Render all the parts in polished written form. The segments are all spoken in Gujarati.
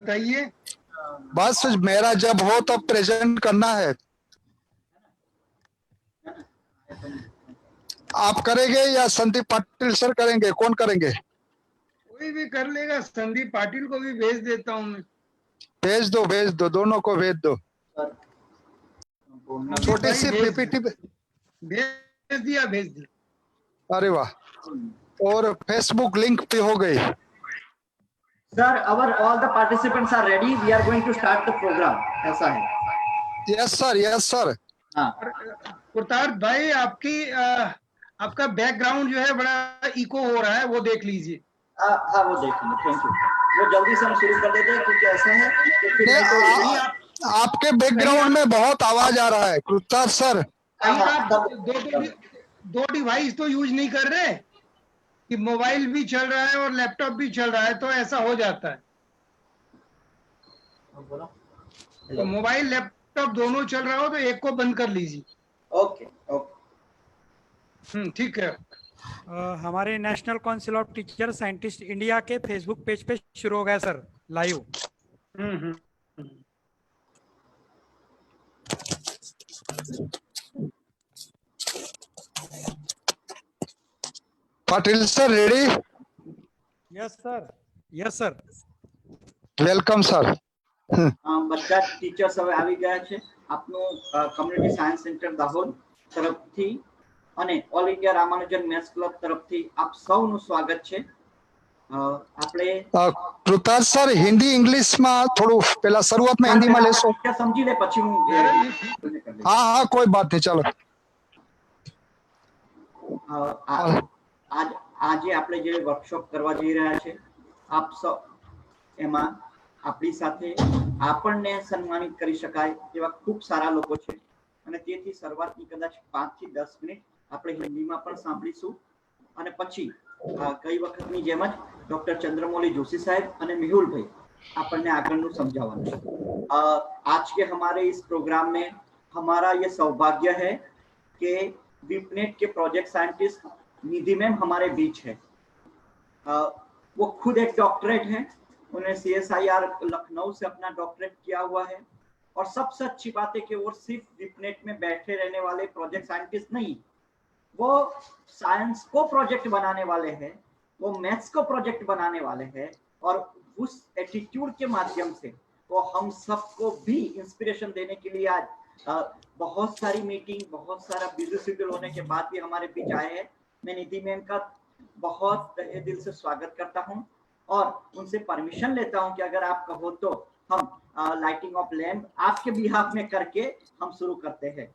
बताइए। बस मेरा जब हो तब प्रेजेंट करना है। आप करेंगे या संदीप पाटिल सर करेंगे? कौन करेंगे? कोई भी कर लेगा। संदीप पाटिल को भी भेज देता हूँ मैं। भेज दो, दोनों को भेज दो। छोटी सी पीपीटी भेज दिया। अरे वाह, और फेसबुक लिंक पे हो गई। Sir, all the participants are ready. We are going to start the program. ऐसा है। Yes sir. हाँ। कुरतार भाई, आपका बैकग्राउंड जो है बड़ा इको हो रहा है, वो देख लीजिए। हाँ, वो देख लीजिए। Thank you. वो जल्दी से हम शुरू कर देते हैं क्योंकि ऐसा है कि फिर आपके बैकग्राउंड में बहुत आवाज आ रहा है कुरतार सर। दो डिवाइस तो यूज नहीं कर रहे कि मोबाइल भी चल रहा है और लैपटॉप भी चल रहा है, तो ऐसा हो जाता है। तो मोबाइल लैपटॉप दोनों चल रहा हो तो एक को बंद कर लीजिए। ओके। ठीक है। हमारे national council of teacher scientist India के फेसबुक पेज पे शुरू हो गया sir live. Patil sir ready? Yes sir. Welcome sir. બધા ટીચર્સ હવે આવી ગયા છે। આપનું કમ્યુનિટી સાયન્સ સેન્ટર દાહોદ તરફથી અને all India Ramanujan maths club તરફથી આપ સૌનું સ્વાગત છે। આપણે કૃતાર સર હિન્દી ઇંગ્લિશ માં થોડું પહેલા શરૂઆતમાં હિન્દીમાં લેશો? સમજી લે પછી હું હા કોઈ બાત નહીં, ચાલો। આજે આપણે જે વર્કશોપ કરવા જઈ રહ્યા છે આપ સૌ એમાં આપણી સાથે આપણને સન્માનિત કરી શકાય એવા ખૂબ સારા લોકો છે અને તેથી શરૂઆતની કદાચ 5 થી 10 મિનિટ આપણે હિન્દીમાં પણ સાંભળીશું અને પછી કઈ વખતની જેમ જ ડોક્ટર ચંદ્રમૌલી જોશી સાહેબ અને મેહુલ ભાઈ આપણને આગળનું સમજાવવાનું છે। आज के हमारे इस प्रोग्राम में हमारा ये सौभाग्य है कि वीपनेट के प्रोजेक्ट साइंटिस्ट निधि मैम हमारे बीच है। वो खुद एक डॉक्टरेट है, उन्हें CSIR लखनऊ से अपना डॉक्टरेट किया हुआ है और सबसे अच्छी बात है कि वो सिर्फ वीपनेट में बैठे रहने वाले प्रोजेक्ट साइंटिस्ट नहीं, वो साइंस को प्रोजेक्ट बनाने वाले हैं, वो मैथ्स को प्रोजेक्ट बनाने वाले हैं और उस एटीट्यूड के माध्यम से वो हम सबको भी इंस्पिरेशन देने के लिए आज बहुत सारी मीटिंग, बहुत सारा बिजी शेड्यूल होने के बाद भी हमारे बीच आए हैं। मैं निधि मैम का बहुत तहे दिल से स्वागत करता हूं और उनसे परमिशन लेता हूं कि अगर आप कहो तो हम लाइटिंग ऑफ लैम्प आपके बिहाफ में करके हम शुरू करते हैं।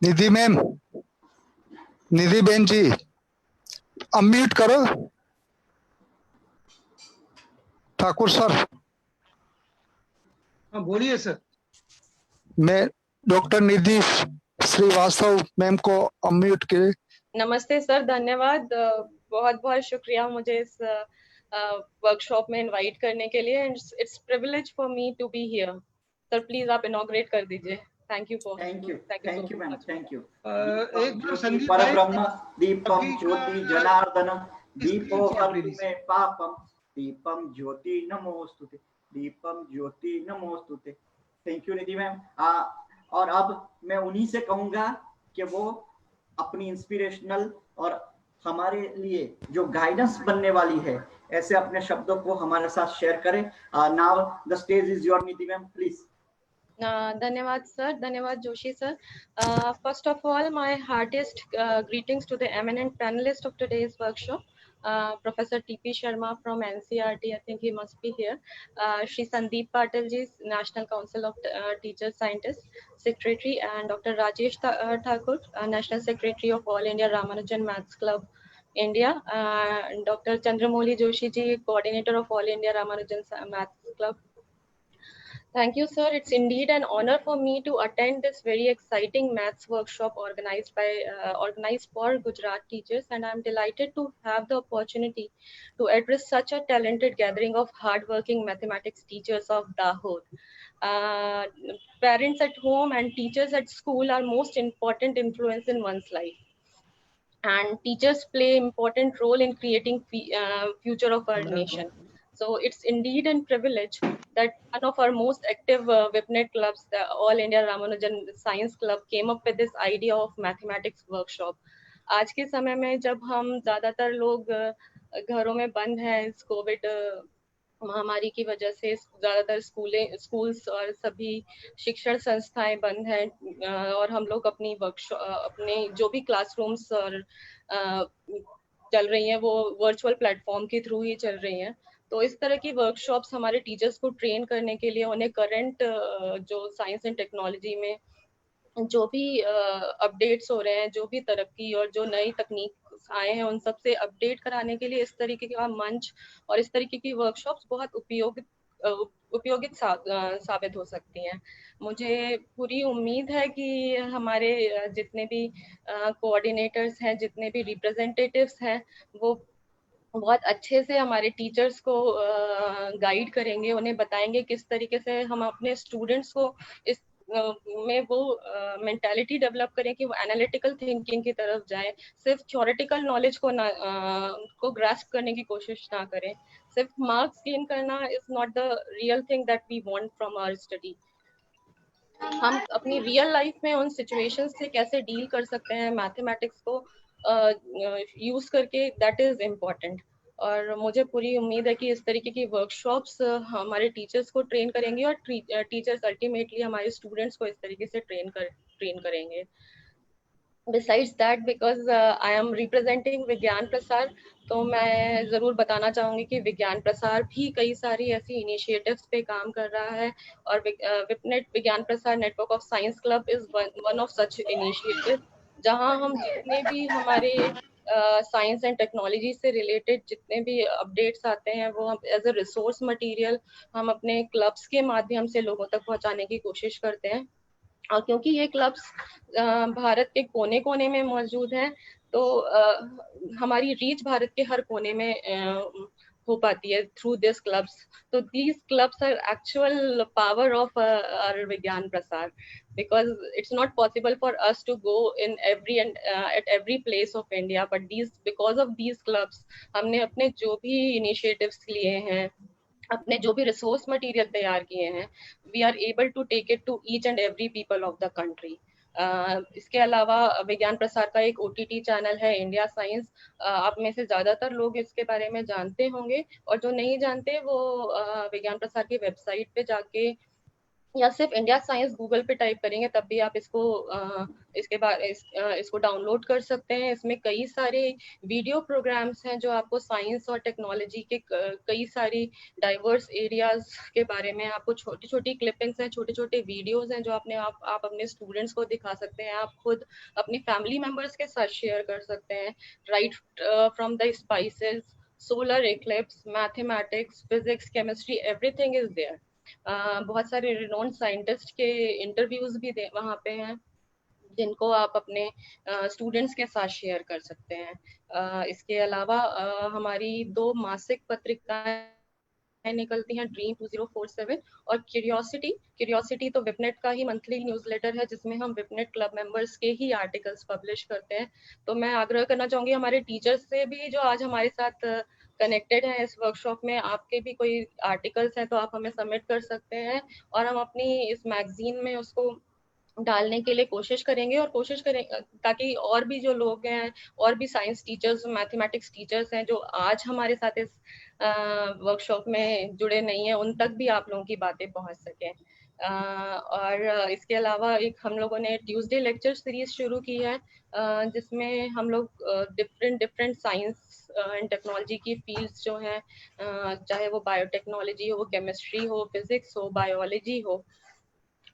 निधि मैम, निधि बहन जी अनम्यूट करो। ठाकुर सर। हाँ बोलिए सर। मैं डॉक्टर निधि श्रीवास्तव मैम को अनम्यूट के। नमस्ते सर, धन्यवाद। बहुत बहुत शुक्रिया मुझे इस वर्कशॉप में इनवाइट करने के लिए। It's privilege for me to be here. Sir please आप इनॉग्रेट कर दीजिए। Thank you ma'am. Thank you. एक जो संदीप परब्रह्म दीपम ज्योति जनार्दन दीपो हरमे पापम दीपम ज्योति नमोस्तुते दीपम ज्योति नमोस्तुते। Thank you Nidhi ma'am. और अब मैं उन्हीं से कहूंगा कि वो अपनी इंस्पिरेशनल और हमारे लिए जो गाइडेंस बनने वाली है ऐसे अपने शब्दों को हमारे साथ शेयर करें। Now the stage is your Nidhi ma'am, please. धन्यवाद सर, धन्यवाद Joshi sir. First of all my heartiest greetings to the eminent panelist of today's workshop, Professor TP Sharma from NCERT, I think he must be here, Shri Sandeep Patil ji, National Council of Teacher Scientists Secretary, and Dr. Rajesh Thakur, National Secretary of All India Ramanujan Maths Club India, Dr. Chandramouli Joshi ji, Coordinator of All India Ramanujan Maths Club. Thank you, sir. It's indeed an honor for me to attend this very exciting maths workshop organized for Gujarat teachers, and I'm delighted to have the opportunity to address such a talented gathering of hardworking mathematics teachers of Dahod. Parents at home and teachers at school are most important influence in one's life, and teachers play important role in creating future of our nation. So it's indeed a privilege that one of our most active WIPNET clubs, the All India Ramanujan Science Club, came up with this idea of mathematics workshop. आज के समय में जब हम ज्यादातर लोग घरों में बंद हैं इस कोविड महामारी की वजह से, ज्यादातर स्कूल्स और सभी शिक्षण संस्थाएं बंद हैं और हम लोग अपनी वर्कशॉप, अपने जो भी क्लासरूम्स और चल रही हैं वो वर्चुअल प्लेटफॉर्म के थ्रू ही चल रही हैं। तो इस तरह की वर्कशॉप्स हमारे टीचर्स को ट्रेन करने के लिए, उन्हें करंट जो साइंस एंड टेक्नोलॉजी में जो भी अपडेट्स हो रहे हैं, जो भी तरक्की और जो नई तकनीक आए हैं, उन सब से अपडेट कराने के लिए इस तरीके का मंच और इस तरीके की वर्कशॉप्स बहुत उपयोगित साबित हो सकती हैं। मुझे पूरी उम्मीद है कि हमारे जितने भी कोऑर्डिनेटर्स हैं, जितने भी रिप्रेजेंटेटिव्स हैं, वो बहुत अच्छे से हमारे टीचर्स को गाइड करेंगे, उन्हें बताएंगे किस तरीके से हम अपने स्टूडेंट्स को इस में वो मेंटालिटी डेवलप करें कि वो एनालिटिकल थिंकिंग की तरफ जाएं, सिर्फ थ्योरेटिकल नॉलेज को ना को ग्रास्प करने की कोशिश ना करें। सिर्फ मार्क्स गेन करना is not the real thing that we want from our study. हम अपनी रियल लाइफ में उन सिचुएशंस से कैसे डील कर सकते हैं मैथमेटिक्स को यूज करके, दैट इज इम्पोर्टेंट। और मुझे पूरी उम्मीद है कि इस तरीके की वर्कशॉप्स हमारे टीचर्स को ट्रेन करेंगे और टीचर्स अल्टीमेटली हमारे स्टूडेंट्स को इस तरीके से ट्रेन करेंगे। Besides that, because I am representing विज्ञान प्रसार, तो मैं जरूर बताना चाहूंगी कि विज्ञान प्रसार भी कई सारी ऐसी इनिशिएटिव्स पे काम कर रहा है और विपनेट विज्ञान प्रसार network of science club is one of such initiative, जहां हम जितने भी हमारे साइंस एंड टेक्नोलॉजी से रिलेटेड जितने भी अपडेट्स आते हैं वो हम एज अ रिसोर्स मटेरियल हम अपने क्लब्स के माध्यम से लोगों तक पहुंचाने की कोशिश करते हैं। और क्योंकि ये क्लब्स भारत के कोने कोने में मौजूद हैं, तो हमारी रीच भारत के हर कोने में हो पाती है थ्रू दिस क्लब्स। तो these clubs are actual power of our Vigyan Prasar, because it's not possible for us to go in every and at every place of India, but because of these clubs हमने अपने जो भी इनिशिएटिव्स लिए हैं, अपने जो भी रिसोर्स मटेरियल तैयार किए हैं, we are able to take it to each and every people of the country. इसके अलावा विज्ञान प्रसार का एक OTT चैनल है इंडिया साइंस, आप में से ज्यादातर लोग इसके बारे में जानते होंगे, और जो नहीं जानते वो विज्ञान प्रसार की वेबसाइट पे जाके या सिर्फ इंडिया साइंस गूगल पे टाइप करेंगे तब भी आप इसको डाउनलोड कर सकते हैं। इसमें कई सारे वीडियो प्रोग्राम्स हैं जो आपको साइंस और टेक्नोलॉजी के कई सारी डाइवर्स एरियाज के बारे में, आपको छोटी छोटी क्लिपिंग्स हैं, छोटे छोटे वीडियोज हैं जो आप अपने स्टूडेंट्स को दिखा सकते हैं, आप खुद अपनी फैमिली मेम्बर्स के साथ शेयर कर सकते हैं। Right from the spices, solar eclipse, mathematics, physics, chemistry, everything is there. बहुत सारे रिनोन्ड साइंटिस्ट के इंटरव्यूज भी वहाँ पे हैं जिनको आप अपने स्टूडेंट्स के साथ शेयर कर सकते हैं। इसके अलावा हमारी 2 मासिक पत्रिकाएं निकलती हैं, ड्रीम 2047 और क्यूरियोसिटी तो विपनेट का ही मंथली न्यूज़लेटर है जिसमें हम विपनेट क्लब मेंबर्स के ही आर्टिकल्स पब्लिश करते हैं। तो मैं आग्रह करना चाहूंगी हमारे टीचर्स से भी जो आज हमारे साथ कनेक्टेड हैं इस वर्कशॉप में, आपके भी कोई आर्टिकल्स हैं तो आप हमें सबमिट कर सकते हैं और हम अपनी इस मैगजीन में उसको डालने के लिए कोशिश करेंगे ताकि और भी जो लोग हैं, और भी साइंस टीचर्स, मैथमेटिक्स टीचर्स हैं जो आज हमारे साथ इस वर्कशॉप में जुड़े नहीं हैं, उन तक भी आप लोगों की बातें पहुंच सकें। और इसके अलावा एक हम लोगों ने ट्यूसडे लेक्चर सीरीज शुरू की है जिसमें हम लोग डिफरेंट साइंस एंड टेक्नोलॉजी की फील्ड्स जो हैं, चाहे वो बायोटेक्नोलॉजी हो, केमिस्ट्री हो, फिजिक्स हो, बायोलॉजी हो,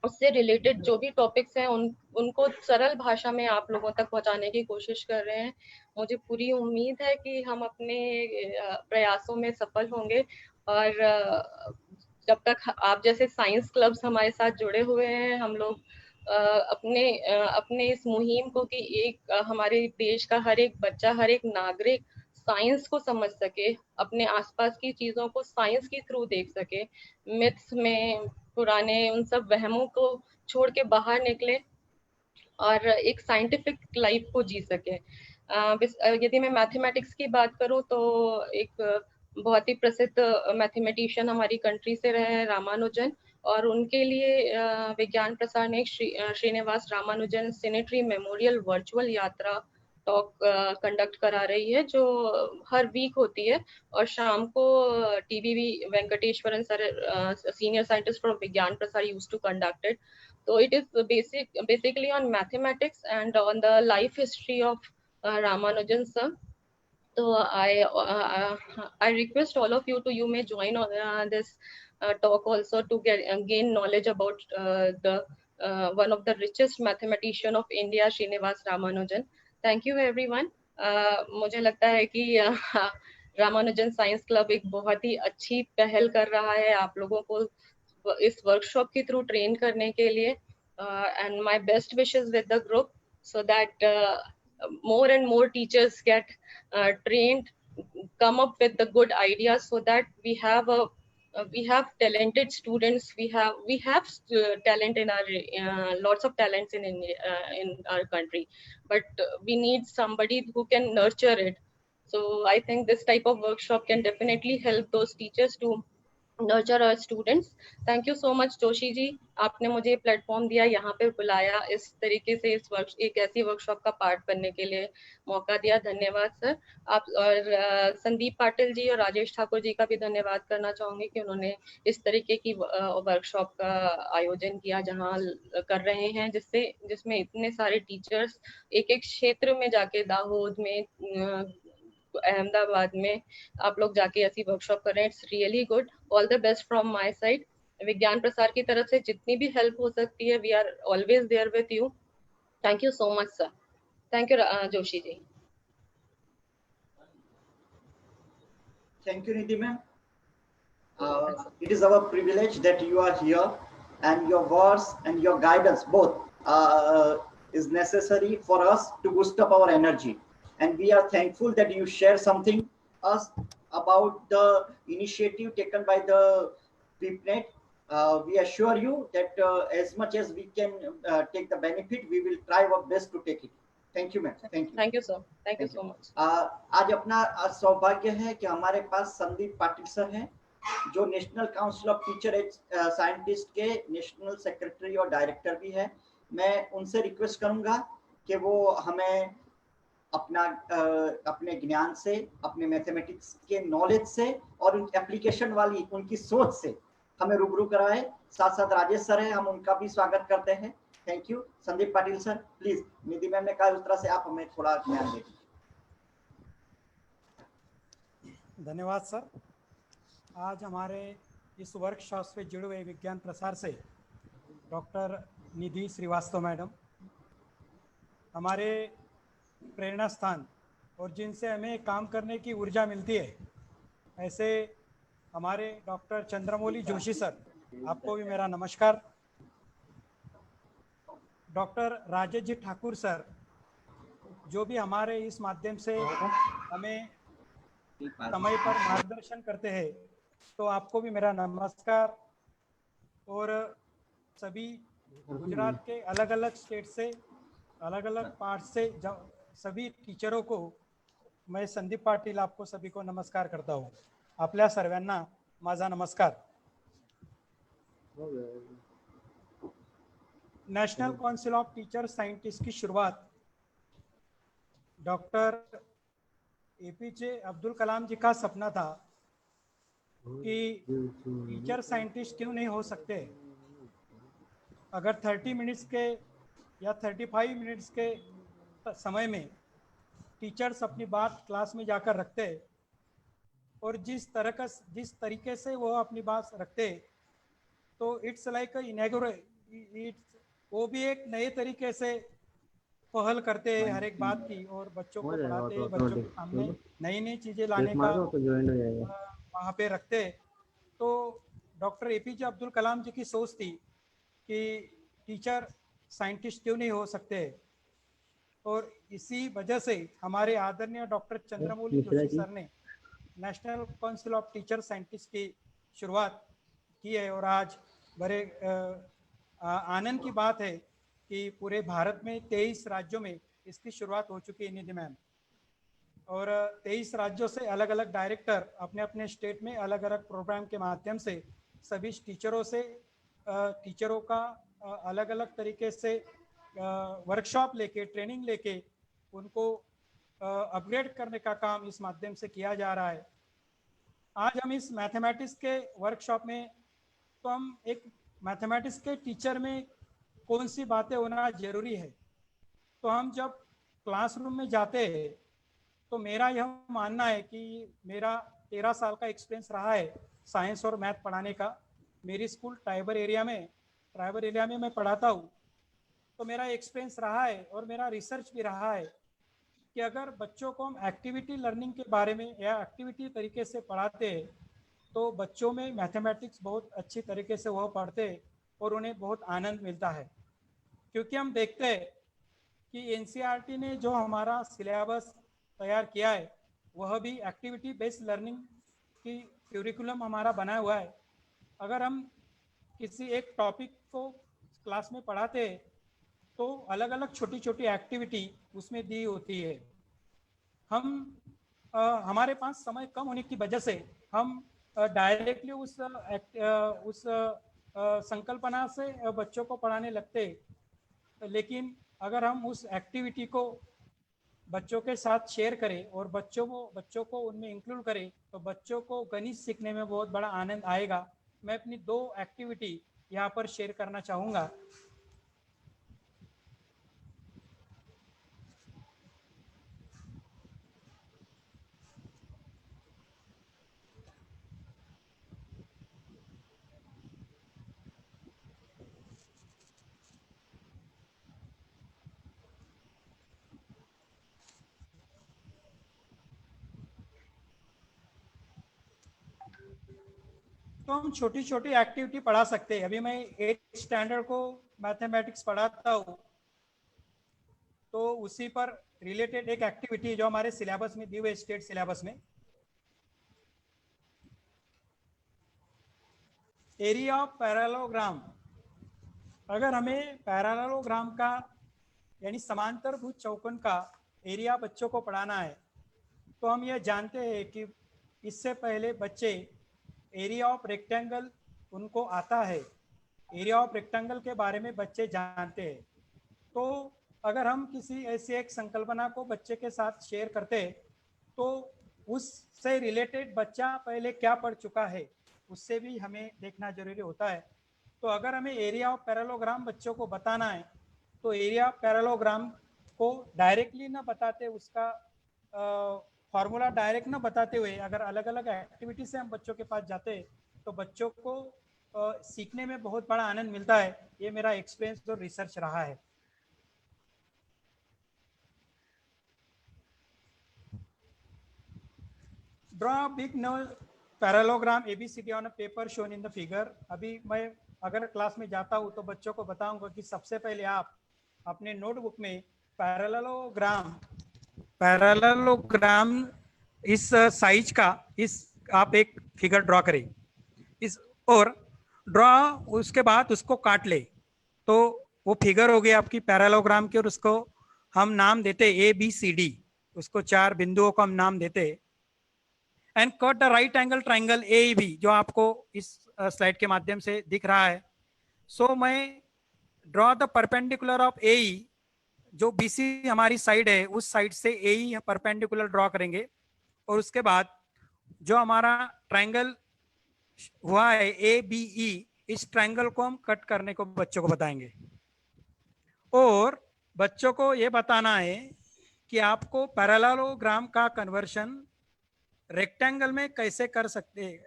उससे रिलेटेड जो भी टॉपिक्स हैं उनको सरल भाषा में आप लोगों तक पहुंचाने की कोशिश कर रहे हैं। मुझे पूरी उम्मीद है कि हम अपने प्रयासों में सफल होंगे और जब तक आप जैसे साइंस क्लब्स हमारे साथ जुड़े हुए हैं, हम लोग अपने इस मुहिम को कि एक हमारे देश का हर एक बच्चा, हर एक नागरिक साइंस को समझ सके, अपने आसपास की चीजों को साइंस के थ्रू देख सके, मिथ्स में पुराने उन सब वहमों को छोड़ के बाहर निकले और एक साइंटिफिक लाइफ को जी सके। यदि मैं मैथमेटिक्स की बात करूं तो एक बहुत ही प्रसिद्ध मैथमेटिशियन हमारी कंट्री से रहे हैं रामानुजन, और उनके लिए विज्ञान प्रसार ने श्रीनिवास रामानुजन सिनेटरी मेमोरियल वर्चुअल यात्रा टॉक कंडक्ट करा रही है, जो हर वीक होती है। और शाम को TVV Venkateswaran sir, senior scientist from Vigyan Prasar, used to conduct it. So it is basically on mathematics and on the life history of Ramanujan sir. So I request all of you to, you may join this talk also to gain knowledge about the one of the richest mathematician of India, Srinivas Ramanujan. Thank you everyone. मुझे लगता है कि रामानुजन साइंस क्लब एक बहुत ही अच्छी पहल कर रहा है आप लोगों को इस वर्कशॉप के थ्रू ट्रेन करने के लिए, and my best wishes with the group so that more and more teachers get trained, come up with the good ideas, so that we have talented students. We have talent in our lots of talents in our country, but we need somebody who can nurture it. So I think this type of workshop can definitely help those teachers to nurture our students. Thank you so much Joshi ji, आपने मुझे प्लेटफॉर्म दिया, यहाँ पे बुलाया, इस तरीके से एक ऐसी वर्कशॉप का पार्ट बनने के लिए मौका दिया. धन्यवाद सर. आप और संदीप पाटिल जी और राजेश ठाकुर जी का भी धन्यवाद करना चाहूंगी कि उन्होंने इस तरीके की वर्कशॉप का आयोजन किया जहाँ कर रहे हैं, जिसमें इतने सारे टीचर्स एक एक क्षेत्र में जाके, दाहोद में, अहमदाबाद में आप लोग जाके ऐसी वर्कशॉप कर रहे हैं. It's really good. All the best from my side. विज्ञान प्रसार की तरफ से जितनी भी हेल्प हो सकती है, we are always there with you. Thank you so much sir. Thank you Joshi ji. Thank you, Nidhi ma'am. It is our privilege that you are here, and your words and your guidance both is necessary for us to boost up our energy. And we are thankful that you share something us about the initiative taken by the PIPNet. We assure you that as much as we can take the benefit, we will try our best to take it. Thank you ma'am. Thank you sir. Thank you so much. आज अपना सौभाग्य है कि हमारे पास संदीप पाटिल सर हैं, जो national council of teacher scientist के नेशनल सेक्रेटरी और डायरेक्टर भी है. मैं उनसे रिक्वेस्ट करूंगा कि वो हमें अपने ज्ञान से, अपने मैथमेटिक्स के नॉलेज से और उन एप्लीकेशन वाली उनकी सोच से हमें रूबरू कराए. साथ साथ राजेश सर है, हम उनका भी स्वागत करते हैं. Thank you. Sandeep Patil sir, please. Nidhi ma'am ने कहा उस तरह से आप हमें थोड़ा ज्ञान दें. धन्यवाद सर. आज हमारे इस वर्कशॉप से जुड़े हुए विज्ञान प्रसार से डॉक्टर निधि श्रीवास्तव मैडम हमारे प्रेरणा स्थान, और जिनसे हमें काम करने की ऊर्जा मिलती है, ऐसे हमारे डॉक्टर चंद्रमौली जोशी सर, आपको भी मेरा नमस्कार. डॉक्टर राजेश जी ठाकुर सर, जो भी हमारे इस माध्यम से हमें समय पर मार्गदर्शन करते हैं, तो आपको भी मेरा नमस्कार. और सभी गुजरात के अलग अलग स्टेट से, अलग अलग पार्ट से सभी टीचरों को मैं संदीप पाटील आपको सभी को नमस्कार करता हूँ. आपल्या सर्वांना माझा नमस्कार. National council of teacher scientist की शुरुआत डॉक्टर APJ अब्दुल कलाम जी का सपना था कि टीचर साइंटिस्ट क्यों नहीं हो सकते. अगर 30 मिनट्स के या 35 मिनट्स के समय में टीचर्स अपनी बात क्लास में जाकर रखते, और जिस तरीके से वो अपनी बात रखते, तो इट्स लाइक इट्स, वो भी एक नए तरीके से पहल करते हैं हर एक बात की, और बच्चों को पढ़ाते, बच्चों के सामने नई नई चीज़ें लाने का वहाँ पे रखते. तो डॉक्टर APJ अब्दुल कलाम जी की सोच थी कि टीचर साइंटिस्ट क्यों नहीं हो सकते, और इसी वजह से हमारे आदरणीय डॉक्टर चंद्रमौली जोशी सर ने national council of teacher scientist की शुरुआत की है. और आज बड़े आनंद की बात है कि पूरे भारत में 23 राज्यों में इसकी शुरुआत हो चुकी है. निधि मैम, और 23 राज्यों से अलग अलग डायरेक्टर अपने अपने स्टेट में अलग अलग प्रोग्राम के माध्यम से सभी टीचरों का अलग अलग तरीके से वर्कशॉप लेके, ट्रेनिंग लेके उनको अपग्रेड करने का काम इस माध्यम से किया जा रहा है। आज हम इस मैथमेटिक्स के वर्कशॉप में, तो हम एक मैथमेटिक्स के टीचर में कौन सी बातें होना जरूरी है, तो हम जब क्लासरूम में जाते हैं तो मेरा यह मानना है कि मेरा 13 साल का एक्सपीरियंस रहा है साइंस और मैथ पढ़ाने का। मेरी स्कूल ट्राइबल एरिया में मैं पढ़ाता हूँ। तो मेरा एक्सपीरियंस रहा है और मेरा रिसर्च भी रहा है कि अगर बच्चों को हम एक्टिविटी लर्निंग के बारे में या एक्टिविटी तरीके से पढ़ाते हैं तो बच्चों में मैथमेटिक्स बहुत अच्छी तरीके से वह पढ़ते हैं और उन्हें बहुत आनंद मिलता है। क्योंकि हम देखते हैं कि एनसीईआरटी ने जो हमारा सिलेबस तैयार किया है वह भी एक्टिविटी बेस्ड लर्निंग की क्यूरिकुलम हमारा बना हुआ है। अगर हम किसी एक टॉपिक को क्लास में पढ़ाते हैं तो अलग अलग छोटी छोटी एक्टिविटी उसमें दी होती है। हमारे पास समय कम होने की वजह से हम डायरेक्टली उस संकल्पना से बच्चों को पढ़ाने लगते, लेकिन अगर हम उस एक्टिविटी को बच्चों के साथ शेयर करें और बच्चों को उनमें इंक्लूड करें तो बच्चों को गणित सीखने में बहुत बड़ा आनंद आएगा। मैं अपनी 2 एक्टिविटी यहाँ पर शेयर करना चाहूँगा। तो हम छोटी छोटी एक्टिविटी पढ़ा सकते हैं। अभी मैं 8th स्टैंडर्ड को मैथमेटिक्स पढ़ाता हूँ, तो उसी पर रिलेटेड एक एक्टिविटी जो हमारे सिलेबस में दी हुई, स्टेट सिलेबस में, एरिया ऑफ पैरेललोग्राम। अगर हमें पैरेललोग्राम का यानी समांतरभुज चौकोन का एरिया बच्चों को पढ़ाना है तो हम ये जानते हैं कि इससे पहले बच्चे एरिया ऑफ रेक्टेंगल उनको आता है, एरिया ऑफ रेक्टेंगल के बारे में बच्चे जानते हैं। तो अगर हम किसी ऐसी एक संकल्पना को बच्चे के साथ शेयर करते हैं तो उससे रिलेटेड बच्चा पहले क्या पढ़ चुका है उससे भी हमें देखना जरूरी होता है। तो अगर हमें एरिया ऑफ पैरेललोग्राम बच्चों को बताना है तो एरिया ऑफ पैरेललोग्राम को डायरेक्टली ना बताते, उसका फॉर्मूला डायरेक्ट ना बताते हुए अगर अलग अलग एक्टिविटी से हम बच्चों के पास जाते हैं तो बच्चों को सीखने में बहुत बड़ा आनंद मिलता है। ये मेरा एक्सपीरियंस और रिसर्च रहा है। Draw big parallelogram ABCD on a paper shown in the figure. अभी मैं अगर क्लास में जाता हूँ तो बच्चों को बताऊंगा कि सबसे पहले आप अपने नोटबुक में पैरेललोग्राम इस साइज का आप एक फिगर ड्रॉ करें इस, और उसके बाद उसको काट ले तो वो फिगर हो गई आपकी पैरेललोग्राम की, और उसको हम नाम देते ABCD, उसको 4 बिंदुओं को हम नाम देते। And cut the right angle triangle AEB जो आपको इस स्लाइड के माध्यम से दिख रहा है। सो मैं draw the perpendicular of AE, जो BC हमारी साइड है उस साइड से AE परपेंडिकुलर ड्रॉ करेंगे, और उसके बाद जो हमारा ट्राइंगल हुआ है ABE, इस ट्राइंगल को हम कट करने को बच्चों को बताएंगे। और बच्चों को ये बताना है कि आपको पैरेललोग्राम का कन्वर्शन रेक्टेंगल में कैसे कर सकते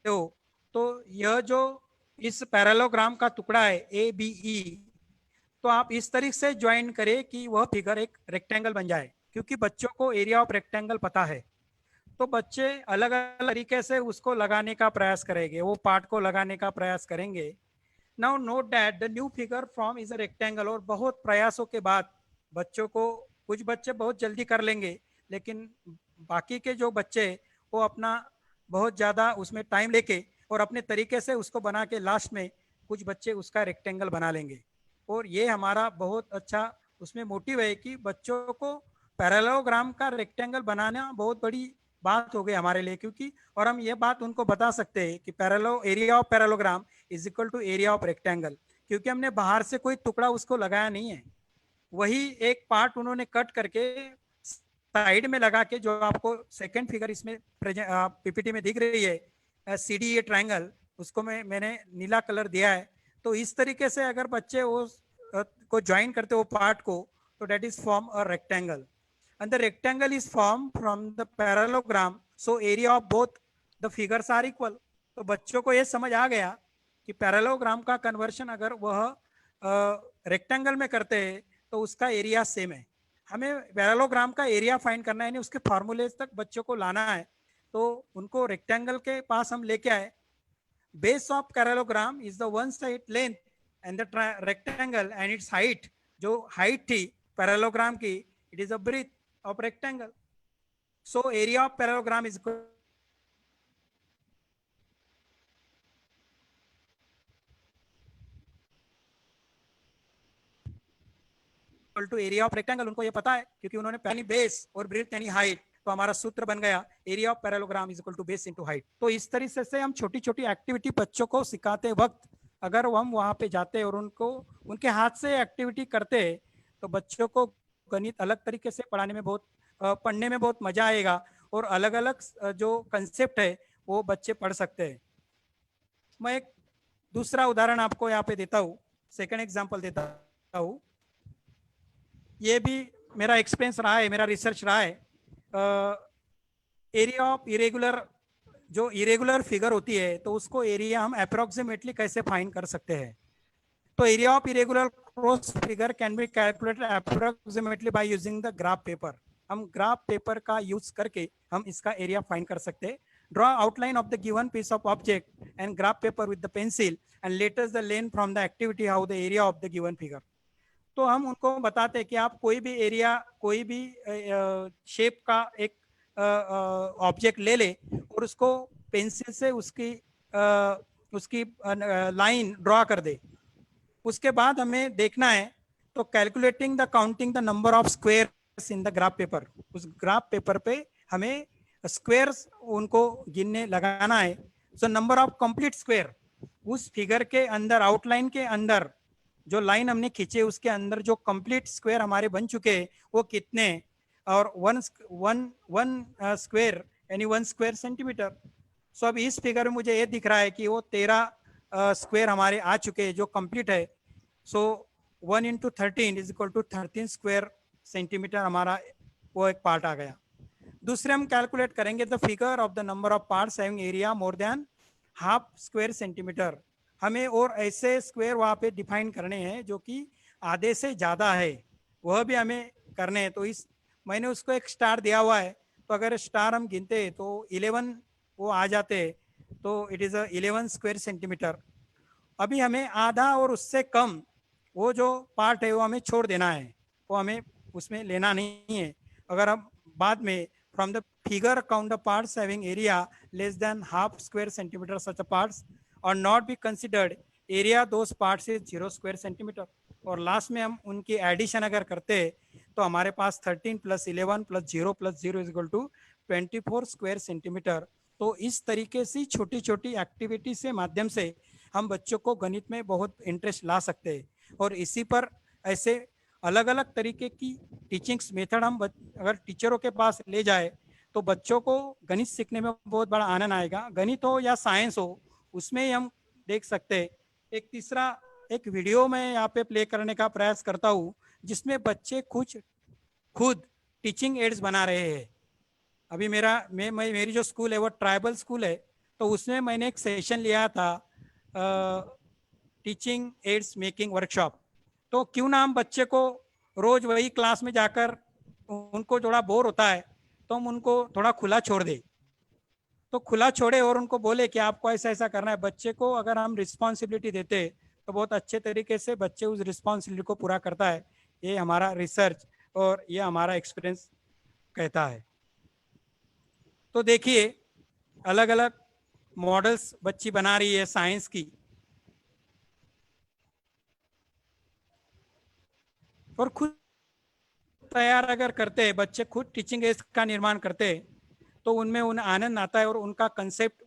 हो। तो यह जो इस पैरेललोग्राम का टुकड़ा है ABE, तो आप इस तरीके से ज्वाइन करें कि वह फिगर एक रेक्टेंगल बन जाए, क्योंकि बच्चों को एरिया ऑफ रेक्टेंगल पता है। तो बच्चे अलग अलग तरीके से उसको लगाने का प्रयास करेंगे, वो पार्ट को लगाने का प्रयास करेंगे। Now note that the new figure from is a rectangle. और बहुत प्रयासों के बाद बच्चों को, कुछ बच्चे बहुत जल्दी कर लेंगे लेकिन बाकी के जो बच्चे वो अपना बहुत ज़्यादा उसमें टाइम लेके और अपने तरीके से उसको बना के लास्ट में कुछ बच्चे उसका रेक्टेंगल बना लेंगे। और ये हमारा बहुत अच्छा उसमें मोटिव है कि बच्चों को पैरेललोग्राम का रेक्टेंगल बनाना बहुत बड़ी बात हो गई हमारे लिए, क्योंकि और हम ये बात उनको बता सकते हैं कि area of parallelogram is equal to area of rectangle, क्योंकि हमने बाहर से कोई टुकड़ा उसको लगाया नहीं है, वही एक पार्ट उन्होंने कट करके साइड में लगा के, जो आपको सेकंड फिगर इसमें पीपीटी में दिख रही है सीडीए ट्रायंगल, उसको मैंने नीला कलर दिया है। तो इस तरीके से अगर बच्चे वो को ज्वाइन करते वो पार्ट को, तो that is form a rectangle, and the rectangle is formed from the parallelogram, so area of both the figures are equal। तो बच्चों को ये समझ आ गया कि पैरेललोग्राम का कन्वर्शन अगर वह रेक्टेंगल में करते हैं तो उसका एरिया सेम है। हमें पैरेललोग्राम का एरिया फाइंड करना है, यानी उसके फार्मूलेज तक बच्चों को लाना है, तो उनको रेक्टेंगल के पास हम लेके आए। Base of parallelogram is the one side length and the rectangle and its height, जो हाइट थी पैरेललोग्राम की, it is a breadth of rectangle, so area of parallelogram is equal to area of rectangle. उनको ये पता है क्योंकि उन्होंने पहली बेस और ब्रेथ यानी हाइट, तो हमारा सूत्र बन गया area of parallelogram is equal to base into height. तो इस तरीके से हम छोटी छोटी एक्टिविटी बच्चों को सिखाते वक्त अगर हम वहां पे जाते और उनको उनके हाथ से एक्टिविटी करते, तो बच्चों को गणित अलग तरीके से पढ़ाने में पढ़ने में बहुत मजा आएगा, और अलग अलग जो कंसेप्ट है वो बच्चे पढ़ सकते हैं। मैं एक दूसरा उदाहरण आपको यहाँ पे देता हूँ, सेकंड एग्जांपल देता हूँ। ये भी मेरा एक्सपीरियंस रहा है, मेरा रिसर्च रहा है। एरिया ऑफ इरेगुलर, जो इरेगुलर फिगर होती है तो उसको एरिया हम अप्रोक्सीमेटली कैसे फाइंड कर सकते हैं। तो area of irregular cross figure can be calculated approximately by using the graph paper. हम ग्राफ पेपर का यूज करके हम इसका एरिया फाइंड कर सकते हैं। Draw outline of the given piece of object and graph paper with the pencil and letters the length from the activity how the area of the given figure. तो हम उनको बताते हैं कि आप कोई भी एरिया, कोई भी शेप का एक ऑब्जेक्ट ले ले और उसको पेंसिल से उसकी लाइन ड्रॉ कर दे। उसके बाद हमें देखना है तो calculating the counting the number of squares in the graph paper, उस ग्राफ पेपर पे हमें स्क्वायर्स उनको गिनने लगाना है। So number of complete square, उस फिगर के अंदर आउटलाइन के अंदर जो लाइन हमने खींचे उसके अंदर जो कंप्लीट स्क्वायर हमारे बन चुके हैं वो कितने, और वन स्क्वायर यानी 1 स्क्वायर सेंटीमीटर। सो अब इस फिगर में मुझे ये दिख रहा है कि वो 13 स्क्वायर हमारे आ चुके हैं जो कंप्लीट है। So 1 × 13 is equal to 13 square centimetre हमारा वो एक पार्ट आ गया। दूसरे हम कैलकुलेट करेंगे the figure of the number of parts having area more than half square centimetre. हमें और ऐसे स्क्वायर वहाँ पे डिफाइन करने हैं जो कि आधे से ज़्यादा है, वह भी हमें करने हैं। तो इस मैंने उसको एक स्टार दिया हुआ है, तो अगर स्टार हम गिनते हैं तो 11 वो आ जाते हैं, तो इट इज़ 11 स्क्वायर सेंटीमीटर। अभी हमें आधा और उससे कम वो जो पार्ट है वो हमें छोड़ देना है, वो हमें उसमें लेना नहीं है। अगर हम बाद में from the figure count the parts having area less than half square centimetre such parts और not be considered area those parts is 0 square centimetre. और लास्ट में हम उनकी एडिशन अगर करते हैं तो हमारे पास 13 + 11 + 0 + 0 is equal to 24 square centimetre. तो इस तरीके से छोटी छोटी एक्टिविटी से माध्यम से हम बच्चों को गणित में बहुत इंटरेस्ट ला सकते हैं, और इसी पर ऐसे अलग अलग तरीके की टीचिंग्स मेथड हम अगर टीचरों के पास ले जाए तो बच्चों को गणित सीखने में बहुत बड़ा आनंद आएगा। गणित हो या साइंस हो, उसमें ही हम देख सकते हैं। एक तीसरा एक वीडियो मैं यहाँ पे प्ले करने का प्रयास करता हूँ जिसमें बच्चे खुद टीचिंग एड्स बना रहे हैं। अभी मेरी जो स्कूल है वो ट्राइबल स्कूल है, तो उसमें मैंने एक सेशन लिया था टीचिंग एड्स मेकिंग वर्कशॉप। तो क्यों ना हम बच्चे को रोज वही क्लास में जाकर उनको थोड़ा बोर होता है तो हम उनको थोड़ा खुला छोड़ दें, तो खुला छोड़े और उनको बोले कि आपको ऐसा ऐसा करना है। बच्चे को अगर हम रिस्पॉन्सिबिलिटी देते तो बहुत अच्छे तरीके से बच्चे उस रिस्पॉन्सिबिलिटी को पूरा करता है। ये हमारा रिसर्च और ये हमारा एक्सपीरियंस कहता है। तो देखिए अलग अलग मॉडल्स बच्ची बना रही है साइंस की, और खुद तैयार अगर करते, बच्चे खुद टीचिंग एड्स का निर्माण करते, तो उनमें उन आनंद आता है और उनका कंसेप्ट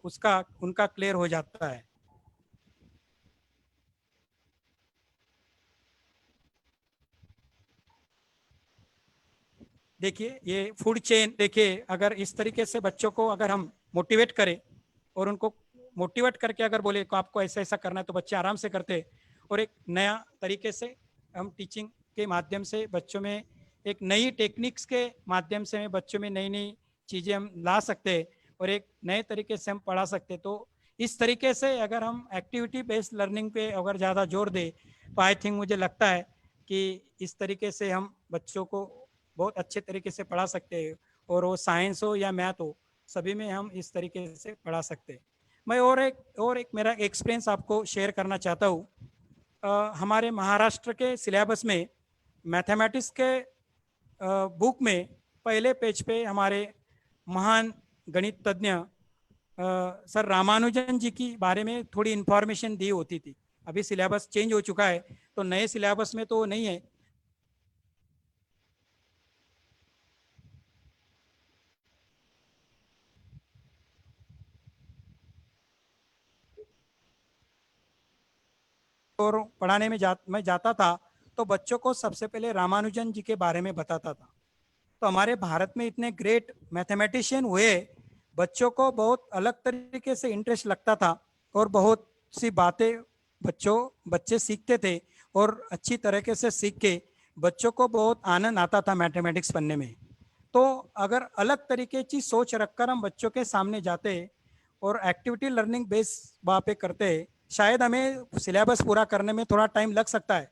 उसका उनका क्लियर हो जाता है। देखिए ये फूड चेन, देखिए अगर इस तरीके से बच्चों को अगर हम मोटिवेट करें और उनको मोटिवेट करके अगर बोले को आपको ऐसा ऐसा करना है, तो बच्चे आराम से करते। और एक नया तरीके से हम टीचिंग के माध्यम से बच्चों में एक नई टेक्निक्स के माध्यम से बच्चों में नई नई चीज़ें हम ला सकते और एक नए तरीके से हम पढ़ा सकते। तो इस तरीके से अगर हम एक्टिविटी बेस्ड लर्निंग पे अगर ज़्यादा जोर दें, तो आई थिंक मुझे लगता है कि इस तरीके से हम बच्चों को बहुत अच्छे तरीके से पढ़ा सकते हैं, और वो साइंस हो या मैथ हो, सभी में हम इस तरीके से पढ़ा सकते हैं। मैं और एक मेरा एक्सपीरियंस आपको शेयर करना चाहता हूँ। हमारे महाराष्ट्र के सिलेबस में मैथमेटिक्स के बुक में पहले पेज पे हमारे महान गणित तज्ञ सर रामानुजन जी की बारे में थोड़ी इन्फॉर्मेशन दी होती थी। अभी सिलेबस चेंज हो चुका है, तो नए सिलेबस में तो नहीं है। और पढ़ाने में मैं जाता था, तो बच्चों को सबसे पहले रामानुजन जी के बारे में बताता था। तो हमारे भारत में इतने ग्रेट मैथमेटिशियन हुए, बच्चों को बहुत अलग तरीके से इंटरेस्ट लगता था और बहुत सी बातें बच्चे सीखते थे, और अच्छी तरीके से सीख के बच्चों को बहुत आनंद आता था मैथमेटिक्स पढ़ने में। तो अगर अलग तरीके की सोच रखकर हम बच्चों के सामने जाते और एक्टिविटी लर्निंग बेस वहाँ पे करते, शायद हमें सिलेबस पूरा करने में थोड़ा टाइम लग सकता है,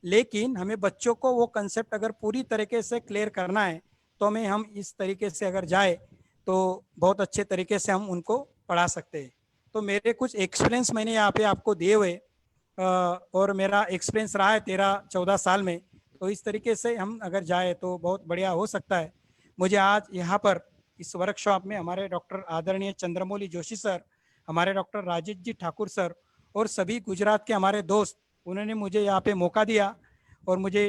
लेकिन हमें बच्चों को वो कंसेप्ट अगर पूरी तरीके से क्लियर करना है, तो हमें हम इस तरीके से अगर जाए तो बहुत अच्छे तरीके से हम उनको पढ़ा सकते हैं। तो मेरे कुछ एक्सपीरियंस मैंने यहाँ पे आपको दिए हुए, और मेरा एक्सपीरियंस रहा है 13-14 साल में। तो इस तरीके से हम अगर जाए तो बहुत बढ़िया हो सकता है। मुझे आज यहाँ पर इस वर्कशॉप में हमारे डॉक्टर आदरणीय चंद्रमौली जोशी सर, हमारे डॉक्टर राजेश जी ठाकुर सर और सभी गुजरात के हमारे दोस्त, उन्होंने मुझे यहाँ पे मौका दिया और मुझे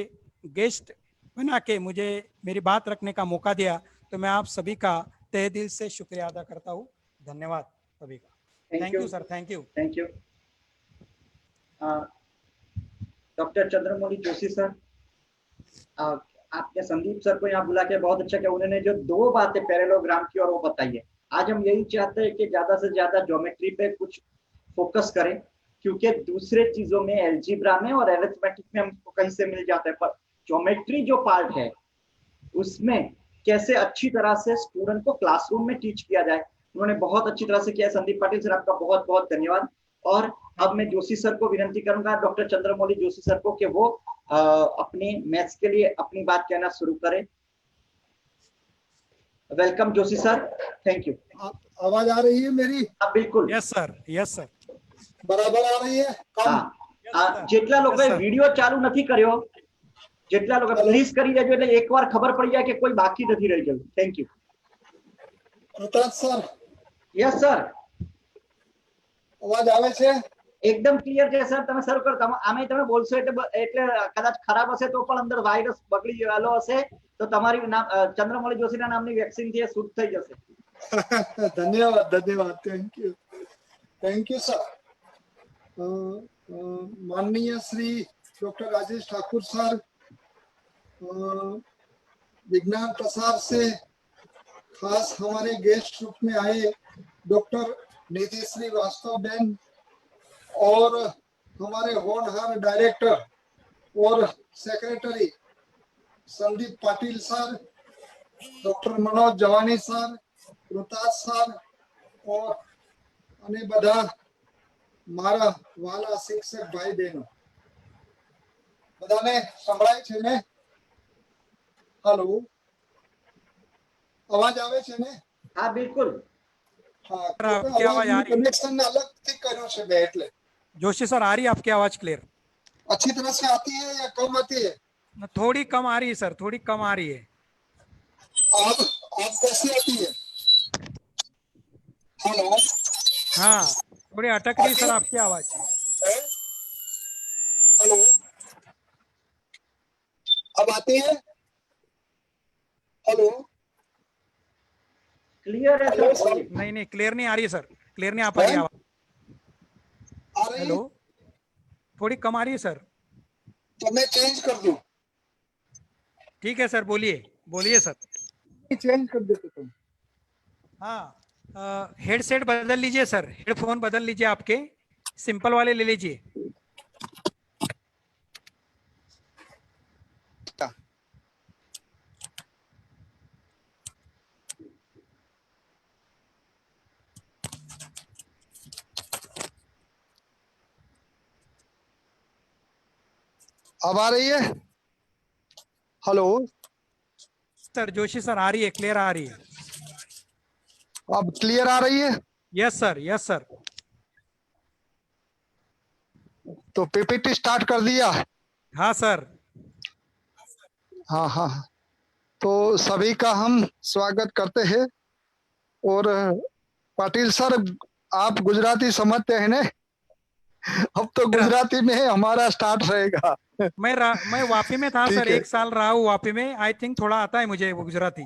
गेस्ट बना के मुझे मेरी बात रखने का मौका दिया। तो मैं आप सभी का तहे दिल से शुक्रिया अदा करता हूँ। धन्यवाद सभी का। Thank you sir. Thank you. Thank you. Doctor Chandramouli Joshi sir, आपने संदीप सर को यहाँ बुला के बहुत अच्छा किया। उन्होंने जो 2 बातें पैरेललोग्राम की और वो बताई है। आज हम यही चाहते हैं कि ज्यादा से ज्यादा ज्योमेट्री पे कुछ फोकस करें, क्योंकि दूसरे चीजों में एल्जीब्रा में और अरिथमेटिक में हमको कहीं से मिल जाता है, पर ज्योमेट्री जो पार्ट है उसमें कैसे अच्छी तरह से स्टूडेंट को क्लासरूम में टीच किया जाए, उन्होंने बहुत अच्छी तरह से किया। संदीप पाटिल सर, आपका बहुत बहुत धन्यवाद। और अब मैं जोशी सर को विनती करूंगा, डॉक्टर चंद्रमौली जोशी सर को, कि वो अपने मैथ्स के लिए अपनी बात कहना शुरू करें। Welcome Joshi sir, thank you. आवाज आ रही है मेरी? हाँ बिल्कुल। यस सर, यस सर, बराबर आ रही है? हाँ, जेटला लोगों वीडियो चालू नहीं કર્યો, જેટલા લોકો પ્લીઝ કરી દેજો, એટલે એકવાર ખબર પડી જાય કે કોઈ બાકી નથી રહી ગયું। Thank you. Pratap sir, yes sir, અવાજ આવે છે? એકદમ ક્લિયર છે સર, તમે શરૂ કરો। આમે તમે બોલશો એટલે કદાચ ખરાબ હશે તો પણ અંદર વાયરસ બગડી ગયેલો હશે, તો તમારી નામ ચંદ્રમૌલી જોશીના નામની વેક્સિન થી શૂટ થઈ જશે। ધન્યવાદ, ધન્યવાદ, થેન્ક યુ સર। माननीय श्री डॉक्टर राजेश ठाकुर सर, विज्ञान प्रसार से खास हमारे गेस्ट रूप में आए डॉक्टर निधि श्री वास्तव बहन, और हमारे होनहार डायरेक्टर और secretary Sandeep Patil sir, doctor Manoj जवानी सर, रोहतास सर, और अने बधा मारा वाला शिक्षक भाई बहनों, बधाने संभळाय छे ने? हेलो, अवाज आवे छे ने? हाँ बिल्कुल। हाँ, आपकी आवाज आ रही है? कनेक्शन अलग थी कर्यो छे मैं એટલે। जोशी सर, आ रही है आपकी आवाज क्लियर? अच्छी तरह से आती है या कम आती है? थोड़ी कम आ रही है सर, थोड़ी कम आ रही है। आप कैसी आती है? हेलो, हाँ, थोड़ी अटक रही सर आपकी आवाज। हेलो, अब आती है? हेलो क्लियर है हेलो सर, सर, बोलिए। नहीं नहीं क्लियर नहीं आ रही है सर, क्लियर नहीं आ पा रही है आवाज। आ रही है? हेलो, थोड़ी कम आ रही है सर। तो मैं चेंज कर दूं? ठीक है सर, बोलिए बोलिए सर। चेंज कर देते तुम। हाँ, हेडसेट बदल लीजिए सर, हेडफोन बदल लीजिए, आपके सिंपल वाले ले लीजिए। अब आ रही है? हेलो, सर जोशी सर आ रही है, क्लियर आ रही है। अब क्लियर आ रही है? Yes sir, yes sir. तो पीपीटी स्टार्ट कर दिया? हाँ सर। हाँ हाँ, तो सभी का हम स्वागत करते हैं। और पाटिल सर, आप गुजराती समझते हैं ना? अब तो गुजराती में हमारा स्टार्ट रहेगा। मैं वापी में था ठीक सर, है। 1 साल रहा हूँ वापी में, आई थिंक थोड़ा आता है मुझे वो गुजराती।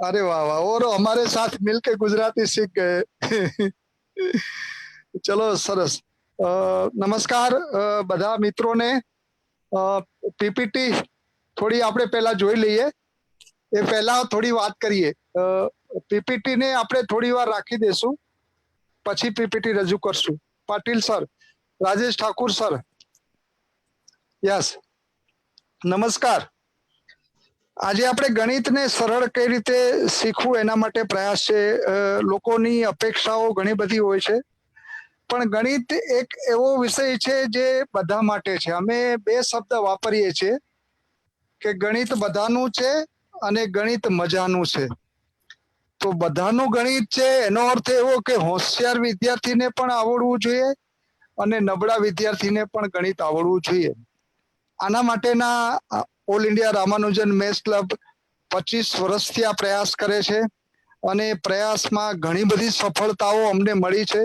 अरे वाह वाह, और हमारे साथ मिलके गुजराती सीख गए। चलो सरस। નમસ્કાર બધા મિત્રોને। પીપીટી થોડી આપણે પહેલા જોઈ લઈએ, એ પહેલા થોડી વાત કરીએ। પીપીટી ને આપણે થોડી વાર રાખી દેશું, પછી પીપીટી રજૂ કરશું। Patil sir, Rajesh Thakur sir, yes, નમસ્કાર। આજે આપણે ગણિતને સરળ કઈ રીતે શીખવું એના માટે પ્રયાસ છે। લોકોની અપેક્ષાઓ ઘણી બધી હોય છે, પણ ગણિત એક એવો વિષય છે જે બધા માટે છે। અમે બે શબ્દ વાપરીએ છીએ કે ગણિત બધાનું છે અને ગણિત મજાનું છે। તો બધાનું ગણિત છે એનો અર્થ એવો કે હોશિયાર વિદ્યાર્થીને પણ આવડવું જોઈએ અને નબળા વિદ્યાર્થીને પણ ગણિત આવડવું જોઈએ। આના માટેના all India Ramanujan maths club 25 વર્ષથી આ પ્રયાસ કરે છે અને પ્રયાસમાં ઘણી બધી સફળતાઓ અમને મળી છે।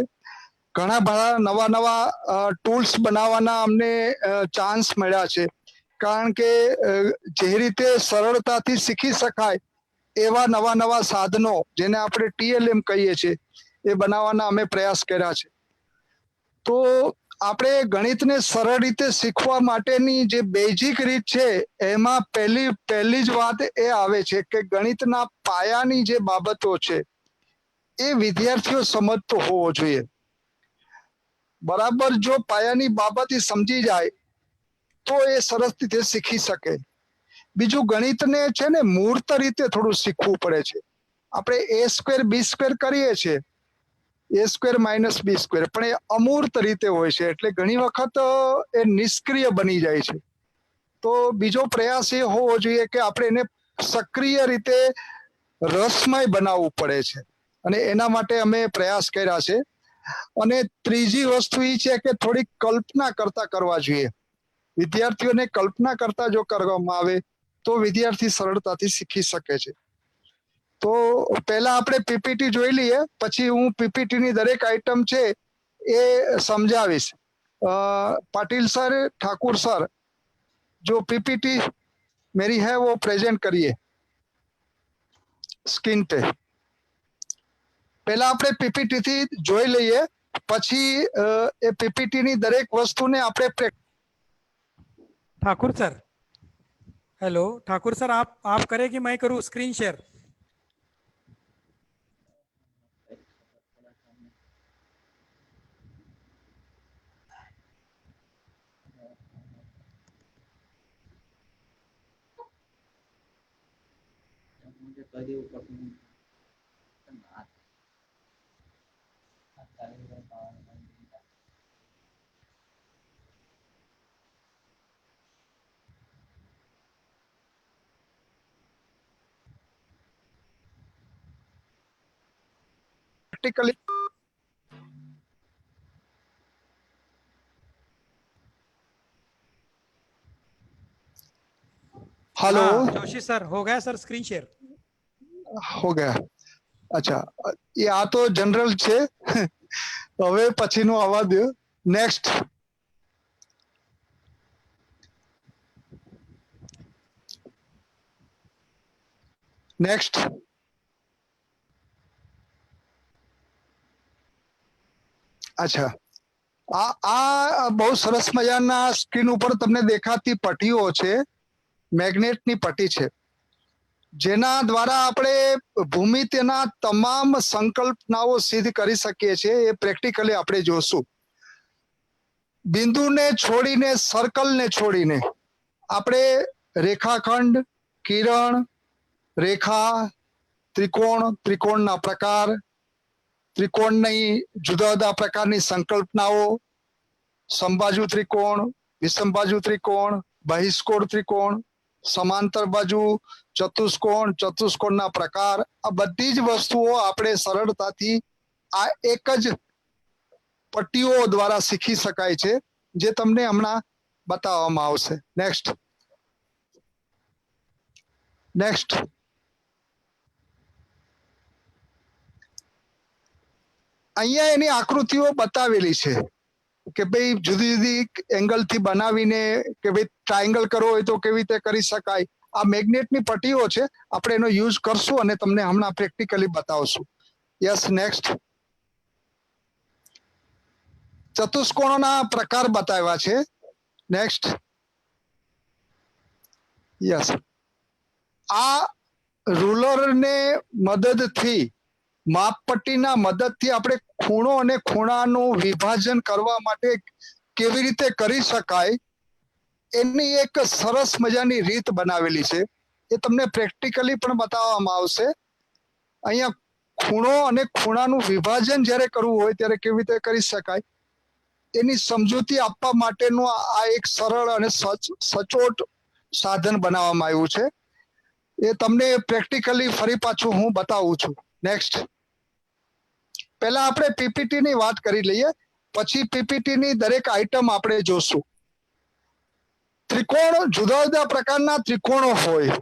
ઘણા બધા નવા નવા ટૂલ્સ બનાવવાના અમને ચાન્સ મળ્યા છે, કારણ કે જે રીતે સરળતાથી શીખી શકાય એવા નવા નવા સાધનો, જેને આપણે ટીએલએમ કહીએ છીએ, એ બનાવવાના અમે પ્રયાસ કર્યા છે। તો આપણે ગણિતને સરળ રીતે શીખવા માટેની જે બેઝિક રીત છે એમાં પહેલી જ વાત એ આવે છે કે ગણિતના પાયાની જે બાબતો છે એ વિદ્યાર્થીઓ સમજતો હોવો જોઈએ। બરાબર, જો પાયાની બાબત સમજી જાય તો એ સરસ રીતે શીખી શકે। બીજું, ગણિતને છે ને મૂર્ત રીતે થોડું શીખવું પડે છે। આપણે a² b² કરીએ છીએ, a² - b², પણ એ અમૂર્ત રીતે હોય છે, એટલે ઘણી વખત એ નિષ્ક્રિય બની જાય છે। તો બીજો પ્રયાસ એ હોવો જોઈએ કે આપણે એને સક્રિય રીતે રસમય બનાવવું પડે છે, અને એના માટે અમે પ્રયાસ કર્યા છે। અને ત્રીજી વસ્તુ એ છે કે થોડી કલ્પના કરતા કરવા જોઈએ। વિદ્યાર્થીઓને કલ્પના કરતા જો કરવામાં આવે તો વિદ્યાર્થી સરળતાથી શીખી શકે છે। તો પહેલા આપણે પીપીટી જોઈ લઈએ, પછી હું પીપીટીની દરેક આઈટમ છે એ સમજાવીશ। પાટીલ સર, ઠાकुर सर, जो पीपीटी मेरी है वो प्रेजेंट करिए स्क्रीन पे। પહેલા આપણે પીપીટી થી જોઈ લઈએ, પછી એ પીપીટી ની દરેક વસ્તુને આપણે Thakur sir, hello Thakur sir, आप करें कि मैं करूं स्क्रीन शेयर? પ્રેક્ટિકલી। हेलो, हाँ जोशी सर, हो गया सर स्क्रीन शेयर? हो गया? अच्छा, ये आ तो जनरल છે, હવે પછીનું આવવા દો। નેક્સ્ટ। નેક્સ્ટ. અચ્છા, આ બહુ સરસ મજાના સ્ક્રીન ઉપર તમને દેખાતી પટ્ટીઓ છે, મેગ્નેટની પટ્ટી છે, જેના દ્વારા આપણે ભૂમિતિના તમામ સંકલ્પનાઓ સિદ્ધ કરી શકીએ છીએ. એ પ્રેક્ટિકલી આપણે જોશું. બિંદુને છોડીને, સર્કલને છોડીને આપણે રેખાખંડ, કિરણ, રેખા, ત્રિકોણ, ત્રિકોણના પ્રકાર, ત્રિકોણની જુદા જુદા પ્રકારની સંકલ્પનાઓ, સમબાજુ ત્રિકોણ, વિષમબાજુ ત્રિકોણ, બહિષ્કોણ ત્રિકોણ, સમાંતર બાજુ, ચતુષ્કોણ, ચતુષ્કોણના પ્રકાર, આ બધી જ વસ્તુઓ આપણે સરળતાથી આ એક જ પટ્ટીઓ દ્વારા શીખી શકાય છે, જે તમને હમણાં બતાવવામાં આવશે. નેક્સ્ટ. નેક્સ્ટ. અહીંયા એની આકૃતિઓ બતાવેલી છે કે ભાઈ જુદી જુદી એંગલથી બનાવીને કે ભાઈ ટ્રાયંગલ કરવો હોય તો કેવી રીતે કરી શકાય. આ મેગ્નેટની પટ્ટીઓ છે, આપણે એનો યુઝ કરશું અને તમને હમણાં પ્રેક્ટિકલી બતાવશું. યસ. નેક્સ્ટ. ચતુષ્કોણોના પ્રકાર બતાવ્યા છે. નેક્સ્ટ. યસ. આ રૂલરને મદદથી, માપપટ્ટીના મદદથી આપણે ખૂણો અને ખૂણાનું વિભાજન કરવા માટે કેવી રીતે કરી શકાય એની એક સરસ મજાની રીત બનાવેલી છે. એ તમને પ્રેક્ટિકલી પણ બતાવવામાં આવશે. અહીંયા ખૂણો અને ખૂણાનું વિભાજન જ્યારે કરવું હોય ત્યારે કેવી રીતે કરી શકાય એની સમજૂતી આપવા માટેનું આ એક સરળ અને સચોટ સાધન બનાવવામાં આવ્યું છે. એ તમને પ્રેક્ટિકલી ફરી પાછું હું બતાવું છું. નેક્સ્ટ. પહેલા આપણે પીપીટી ની વાત કરી લઈએ, પછી પીપીટી ની દરેક આઈટમ આપણે જોશું. ત્રિકોણ, જુદા જુદા પ્રકારના ત્રિકોણો હોય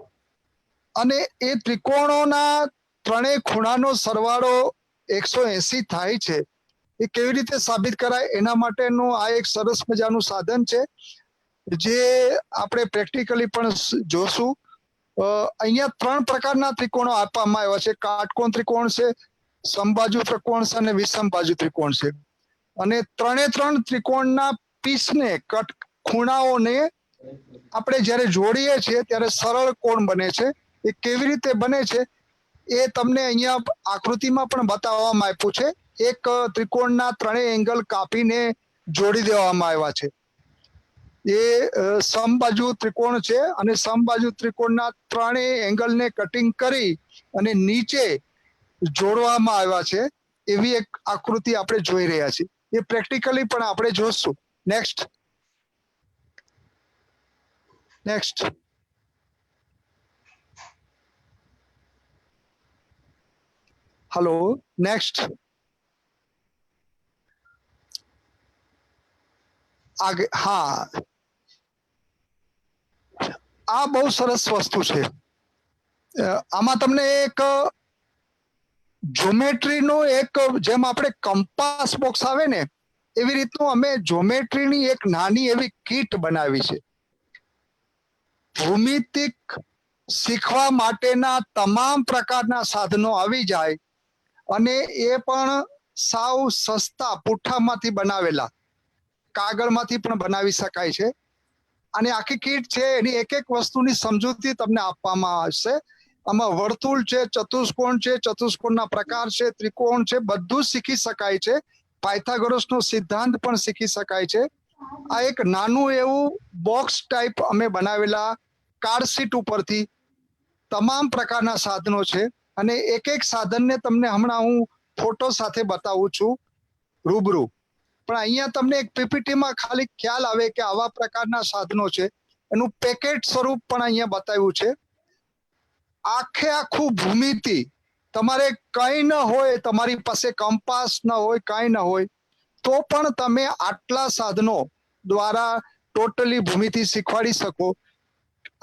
અને એ ત્રિકોણોના ત્રણેય ખૂણાનો સરવાળો 180 થાય છે. એ કેવી રીતે સાબિત કરાય એના માટેનું આ એક સરસ મજાનું સાધન છે, જે આપણે પ્રેક્ટિકલી પણ જોશું. અહીંયા 3 પ્રકારના ત્રિકોણો આપવામાં આવ્યા છે. કાટકોણ ત્રિકોણ છે, સમબાજુ ત્રિકોણ છે અને વિષમબાજુ ત્રિકોણ છે. અને 3 ત્રિકોણના પીસને, ખૂણાઓને આપણે જ્યારે જોડીએ છીએ ત્યારે સરળ કોણ બને છે. એ કેવી રીતે બને છે એ તમને અહીંયા આકૃતિમાં પણ બતાવવામાં આપ્યું છે. એક ત્રિકોણના 3 એંગલ કાપીને જોડી દેવામાં આવ્યા છે. એ સમબાજુ ત્રિકોણ છે અને સમબાજુ ત્રિકોણના 3 એંગલને કટિંગ કરી અને નીચે જોડવામાં આવ્યા છે. એવી એક આકૃતિ આપણે જોઈ રહ્યા છીએ. એ પ્રેક્ટિકલી પણ આપણે જોશું. નેક્સ્ટ. નેક્સ્ટ. હલો. નેક્સ્ટ. હા, આ બહુ સરસ વસ્તુ છે. આમાં તમને એક જ્યોમેટ્રીનું એક, જેમ આપણે કંપાસ બોક્સ આવે ને એવી રીતનું અમે જ્યોમેટ્રીની એક નાની એવી કીટ બનાવી છે. ભૌમિતિક શીખવા માટેના તમામ પ્રકારના સાધનો આવી જાય અને એ પણ સાવ સસ્તા પુઠ્ઠામાંથી બનાવેલા, કાગળમાંથી પણ બનાવી શકાય છે. અને આખી કીટ છે, એની એક એક વસ્તુની સમજૂતી તમને આપવામાં આવશે. આમાં વર્તુળ છે, ચતુષ્કોણ છે, ચતુષ્કોણના પ્રકાર છે, ત્રિકોણ છે, બધું શીખી શકાય છે. પાયથાગોરસનો સિદ્ધાંત પણ શીખી શકાય છે. આ એક નાનું એવું બોક્સ ટાઈપ અમે બનાવેલા કાર્ડશીટ ઉપરથી તમામ પ્રકારના સાધનો છે. અને એક એક સાધનને તમને હમણાં હું ફોટો સાથે બતાવું છું રૂબરૂ. પણ અહીંયા તમને એક પીપીટીમાં ખાલી ખ્યાલ આવે કે આવા પ્રકારના સાધનો છે. એનું પેકેટ સ્વરૂપ પણ અહીંયા બતાવ્યું છે. આખું ભૂમિતિ તમારે કંઈ ન હોય, તમારી પાસે કંપાસ ન હોય, કાંઈ ન હોય, તો પણ તમે આટલા સાધનો દ્વારા ટોટલી ભૂમિતિ શીખવાડી શકો.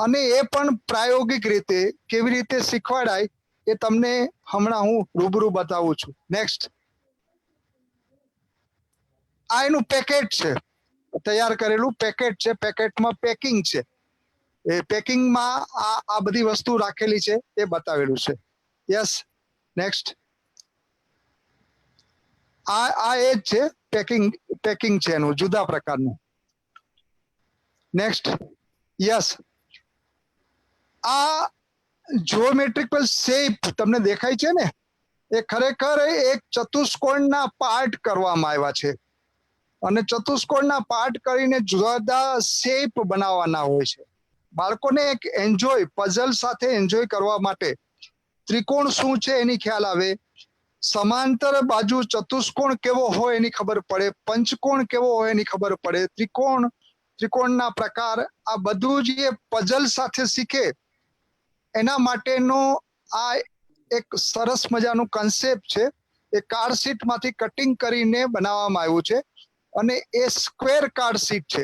અને એ પણ પ્રાયોગિક રીતે કેવી રીતે શીખવાડાય એ તમને હમણાં હું રૂબરૂ બતાવું છું. નેક્સ્ટ. આ એનું પેકેટ છે, તૈયાર કરેલું પેકેટ છે. પેકેટમાં પેકિંગ છે. એ પેકિંગમાં આ બધી વસ્તુ રાખેલી છે એ બતાવેલું છે. Yes, next. આ એ જ છે, પેકિંગ છે એનું જુદા પ્રકારનું. નેક્સ્ટ. યસ, આ જ્યોમેટ્રિકલ શેપ તમને દેખાય છે ને, એ ખરેખર એક ચતુષ્કોણના પાર્ટ કરવામાં આવ્યા છે અને ચતુષ્કોણના પાર્ટ કરીને જુદા શેપ બનાવવાના હોય છે. બાળકોને એક પઝલ સાથે એન્જોય કરવા માટે ત્રિકોણ શું છે એની ખ્યાલ આવે, સમાંતર બાજુ ચતુષ્કોણ કેવો હોય એની ખબર પડે, પંચકોણ કેવો હોય એની ખબર પડે, ત્રિકોણના પ્રકાર, આ બધું જ એ પઝલ સાથે શીખે એના માટેનો આ એક સરસ મજાનું કન્સેપ્ટ છે. એ કાર્ડ શીટ માંથી કટિંગ કરીને બનાવવામાં આવ્યું છે અને એ સ્ક્વેર કાર્ડ શીટ છે.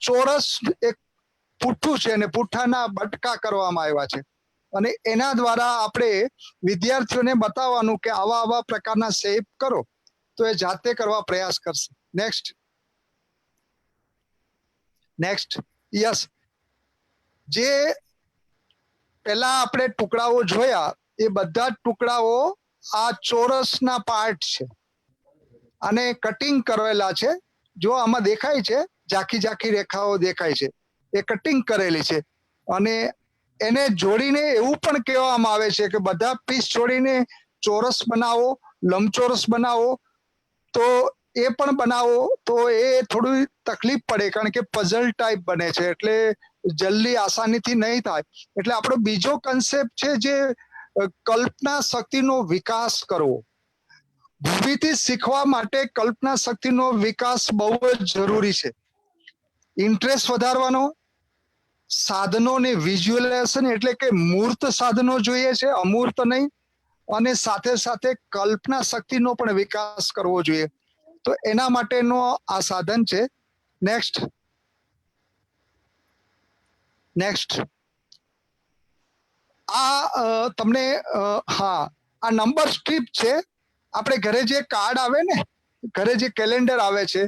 ચોરસ એક પુઠ્ઠું છે અને પુઠ્ઠાના બટકા કરવામાં આવ્યા છે અને એના દ્વારા આપણે વિદ્યાર્થીઓને બતાવવાનું કે આવા પ્રકારના શેપ કરો તો એ જાતે કરવા પ્રયાસ કરશે. નેક્સ્ટ. યસ, જે પહેલા આપણે ટુકડાઓ જોયા એ બધા જ ટુકડાઓ આ ચોરસના પાર્ટ છે અને કટિંગ કરેલા છે. જો આમાં દેખાય છે ઝાંખી રેખાઓ દેખાય છે, એ કટિંગ કરેલી છે અને એને જોડીને એવું પણ કહેવામાં આવે છે કે બધા પીસ જોડીને ચોરસ બનાવો, લંબચોરસ બનાવો, તો એ પણ બનાવો તો એ થોડું તકલીફ પડે કારણ કે પઝલ ટાઈપ બને છે એટલે જલ્દી આસાનીથી નહીં થાય. એટલે આપણો બીજો કન્સેપ્ટ છે જે કલ્પના શક્તિનો વિકાસ કરવો. ભૂમિતિ શીખવા માટે કલ્પના શક્તિનો વિકાસ બહુ જ જરૂરી છે. ઇન્ટરેસ્ટ વધારવાનો, સાધનોને વિઝ્યુઅલાઇઝેશન એટલે કે મૂર્ત સાધનો જોઈએ છે, અમૂર્ત નહીં, અને સાથે સાથે કલ્પના શક્તિનો પણ વિકાસ કરવો જોઈએ. તો એના માટેનો આ સાધન છે. નેક્સ્ટ. આ તમને આ નંબર સ્ટ્રીપ છે. આપણે ઘરે જે કાર્ડ આવે ને, ઘરે જે કેલેન્ડર આવે છે,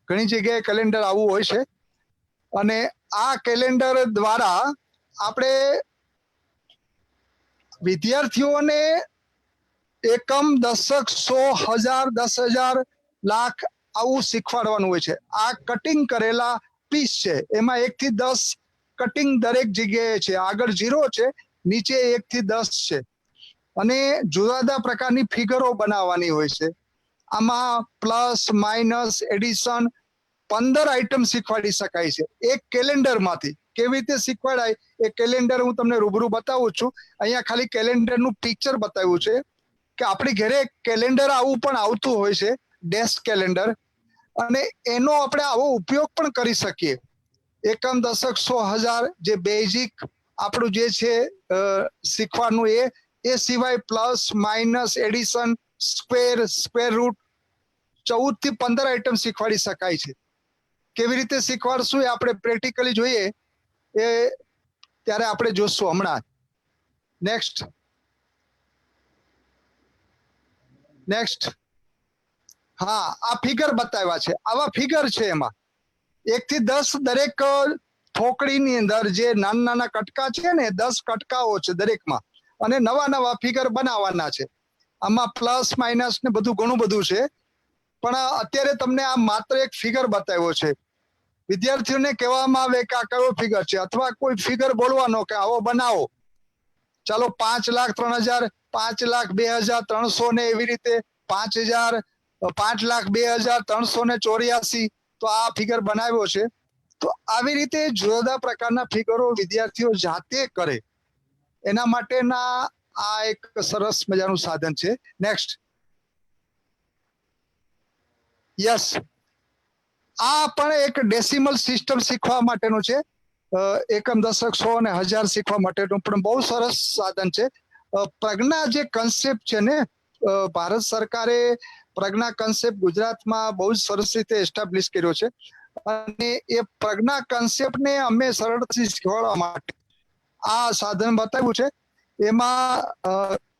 ઘણી જગ્યાએ કેલેન્ડર આવું હોય છે અને આ કેલેન્ડર દ્વારા આપણે વિદ્યાર્થીઓને એકમ, દશક, 100, 1000, 10,000, લાખ આવું શીખવાડવાનું હોય છે. આ કટિંગ કરેલા પીસ છે, એમાં 1 થી 10 કટિંગ દરેક જગ્યાએ છે. આગળ 0 છે, નીચે 1 થી 10 છે અને જુદા પ્રકારની ફિગરો બનાવવાની હોય છે. આમાં પ્લસ, માઇનસ, એડિશન 15 આઈટમ શીખવાડી શકાય છે એક કેલેન્ડરમાંથી. કેવી રીતે શીખવાડાય એ કેલેન્ડર હું તમને રૂબરૂ બતાવું છું. અહીંયા ખાલી કેલેન્ડરનું પિક્ચર બતાવ્યું છે કે આપણી ઘરે કેલેન્ડર આવું પણ આવતું હોય છે, ડેસ્ક કેલેન્ડર, અને એનો આપણે આવો ઉપયોગ પણ કરી શકીએ. એકમ, દશક, 100, 1000 જે બેઝિક આપણું જે છે શીખવાનું એ સિવાય plus, minus, addition, square root 14 થી 15 આઈટમ શીખવાડી શકાય છે. કેવી રીતે શીખવાડશું એ આપણે પ્રેક્ટિકલી જોઈએ એ ત્યારે આપણે જોશું હમણાં. નેક્સ્ટ. હા, આ ફિગર બતાવ્યા છે. આવા ફિગર છે, એમાં 1 થી 10 દરેક થોકડીની અંદર જે નાના કટકા છે ને, 10 કટકાઓ છે દરેકમાં, અને નવા ફિગર બનાવવાના છે. આમાં પ્લસ, માઇનસ ને બધું ઘણું બધું છે, પણ અત્યારે તમને આ માત્ર એક ફિગર બતાવ્યો છે. વિદ્યાર્થીઓને કહેવામાં આવે કે આ કયો ફિગર છે, અથવા કોઈ ફિગર બોલવાનો કે આવો બનાવો. ચાલો 5,03,000, 5,02,300 ને એવી રીતે 5,000, 5,02,384, તો આ ફિગર બનાવ્યો છે. તો આવી રીતે જુદા પ્રકારના ફિગરો વિદ્યાર્થીઓ જાતે કરે એના માટેના આ એક સરસ મજાનું સાધન છે. નેક્સ્ટ. યસ, આ પણ એક ડેસિમલ સિસ્ટમ શીખવા માટેનું છે. એકમ, દશક, 100 અને 1000 શીખવા માટેનું પણ બહુ સરસ સાધન છે. પ્રજ્ઞા જે કન્સેપ્ટ છે ને, ભારત સરકારે પ્રજ્ઞા કન્સેપ્ટ ગુજરાતમાં બહુ જ સરસ રીતે એસ્ટાબ્લિશ કર્યો છે અને એ પ્રજ્ઞા કન્સેપ્ટને અમે સરળતાથી શીખવાડવા માટે આ સાધન બતાવ્યું છે. એમાં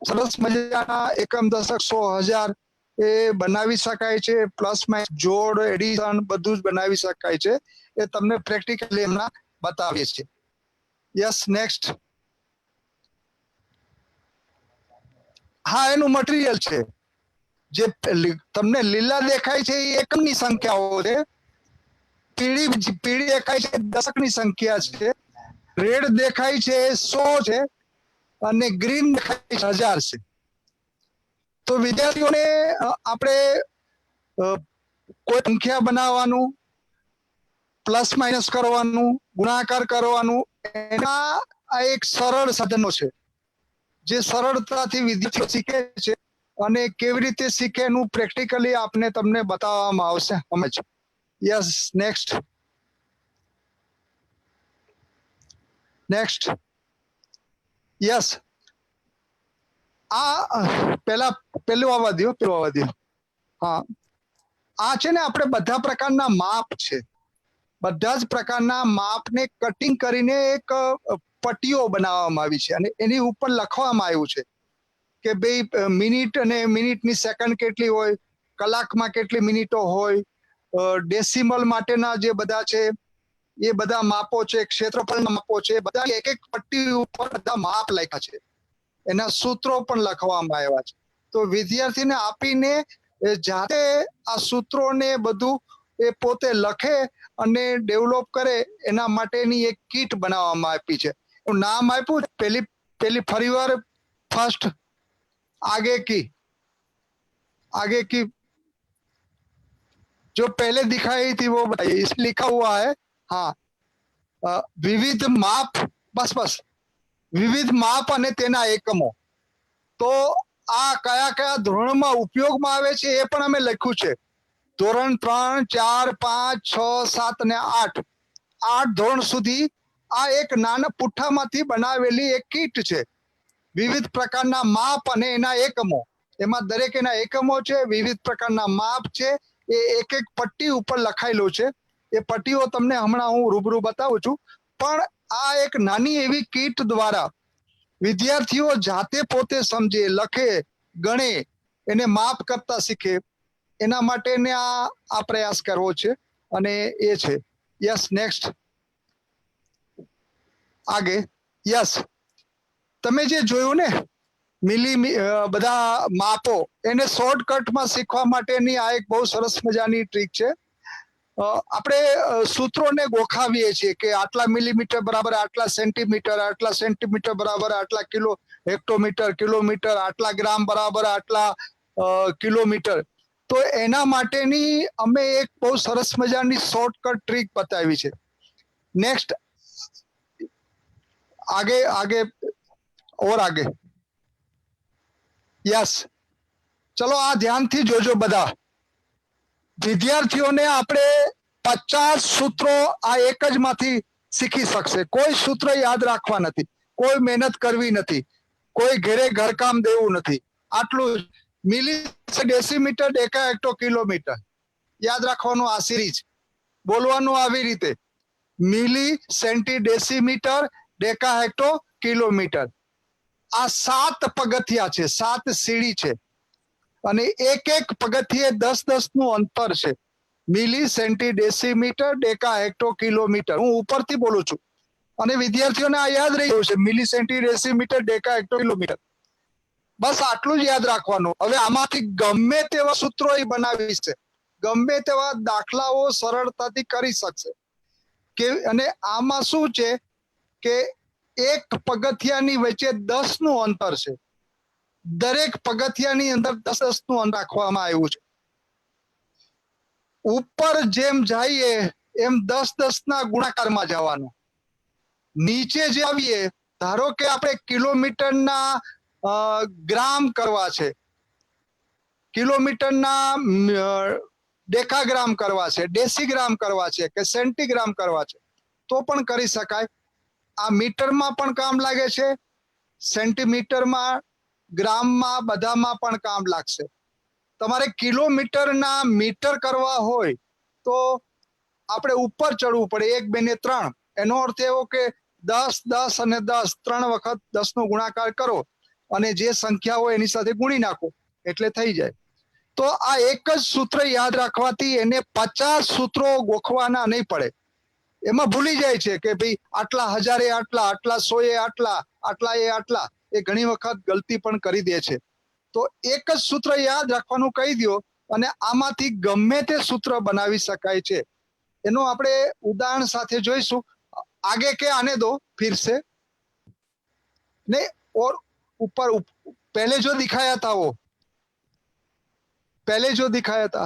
સરસ મજાના એકમ, દશક, 100, 1000 એ બનાવી શકાય છે. પ્લસ, માઇનસ, જોડ, એડિશન બધું જ બનાવી શકાય છે. એ તમને પ્રેક્ટિકલી એમના બતાવીએ છીએ. Yes next. હા, એનું મટીરિયલ છે. જે તમને લીલા દેખાય છે એ એકમની સંખ્યાઓ છે. પીળી દેખાય છે દશકની સંખ્યા છે. રેડ દેખાય છે 100 છે અને ગ્રીન દેખાય છે 1000 છે. તો વિદ્યાર્થીઓને આપણે કોઈ સંખ્યા બનાવવાનું, પ્લસ માઇનસ કરવાનું, ગુણાકાર કરવાનું, એના આ એક સરળ સાધનો છે જે સરળતાથી વિદ્યાર્થીઓ શીખે છે. અને કેવી રીતે શીખે એનું પ્રેક્ટિકલી આપને તમને બતાવવામાં આવશે સમજ. Yes next. નેક્સ્ટ. યસ. પેલું આવવા દો. હા, આ છે ને આપણે બધા પ્રકારના માપ છે. બધા જ પ્રકારના માપને કટિંગ કરીને એક પટ્ટીઓ બનાવવામાં આવી છે અને એની ઉપર લખવામાં આવ્યું છે કે ભાઈ મિનિટ અને મિનિટની સેકન્ડ કેટલી હોય, કલાકમાં કેટલી મિનિટો હોય, ડેસિમલ માટેના જે બધા છે એ બધા માપો છે, ક્ષેત્રફળના માપો છે, બધા એક એક પટ્ટી ઉપર બધા માપ લખ્યા છે. એના સૂત્રો પણ લખવામાં આવ્યા છે. તો વિદ્યાર્થીને આપીને જાતે આ સૂત્રોને બધું એ પોતે લખે અને ડેવલપ કરે એના માટેની એક કીટ બનાવવામાં આપી છે. નામ આપ્યું પેલી ફરીવાર ફર્સ્ટ आगे की जो पहले दिखाई थी वो बताइए. इस लिखा हुआ है हाँ, विविध माप. बस विविध माप અને તેના એકમો. તો આ કયા કયા ધોરણમાં ઉપયોગમાં આવે છે એ પણ અમે લખ્યું છે. ધોરણ 3, 4, 5, 6, 7 અને 8 ધોરણ સુધી આ એક નાના પુઠ્ઠામાંથી બનાવેલી એક કીટ છે. વિવિધ પ્રકારના માપ અને એના એકમો. એમાં દરેક એના એકમો છે, વિવિધ પ્રકારના માપ છે, એ એક એક પટ્ટી ઉપર લખાયેલું છે. એ પટ્ટીઓ તમને હમણાં હું રૂબરૂ બતાવું છું. પણ આ એક નાની એવી કીટ દ્વારા વિદ્યાર્થીઓ જાતે પોતે સમજે, લખે, ગણે, એને માપ કરતા શીખે એના માટેને આ પ્રયાસ કરવો છે અને એ છે. Yes next. આગે. યસ, તમે જે જોયું ને બધા માપો, એને શોર્ટકટમાં શીખવા માટેની આ એક બહુ સરસ મજાની ટ્રીક છે. આપણે સૂત્રોને ગોખાવીએ છીએ કે આટલા મિલીમીટર બરાબર આટલા સેન્ટીમીટર બરાબર આટલા હેક્ટોમીટર, કિલોમીટર, આટલા ગ્રામ બરાબર આટલા કિલોમીટર. તો એના માટેની અમે એક બહુ સરસ મજાની શોર્ટકટ ટ્રીક બતાવી છે. નેક્સ્ટ. आगे और आगे. યસ, ચલો આ ધ્યાનથી જોજો બધા વિદ્યાર્થીઓને. આપણે 50 સૂત્રો આ એક જ માંથી શીખી શકશે. કોઈ સૂત્ર યાદ રાખવા નથી, કોઈ મહેનત કરવી નથી, કોઈ ઘરે ઘરકામ દેવું નથી. આટલું મિલી ડેસીમીટર, ડેકા હેક્ટો, કિલોમીટર યાદ રાખવાનું. આ સિરીઝ બોલવાનું આવી રીતે: મિલી, સેન્ટી, ડેસીમીટર, ડેકા હેક્ટો, કિલોમીટર. આ 7 પગથિયા છે, 7 સીડી છે અને એક એક પગથિયે 10-10 નું અંતર છે. મિલી, સેન્ટી, ડેસીમીટર, ડેકા હેક્ટો, કિલોમીટર. હું ઉપરથી બોલું છું અને વિદ્યાર્થીઓને આ યાદ રહી ગયું છે. મિલી, સેન્ટી, ડેસીમીટર, ડેકા હેક્ટો, કિલોમીટર. બસ આટલું જ યાદ રાખવાનું. હવે આમાંથી ગમે તેવા સૂત્રો એ બનાવી છે, ગમે તેવા દાખલાઓ સરળતાથી કરી શકશે. કે અને આમાં શું છે કે એક પગથિયાની વચ્ચે 10 નું અંતર છે. દરેક પગથિયાની અંદર 10-10 નું અંતર રાખવામાં આવ્યું છે. ઉપર જેમ જઈએ એમ 10-10 ના ગુણાકારમાં જવાનું. નીચે જે આવીએ, ધારો કે આપણે કિલોમીટરના ગ્રામ કરવા છે, કિલોમીટરના ડેકાગ્રામ કરવા છે, ડેસીગ્રામ કરવા છે કે સેન્ટીગ્રામ કરવા છે, તો પણ કરી શકાય. આ મીટરમાં પણ કામ લાગે છે, સેન્ટીમીટરમાં, ગ્રામમાં, બધામાં પણ કામ લાગશે. તમારે કિલોમીટરના મીટર કરવા હોય તો આપણે ઉપર ચડવું પડે, 1, 2 ને 3. એનો અર્થ એવો કે 10, 10 અને 10, 3 વખત 10 નો ગુણાકાર કરો અને જે સંખ્યા હોય એની સાથે ગુણી નાખો એટલે થઈ જાય. તો આ એક જ સૂત્ર યાદ રાખવાથી એને 50 સૂત્રો ગોખવાના નહીં પડે. એમાં ભૂલી જાય છે કે ભાઈ આટલા હજારે આટલા, આટલા સોએ આટલા, આટલા એ આટલા. એ ઘણી વખત ગલતી પણ કરી દે છે. તો એક જ સૂત્ર યાદ રાખવાનું કહી દો અને આમાંથી ગમે તે સૂત્ર બનાવી શકાય છે. એનું આપણે ઉદાહરણ સાથે જોઈશું. आगे के आने दो फिर से नहीं, और ऊपर पहले जो दिखाया था वो, पहले जो दिखाया था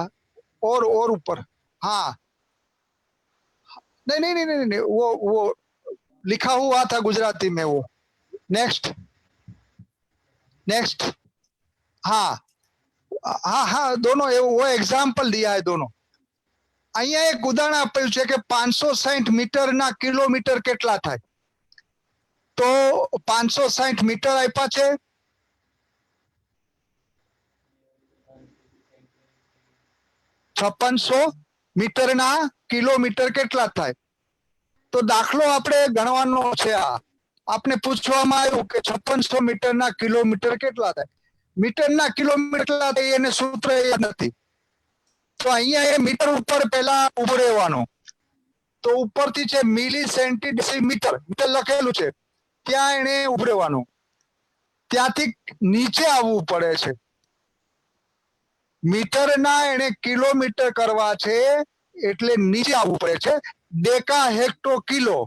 और ऊपर, हाँ नहीं नहीं नहीं नहीं, नहीं वो लिखा हुआ था गुजराती में वो. नेक्स्ट नेक्स्ट, हाँ हाँ हाँ दोनों वो एग्जाम्पल दिया है दोनों. અહીંયા એક ઉદાહરણ આપ્યું છે કે 560 મીટરના કિલોમીટર કેટલા થાય. તો 560 મીટર આપ્યા છે, 5600 મીટરના કિલોમીટર કેટલા થાય. તો દાખલો આપણે ગણવાનો છે. આ આપણે પૂછવામાં આવ્યું કે 5600 મીટરના કિલોમીટર કેટલા થાય. મીટરના કિલોમીટર કેટલા થાય એને સૂત્ર યાદ નથી. તો અહીંયા એ મીટર ઉપર પહેલા ઉભો રહેવાનું. તો ઉપરથી છે મિલી સેન્ટી ડેસીમીટર મીટર લખેલું છે, ત્યાં એને ઉભો રહેવાનું. ત્યાંથી નીચે આવવું પડે છે. મીટરના એને કિલોમીટર કરવા છે એટલે નીચે આવવું પડે છે. ડેકા હેક્ટો કિલો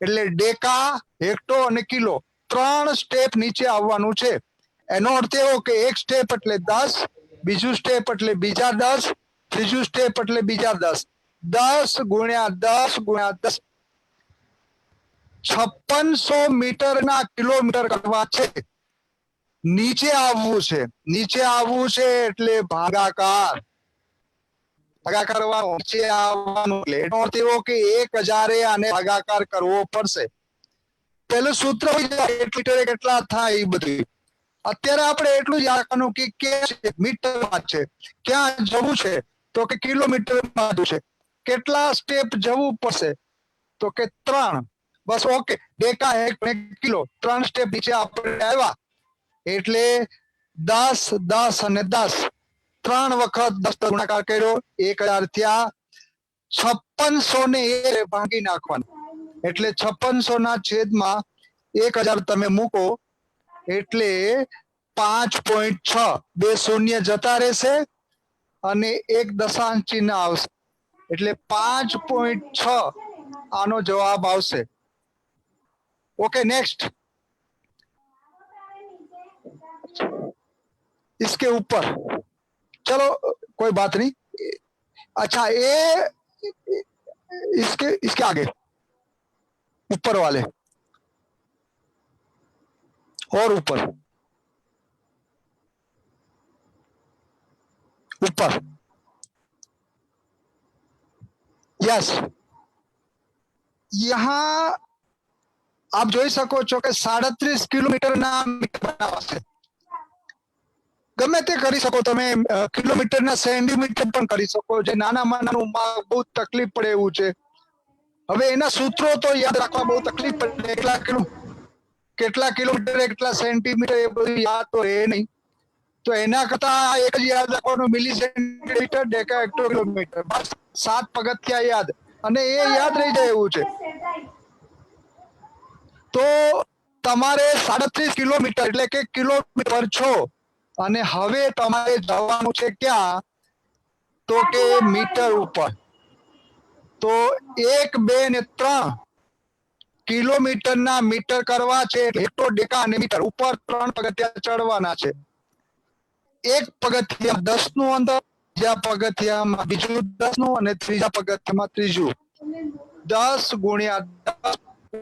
એટલે ડેકા હેક્ટો અને કિલો 3 સ્ટેપ નીચે આવવાનું છે. એનો અર્થ એવો કે એક સ્ટેપ એટલે 10, બીજું સ્ટેપ એટલે બીજા 10, ત્રીજું સ્ટેપ એટલે બીજા 10. 10 ગુણ્યા 10 ગુણ્યા 10, 5600 મીટરના કિલોમીટર કરવા છે. નીચે આવવું છે. નીચે આવવું છે એટલે ભાગાકાર. ભાગાકાર કરવાનો, નીચે આવવાનું એટલે એનો અર્થ એવો કે 1000 આને ભાગાકાર કરવો પડશે. પેલું સૂત્ર હોય જાય મીટરે કેટલા થાય એ બધું. અત્યારે આપણે એટલું જ રાખવાનું કે મીટરમાં છે, ક્યાં જવું છે તો કે કિલોમીટરમાં છે. કેટલા સ્ટેપ જવું પડશે તો કે 3. બસ okay. Deca hectare kilo 3 step નીચે આપણે આવ્યા એટલે 10 10 અને 10 3 વખત 10 ગુણાકાર કર્યો 1000 થયા. 5600 ને એ ભાગી નાખવાનું એટલે 5600 ના છેદમાં 1000 તમે મૂકો એટલે 5.6. 2 શૂન્ય જતા રહેશે અને 1 દશાંશ ચિહ્ન આવશે એટલે 5.6 આનો જવાબ આવશે. ओके नेक्स्ट, इसके ऊपर चलो कोई बात नहीं. अच्छा ये इसके इसके आगे ऊपर वाले और ऊपर ऊपर यस. यहाँ આપ જોઈ શકો છો કે 37 કિલોમીટરના મીટર બનાવવા છે. ગમે તે કરી શકો તમે. કિલોમીટરના સેન્ટીમીટર પણ કરી શકો. જે નાનામાં નાનું બહુ તકલીફ પડે એવું છે. હવે એના સૂત્રો તો યાદ રાખવા બહુ તકલીફ પડે. કેટલા કિલોમીટર કેટલા સેન્ટીમીટર એ બધું યાદ તો રહે નહીં. તો એના કરતા એક જ યાદ રાખવાનું, મિલી સેન્ટીમીટર ડેકા હેક્ટો કિલોમીટર. બસ 7 પગથિયા યાદ અને એ યાદ રહી જાય એવું છે. તો તમારે 37 કિલોમીટર એટલે કે કિલોમીટર છો અને હવે તમારે જવાનું છે ક્યાં તો કે મીટર ઉપર. તો 1 2 ને 3 કિલોમીટરના મીટર કરવા છે. હેક્ટો ડેકા અને મીટર ઉપર 3 પગથિયા ચડવાના છે. એક પગથિયા 10 નું અંતર, બીજા પગથિયામાં બીજું 10 નું અને ત્રીજા પગથિયામાં ત્રીજું. 10 ગુણ્યા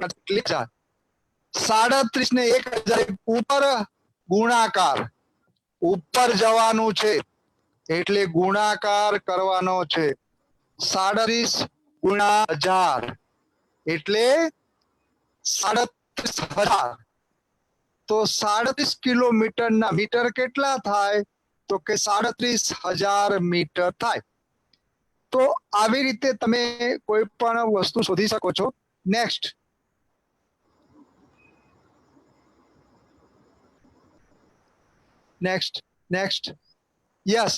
10 37 ને 1000 ઉપર ગુણાકાર. ઉપર જવાનું છે એટલે ગુણાકાર કરવાનો છે. 37 ગુણ્યા 1000 એટલે 37000. તો 37 કિલોમીટરના મીટર કેટલા થાય તો કે 37000 મીટર થાય. તો આવી રીતે તમે કોઈ પણ વસ્તુ શોધી શકો છો. Next next next yes.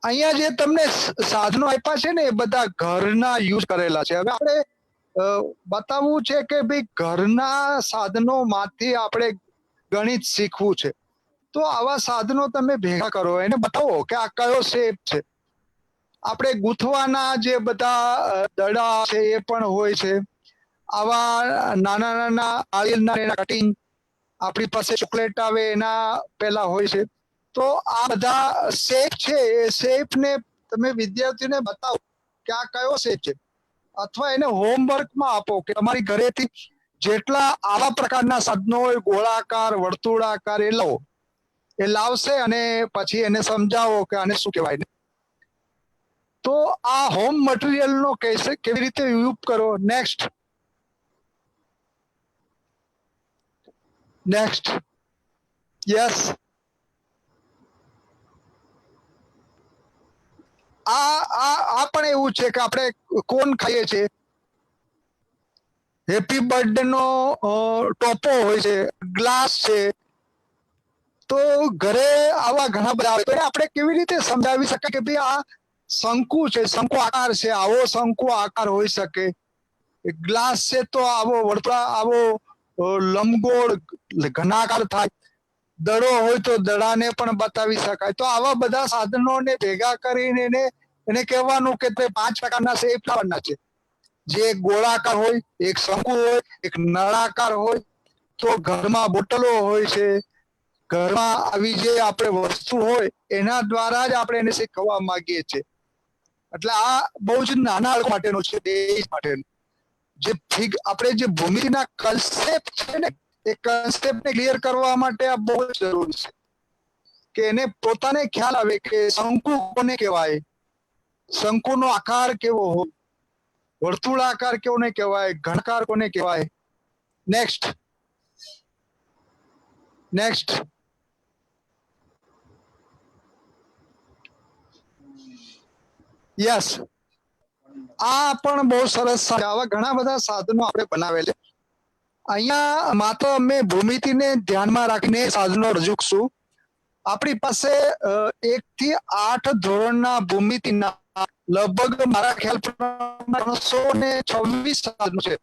અહીંયા જે તમને સાધનો આપ્યા છે ને એ બધા ઘરના યુઝ કરેલા છે. હવે આપણે બતાવવું છે કે ભાઈ ઘરના સાધનોમાંથી આપણે ગણિત શીખવું છે, તો આવા સાધનો તમે ભેગા કરો, એને બતાવો કે આ કયો શેપ છે. આપણે ગૂંથવાના જે બધા દડા છે એ પણ હોય છે. આવા નાના નાના કટિંગ, આપણી પાસે ચોકલેટ આવે એના પેલા હોય છે. તો આ બધા શેપ છે, એ શેપ ને તમે વિદ્યાર્થીને બતાવો કે આ કયો શેપ છે, અથવા એને હોમવર્કમાં આપો કે તમારી ઘરેથી જેટલા આવા પ્રકારના સાધનો હોય, ગોળાકાર, વર્તુળાકાર, એ લાવશે અને પછી એને સમજાવો કે આને શું કહેવાય. તો આ હોમ મટીરિયલનો કેવી રીતે યુઝ કરો. Next yes. આ પણ એવું છે કે આપણે કોણ ખાઈએ છીએ, હેપી બર્થડે નો ટોપો હોય છે, ગ્લાસ છે. તો ઘરે આવા ઘણા બધા હોય, તો આપણે કેવી રીતે સમજાવી શકીએ કે ભાઈ આ શંકુ છે, શંકુ આકાર છે, આવો શંકુ આકાર હોઈ શકે. ગ્લાસ છે તો આવો વર્તુળા, આવો લંબગોળ ઘનાકાર થાય. દડો હોય તો દડાને પણ બતાવી શકાય. તો આવા બધા સાધનોને ભેગા કરીને એને કહેવાનું કે 5 પ્રકારના શેપ લાવવાના છે. જે એક ગોળાકાર હોય, એક શંકુ હોય, એક નળાકાર હોય. તો ઘરમાં બોટલો હોય છે, ઘરમાં આવી જે આપણે વસ્તુ હોય એના દ્વારા જ આપણે એને શીખવા માંગીએ છીએ. એટલે આ બહુ જ નાના માટેનો છે, દેશ માટેનો. આપણે જે ભૂમિતિના કન્સેપ્ટ છે ને, એ કન્સેપ્ટને ક્લિયર કરવા માટે આ બહુ જ જરૂરી છે કે એને પોતાને ખ્યાલ આવે કે શંકુ કોને કહેવાય, શંકુનો આકાર કેવો હોય, વર્તુળાકાર કોને કહેવાય, ઘનાકાર કોને કહેવાય. Next yes. આ પણ બહુ સરસ. આવા ઘણા બધા સાધનો આપણે બનાવેલા. અહીંયા માત્ર અમે ભૂમિતિને ધ્યાનમાં રાખીને સાધનો રજૂ છું. આપણી પાસે 1 થી 8 ધોરણના ભૂમિતિના લગભગ મારા ખ્યાલ પ્રમાણે 326 સાધનો છે,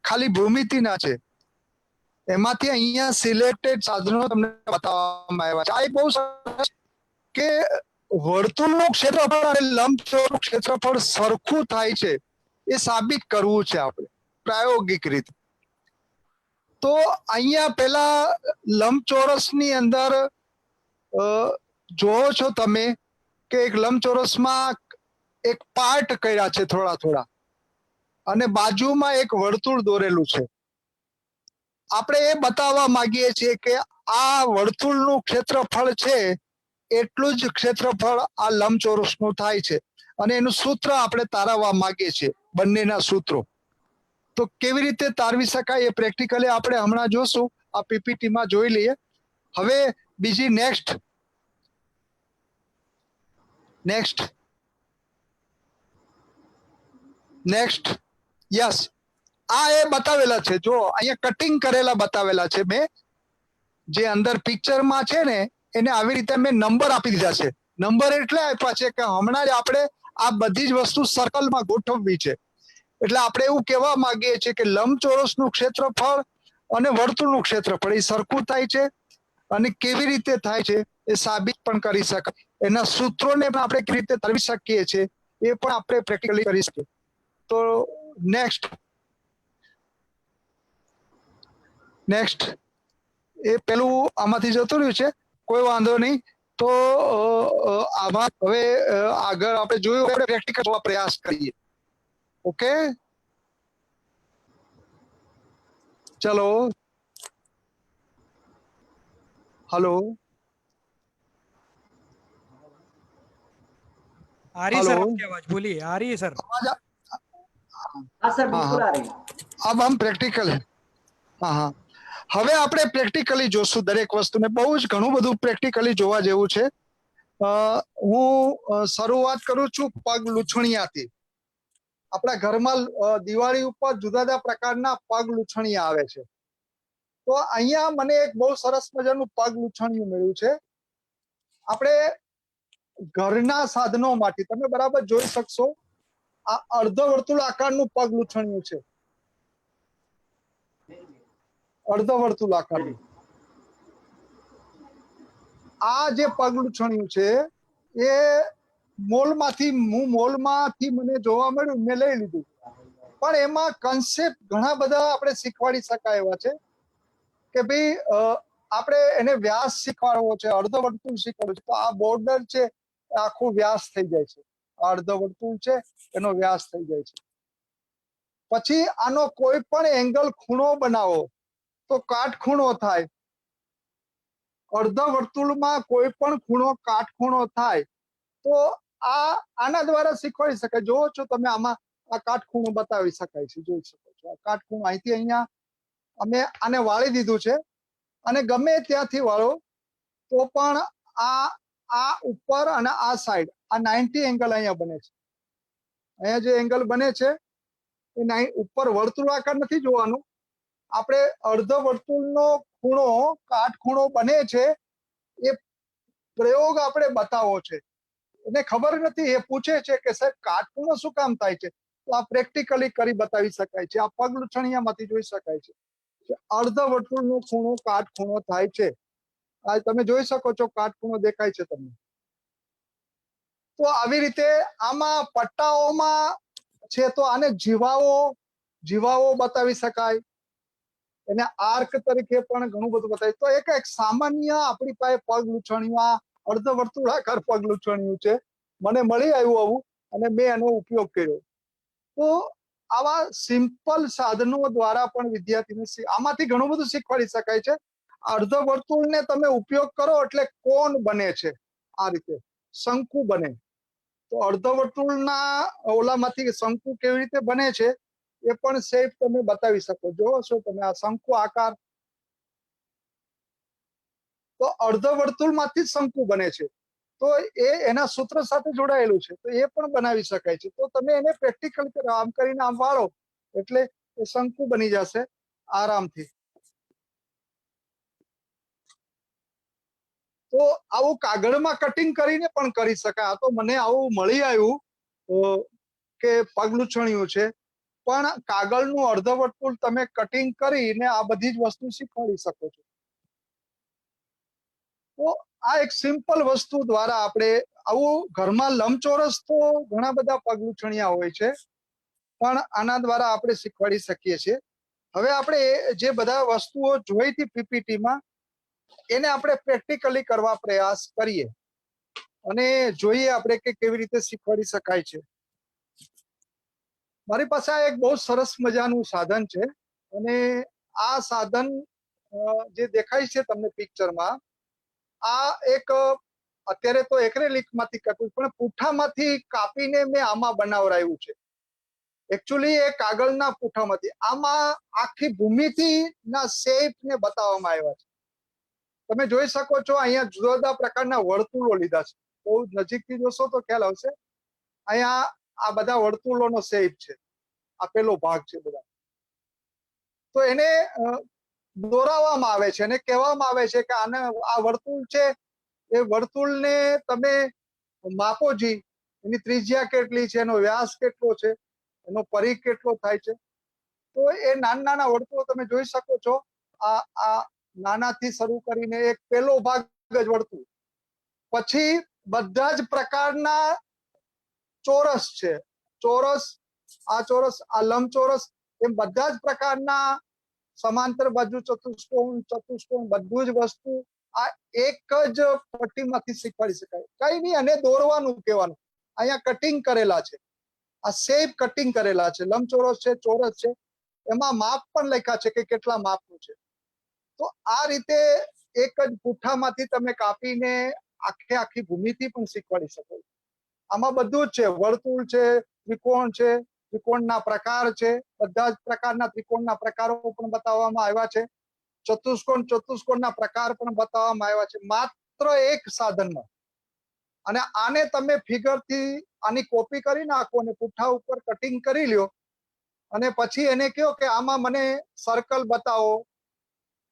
ખાલી ભૂમિતિના છે. એમાંથી અહીંયા સિલેક્ટેડ સાધનો તમને બતાવવામાં આવ્યા છે. આ એક બહુ સરસ કે વર્તુળનું ક્ષેત્રફળ અને લંબચોરસનું ક્ષેત્રફળ સરખું થાય છે, એ સાબિત કરવું છે આપણે પ્રાયોગિક રીતે. તો અહીંયા પેલા લંબચોરસની અંદર જોવો છો તમે કે એક લંબચોરસમાં એક પાર્ટ કર્યા છે થોડા, અને બાજુમાં એક વર્તુળ દોરેલું છે. આપણે એ બતાવવા માંગીએ છીએ કે આ વર્તુળનું ક્ષેત્રફળ છે એટલું જ ક્ષેત્રફળ આ લંબચોરસનું થાય છે, અને એનું સૂત્ર આપણે તારવવા માંગીએ છીએ, બંનેના સૂત્રો. તો કેવી રીતે તારવી શકાય એ પ્રેક્ટિકલી આપણે હમણાં જોશું, આ પીપીટીમાં જોઈ લઈએ. હવે બીજી નેક્સ્ટ યસ. આ એ બતાવેલા છે, જો અહીંયા કટિંગ કરેલા બતાવેલા છે મેં. જે અંદર પિક્ચરમાં છે ને એને આવી રીતે મેં નંબર આપી દીધા છે. નંબર એટલે આપ્યા છે કે હમણાં જ આપણે આ બધી જ વસ્તુ સર્કલમાં ગોઠવવી છે. એટલે આપણે એવું કહેવા માંગીએ છીએ કે લંબચોરસનું ક્ષેત્રફળ અને વર્તુળનું ક્ષેત્રફળ એ સરખું થાય છે, અને કેવી રીતે થાય છે એ સાબિત પણ કરી શકાય. એના સૂત્રોને પણ આપણે કેવી રીતે તારવી શકીએ છીએ એ પણ આપણે પ્રેક્ટિકલી કરી શકીએ. તો નેક્સ્ટ એ પેલું આમાંથી જતું રહ્યું છે, કોઈ વાંધો નહીં. તો આમાં હવે આગળ આપણે જોયું, આપણે પ્રેક્ટિકલ પ્રયાસ કરીએ. ઓકે, ચલો. हेलो आ रही सर आपकी आवाज, बोलिए. आ रही है सर. हाँ सर, बिल्कुल आ रही है. अब हम प्रेक्टिकल हाँ हाँ હવે આપણે પ્રેક્ટિકલી જોશું દરેક વસ્તુને. બહુ જ ઘણું બધું પ્રેક્ટિકલી જોવા જેવું છે. હું શરૂઆત કરું છું પગ લૂછણિયાથી. આપણા ઘરમાં દિવાળી ઉપર જુદા જુદા પ્રકારના પગ લૂછણિયા આવે છે. તો અહીંયા મને એક બહુ સરસ મજાનું પગ લૂછણિયું મળ્યું છે. આપણે ઘરના સાધનોમાંથી તમે બરાબર જોઈ શકશો આ અર્ધ વર્તુળ આકારનું પગ લૂછણિયું છે, અર્ધ વર્તુળ આકારનું. આ જે પગ લૂછણિયું છે એ મોલમાંથી મને જોવા મળ્યું, મેં લઈ લીધું. પણ એમાં કન્સેપ્ટ ઘણા બધા આપણે શીખવાડી શકાય એવા છે કે ભાઈ આપણે એને વ્યાસ શીખવાડવો છે, અર્ધ વર્તુળ શીખવાડવું છે, તો આ બોર્ડર છે આખું વ્યાસ થઈ જાય છે, અર્ધ વર્તુળ છે એનો વ્યાસ થઈ જાય છે. પછી આનો કોઈ પણ એંગલ ખૂણો બનાવો તો કાટખૂણો થાય. અર્ધ વર્તુળમાં કોઈ પણ ખૂણો કાટખૂણો થાય તો આના દ્વારા શીખવાડી શકાય. જોવો છો તમે આમાં આ કાટખૂણો બતાવી શકાય છે, જોઈ શકો છો. આ કાટખૂણો અહીંથી અહીંયા અમે આને વાળી દીધું છે અને ગમે ત્યાંથી વાળો તો પણ આ ઉપર અને આ સાઈડ આ 90 એંગલ અહીંયા બને છે. અહીંયા જે એંગલ બને છે એ ઉપર વર્તુળાકાર નથી જોવાનું, આપણે અર્ધ વર્તુળનો ખૂણો કાટખૂણો બને છે એ પ્રયોગ આપણે બતાવવો છે. એને ખબર નથી, એ પૂછે છે કે સાહેબ કાટખૂણો શું કામ થાય છે, તો આ પ્રેક્ટિકલી કરી બતાવી શકાય છે. આ પગ લૂછણિયામાંથી જોઈ શકાય છે કે અર્ધ વર્તુળનો ખૂણો કાટખૂણો થાય છે. આ તમે જોઈ શકો છો, કાટખૂણો દેખાય છે તમને. તો આવી રીતે આમાં પટ્ટાઓમાં છે તો આને જીવાઓ બતાવી શકાય, એને આર્ક તરીકે પણ ઘણું બધું બતાવ્યું. તો એક સામાન્ય આપણી પાસે પગ લૂછણિયું અર્ધ વર્તુળાકાર પગ લૂછણિયું છે, મને મળી આવ્યું આવું અને મેં એનો ઉપયોગ કર્યો. તો આવા સિમ્પલ સાધનો દ્વારા પણ વિદ્યાર્થીને આમાંથી ઘણું બધું શીખવાડી શકાય છે. અર્ધ વર્તુળને તમે ઉપયોગ કરો એટલે કોણ બને છે, આ રીતે શંકુ બને. તો અર્ધ વર્તુળના ઓલામાંથી શંકુ કેવી રીતે બને છે એ પણ શેપ તમે બતાવી શકો. જોવો છો તમે આ શંકુ આકાર, તો અર્ધ વર્તુળમાંથી શંકુ બને છે, તો એ એના સૂત્ર સાથે જોડાયેલું છે, તો એ પણ બનાવી શકાય છે. તો તમે એને પ્રેક્ટિકલ કરો, આમ કરીને આમ વાળો એટલે એ શંકુ બની જશે આરામથી. તો આવું કાગળમાં કટિંગ કરીને પણ કરી શકાય. આ તો મને આવું મળી આવ્યું કે પગ લૂછણિયું છે, પણ કાગળનું અર્ધ વર્તુળ તમે કટિંગ કરીને આ બધી જ વસ્તુ શીખવાડી શકો છો. તો આ એક સિમ્પલ વસ્તુ દ્વારા આપણે આવું ઘરમાં લંબચોરસ તો ઘણા બધા પગ લૂછણિયા હોય છે, પણ આના દ્વારા આપણે શીખવાડી શકીએ છીએ. હવે આપણે જે બધા વસ્તુઓ જોઈ હતી પીપીટીમાં એને આપણે પ્રેક્ટિકલી કરવા પ્રયાસ કરીએ અને જોઈએ આપણે કે કેવી રીતે શીખવાડી શકાય છે. મારી પાસે આ એક બહુ સરસ મજાનું સાધન છે અને આ સાધન જે દેખાય છે તમને પિક્ચરમાં, આ એક અત્યારે તો એક્રેલિકમાંથી કાપ્યું પણ પૂઠામાંથી કાપીને મેં આમાં બનાવરાયું છે. એકચ્યુઅલી એ કાગળના પૂઠામાંથી આમાં આખી ભૂમિતિના શેપને બતાવવામાં આવ્યા છે. તમે જોઈ શકો છો અહીંયા જુદા જુદા પ્રકારના વર્તુળો લીધા છે. બહુ નજીકથી જોશો તો ખ્યાલ આવશે. અહીંયા આ બધા વર્તુળોનો શેપ છે, આ પેલો ભાગ છે બધા. તો એને દોરાવવામાં આવે છે અને કહેવામાં આવે છે કે આને આ વર્તુળ છે, એ વર્તુળને તમે માપોજી, એની ત્રિજ્યા કેટલી છે, એનો વ્યાસ કેટલો છે, એનો પરિઘ કેટલો થાય છે. તો એ નાના નાના વર્તુળો તમે જોઈ શકો છો. આ નાનાથી શરૂ કરીને એક પેલો ભાગ જ વર્તુળ, પછી બધા જ પ્રકારના ચોરસ છે, ચોરસ, આ ચોરસ, આ લંબચોરસ, એમ બધા જ પ્રકારના સમાંતર બાજુ ચતુષ્કોણ બધું જ વસ્તુ આ એક જ પટ્ટીમાંથી શીખવાડી શકાય. કઈ નહીં, અને દોરવાનું કહેવાનું. અહીંયા કટિંગ કરેલા છે, આ શેપ કટિંગ કરેલા છે, લંબચોરસ છે, ચોરસ છે, એમાં માપ પણ લખ્યા છે કે કેટલા માપનું છે. તો આ રીતે એક જ પૂઠામાંથી તમે કાપીને આખી ભૂમિતિ પણ શીખવાડી શકો. આમાં બધું જ છે, વર્તુળ છે, ત્રિકોણ છે, ત્રિકોણના પ્રકાર છે, બધા જ પ્રકારના ત્રિકોણના પ્રકારો પણ બતાવવામાં આવ્યા છે. ચતુષ્કોણના પ્રકાર પણ બતાવવામાં આવ્યા છે, માત્ર એક સાધનમાં. અને આને તમે ફિગરથી આની કોપી કરી નાખો અને પુઠ્ઠા ઉપર કટિંગ કરી લ્યો અને પછી એને કહો કે આમાં મને સર્કલ બતાવો,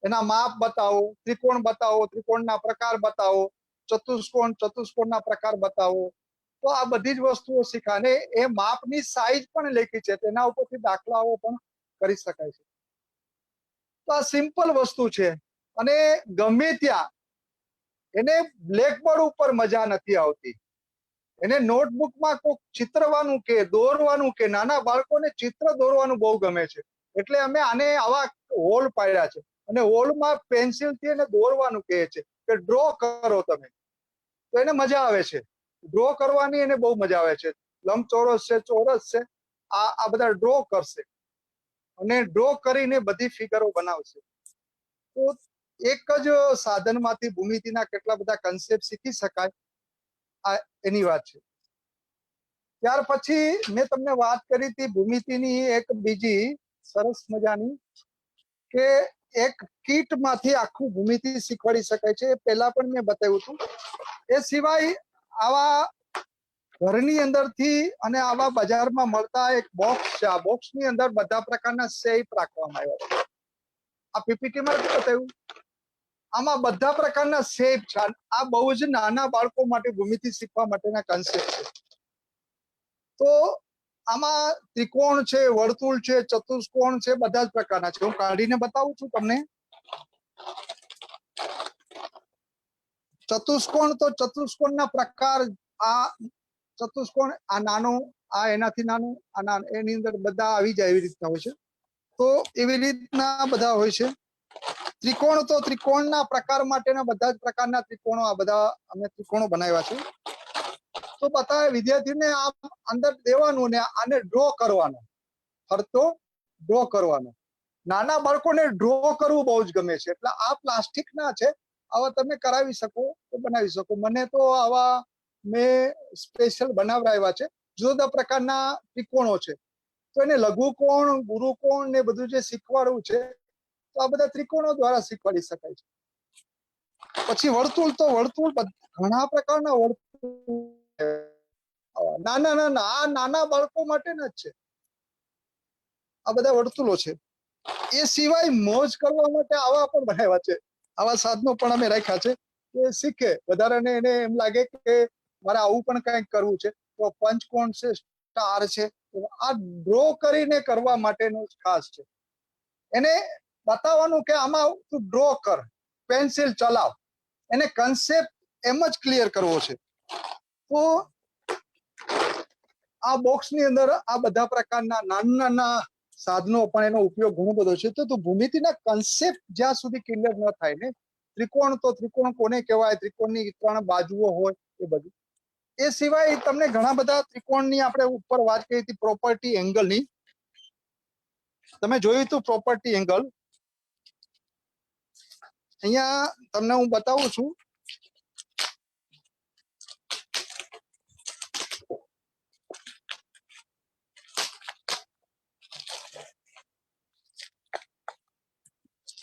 એના માપ બતાવો, ત્રિકોણ બતાવો, ત્રિકોણના પ્રકાર બતાવો, ચતુષ્કોણના પ્રકાર બતાવો, તો આ બધી જ વસ્તુઓ શીખાય. અને એ માપની સાઈઝ પણ લખી છે, તેના ઉપરથી દાખલાઓ પણ કરી શકાય છે. તો આ સિમ્પલ વસ્તુ છે. અને ગમે ત્યાં એને બ્લેકબોર્ડ ઉપર મજા નથી આવતી, એને નોટબુકમાં કોઈક ચિત્રવાનું કે દોરવાનું કે નાના બાળકોને ચિત્ર દોરવાનું બહુ ગમે છે. એટલે અમે આને આવા હોલ પાડ્યા છે અને હોલમાં પેન્સિલથી એને દોરવાનું કહે છે કે ડ્રો કરો તમે, તો એને મજા આવે છે. ડ્રો કરવાની એને બહુ મજા આવે છે. લંબચોરસ છે, ચોરસ છે, આ બધા ડ્રો કરશે અને ડ્રો કરીને બધી ફિગરો બનાવશે. તો એક જ સાધનમાંથી ભૂમિતિના કેટલા બધા કન્સેપ્ટ શીખી શકાય, આ એની વાત છે. ત્યાર પછી મેં તમને વાત કરી હતી ભૂમિતિની એક બીજી સરસ મજાની, કે એક કીટમાંથી આખું ભૂમિતિ શીખવાડી શકાય છે. એ પહેલા પણ મેં બતાવ્યું હતું. એ સિવાય આવા ઘરની અંદરથી અને આવા બજારમાં મળતા એક બોક્સ છે. આ બોક્સની અંદર બધા પ્રકારના શેપ રાખવામાં આવ્યા છે. આ પીપીટીમાં બતાવ્યું, આમાં બધા પ્રકારના શેપ છે. આ બહુ જ નાના બાળકો માટે ભૂમિતિ શીખવા માટેના કન્સેપ્ટ છે. તો આમાં ત્રિકોણ છે, વર્તુળ છે, ચતુષ્કોણ છે, બધા જ પ્રકારના છે. હું કાઢીને બતાવું છું તમને. ચતુષ્કોણ, તો ચતુષ્કોણના પ્રકાર, આ ચતુષ્કોણ, આ નાનો, આ એનાથી નાનું, આ એની અંદર બધા આવી જાય એવી રીતના હોય છે. તો એવી રીતના બધા હોય છે. ત્રિકોણ, તો ત્રિકોણના પ્રકાર માટેના બધા જ પ્રકારના ત્રિકોણો, આ બધા અમે ત્રિકોણો બનાવ્યા છે. તો બતાવે વિદ્યાર્થીને આમ અંદર દેવાનું ને આને ડ્રો કરવાનો, ફરતો ડ્રો કરવાનો. નાના બાળકોને ડ્રો કરવું બહુ જ ગમે છે. એટલે આ પ્લાસ્ટિકના છે, આવા તમે કરાવી શકો તો બનાવી શકો. મને તો આવા મેં સ્પેશિયલ બનાવડાવ્યા છે. જુદા જુદા પ્રકારના ત્રિકોણો છે. તો એને લઘુકોણ, ગુરુકોણ ને બધું જે શીખવાડવું છે, તો આ બધા ત્રિકોણો દ્વારા શીખવાડી શકાય છે. પછી વર્તુળ, તો વર્તુળ ઘણા પ્રકારના વર્તુળ, નાના બાળકો માટેના જ છે આ બધા વર્તુળો છે. એ સિવાય મોજ કરવા માટે આવા પણ બનાવ્યા છે. આવા સાધનો પણ અમે રાખ્યા છે કે શીખે વધારાને, એને એમ લાગે કે મારે આવું પણ કંઈક કરવું છે, તો પંચકોણ છે, સ્ટાર છે, આ ડ્રો કરીને કરવા માટેનું ખાસ છે. એને બતાવવાનું કે આમાં તું ડ્રો કર, પેન્સિલ ચલાવ, એને કન્સેપ્ટ એમ જ ક્લિયર કરવો છે. તો આ બોક્સની અંદર આ બધા પ્રકારના નાના સાધનો પણ એનો ઉપયોગ ઘણો બધો છે. તો ભૂમિતિના કન્સેપ્ટ જ્યાં સુધી ક્લિયર ન થાય ને, ત્રિકોણ, તો ત્રિકોણ કોને કહેવાય, ત્રિકોણની 3 બાજુઓ હોય, એ બધું. એ સિવાય તમને ઘણા બધા ત્રિકોણની આપણે ઉપર વાત કરી હતી, પ્રોપર્ટી એંગલની. તમે જોયું હતું પ્રોપર્ટી એંગલ. અહીંયા તમને હું બતાવું છું.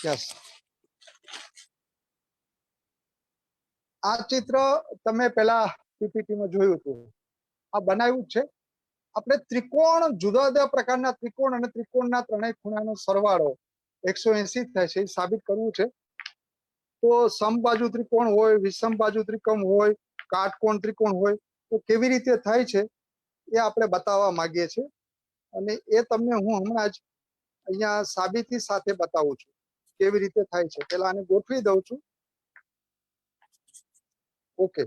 યસ, આ ચિત્ર તમે પેલા પીપીટીમાં જોયું હતું. આ બનાવ્યું છે આપણે. ત્રિકોણ, જુદા જુદા પ્રકારના ત્રિકોણ અને ત્રિકોણના ત્રણેય ખૂણાનો સરવાળો 180 થાય છે, એ સાબિત કરવું છે. તો સમબાજુ ત્રિકોણ હોય, વિષમબાજુ ત્રિકોણ હોય, કાટકોણ ત્રિકોણ હોય, તો કેવી રીતે થાય છે એ આપણે બતાવવા માંગીએ છીએ. અને એ તમને હું હમણાં જ અહીંયા સાબિતી સાથે બતાવું છું કેવી રીતે થાય છે. પેલા આને ગોઠવી દઉં છું. ઓકે,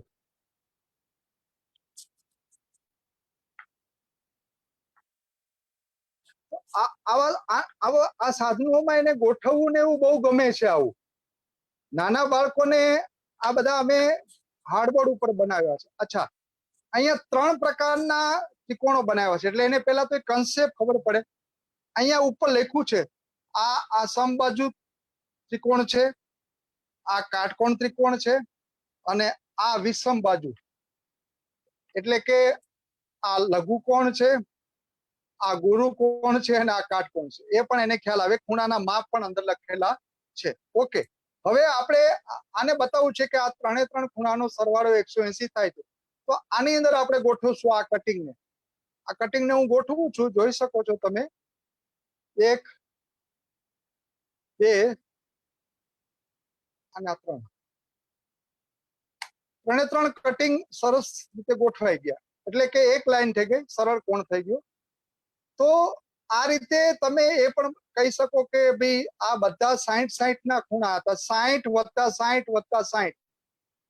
આ સાધનોમાં એને ગોઠવવું ને એવું બહુ ગમે છે. આવું નાના બાળકોને આ બધા અમે હાર્ડબોર્ડ ઉપર બનાવ્યા છે. અચ્છા, અહીંયા 3 પ્રકારના ત્રિકોણો બનાવ્યા છે. એટલે એને પહેલા તો કન્સેપ્ટ ખબર પડે. અહીંયા ઉપર લખ્યું છે, આ સમબાજુ ત્રિકોણ છે, આ કાટકોણ ત્રિકોણ છે, અને આ વિષમ બાજુ, એટલે કે આ લઘુકોણ છે, આ ગુરુકોણ છે, અને આ કાટકોણ છે. એ પણ એને ખ્યાલ આવે. ખૂણાના માપ પણ અંદર લખેલા છે. ઓકે, હવે આપણે આને બતાવવું છે કે આ 3 ખૂણાનો સરવાળો 180 થાય છે. તો આની અંદર આપણે ગોઠવશું આ કટિંગને. આ કટિંગને હું ગોઠવું છું, જોઈ શકો છો તમે. 1, 2 અને 3. ત્રણે ત્રણ કટિંગ સરસ રીતે ગોઠવાઈ ગયા, એટલે કે એક લાઈન થઈ ગઈ, સરળ કોણ થઈ ગયો. તો આ રીતે તમે એ પણ કહી શકો કે ભાઈ આ બધા 60 ના ખૂણા હતા, 60 + 60 + 60,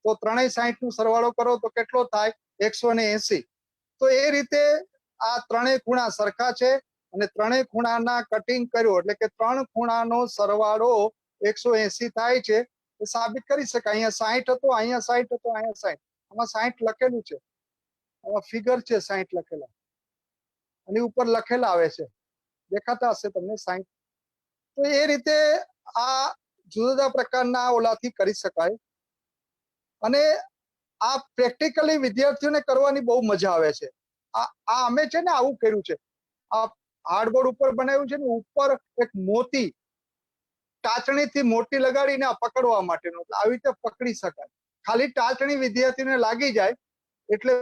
તો ત્રણેય 60 નો સરવાળો કરો તો કેટલો થાય? 180. તો એ રીતે આ ત્રણેય ખૂણા સરખા છે અને ત્રણેય ખૂણાના કટિંગ કર્યો એટલે કે ત્રણ ખૂણાનો સરવાળો 180 થાય છે. એ સાબિત કરી શકાય. અહીંયા 60 હતો, અહીંયા 60 હતો, અહીંયા 60. આમાં 60 લખેલું છે, આમાં ફિગર છે 60 લખેલા, અને ઉપર લખેલા આવે છે, દેખાતા હશે તમને 60. તો એ રીતે આ જુદા જુદા પ્રકારના ઓલાથી કરી શકાય. અને આ પ્રેક્ટિકલી વિદ્યાર્થીઓને કરવાની બહુ મજા આવે છે. આ અમે છે ને આવું કર્યું છે. આ હાર્ડબોર્ડ ઉપર બનાવ્યું છે ને, ઉપર એક મોતી ટાચણીથી મોટી લગાડીને આ પકડવા માટેનું, એટલે આવી રીતે પકડી શકાય. ખાલી ટાચણી વિદ્યાર્થીને લાગી જાય એટલે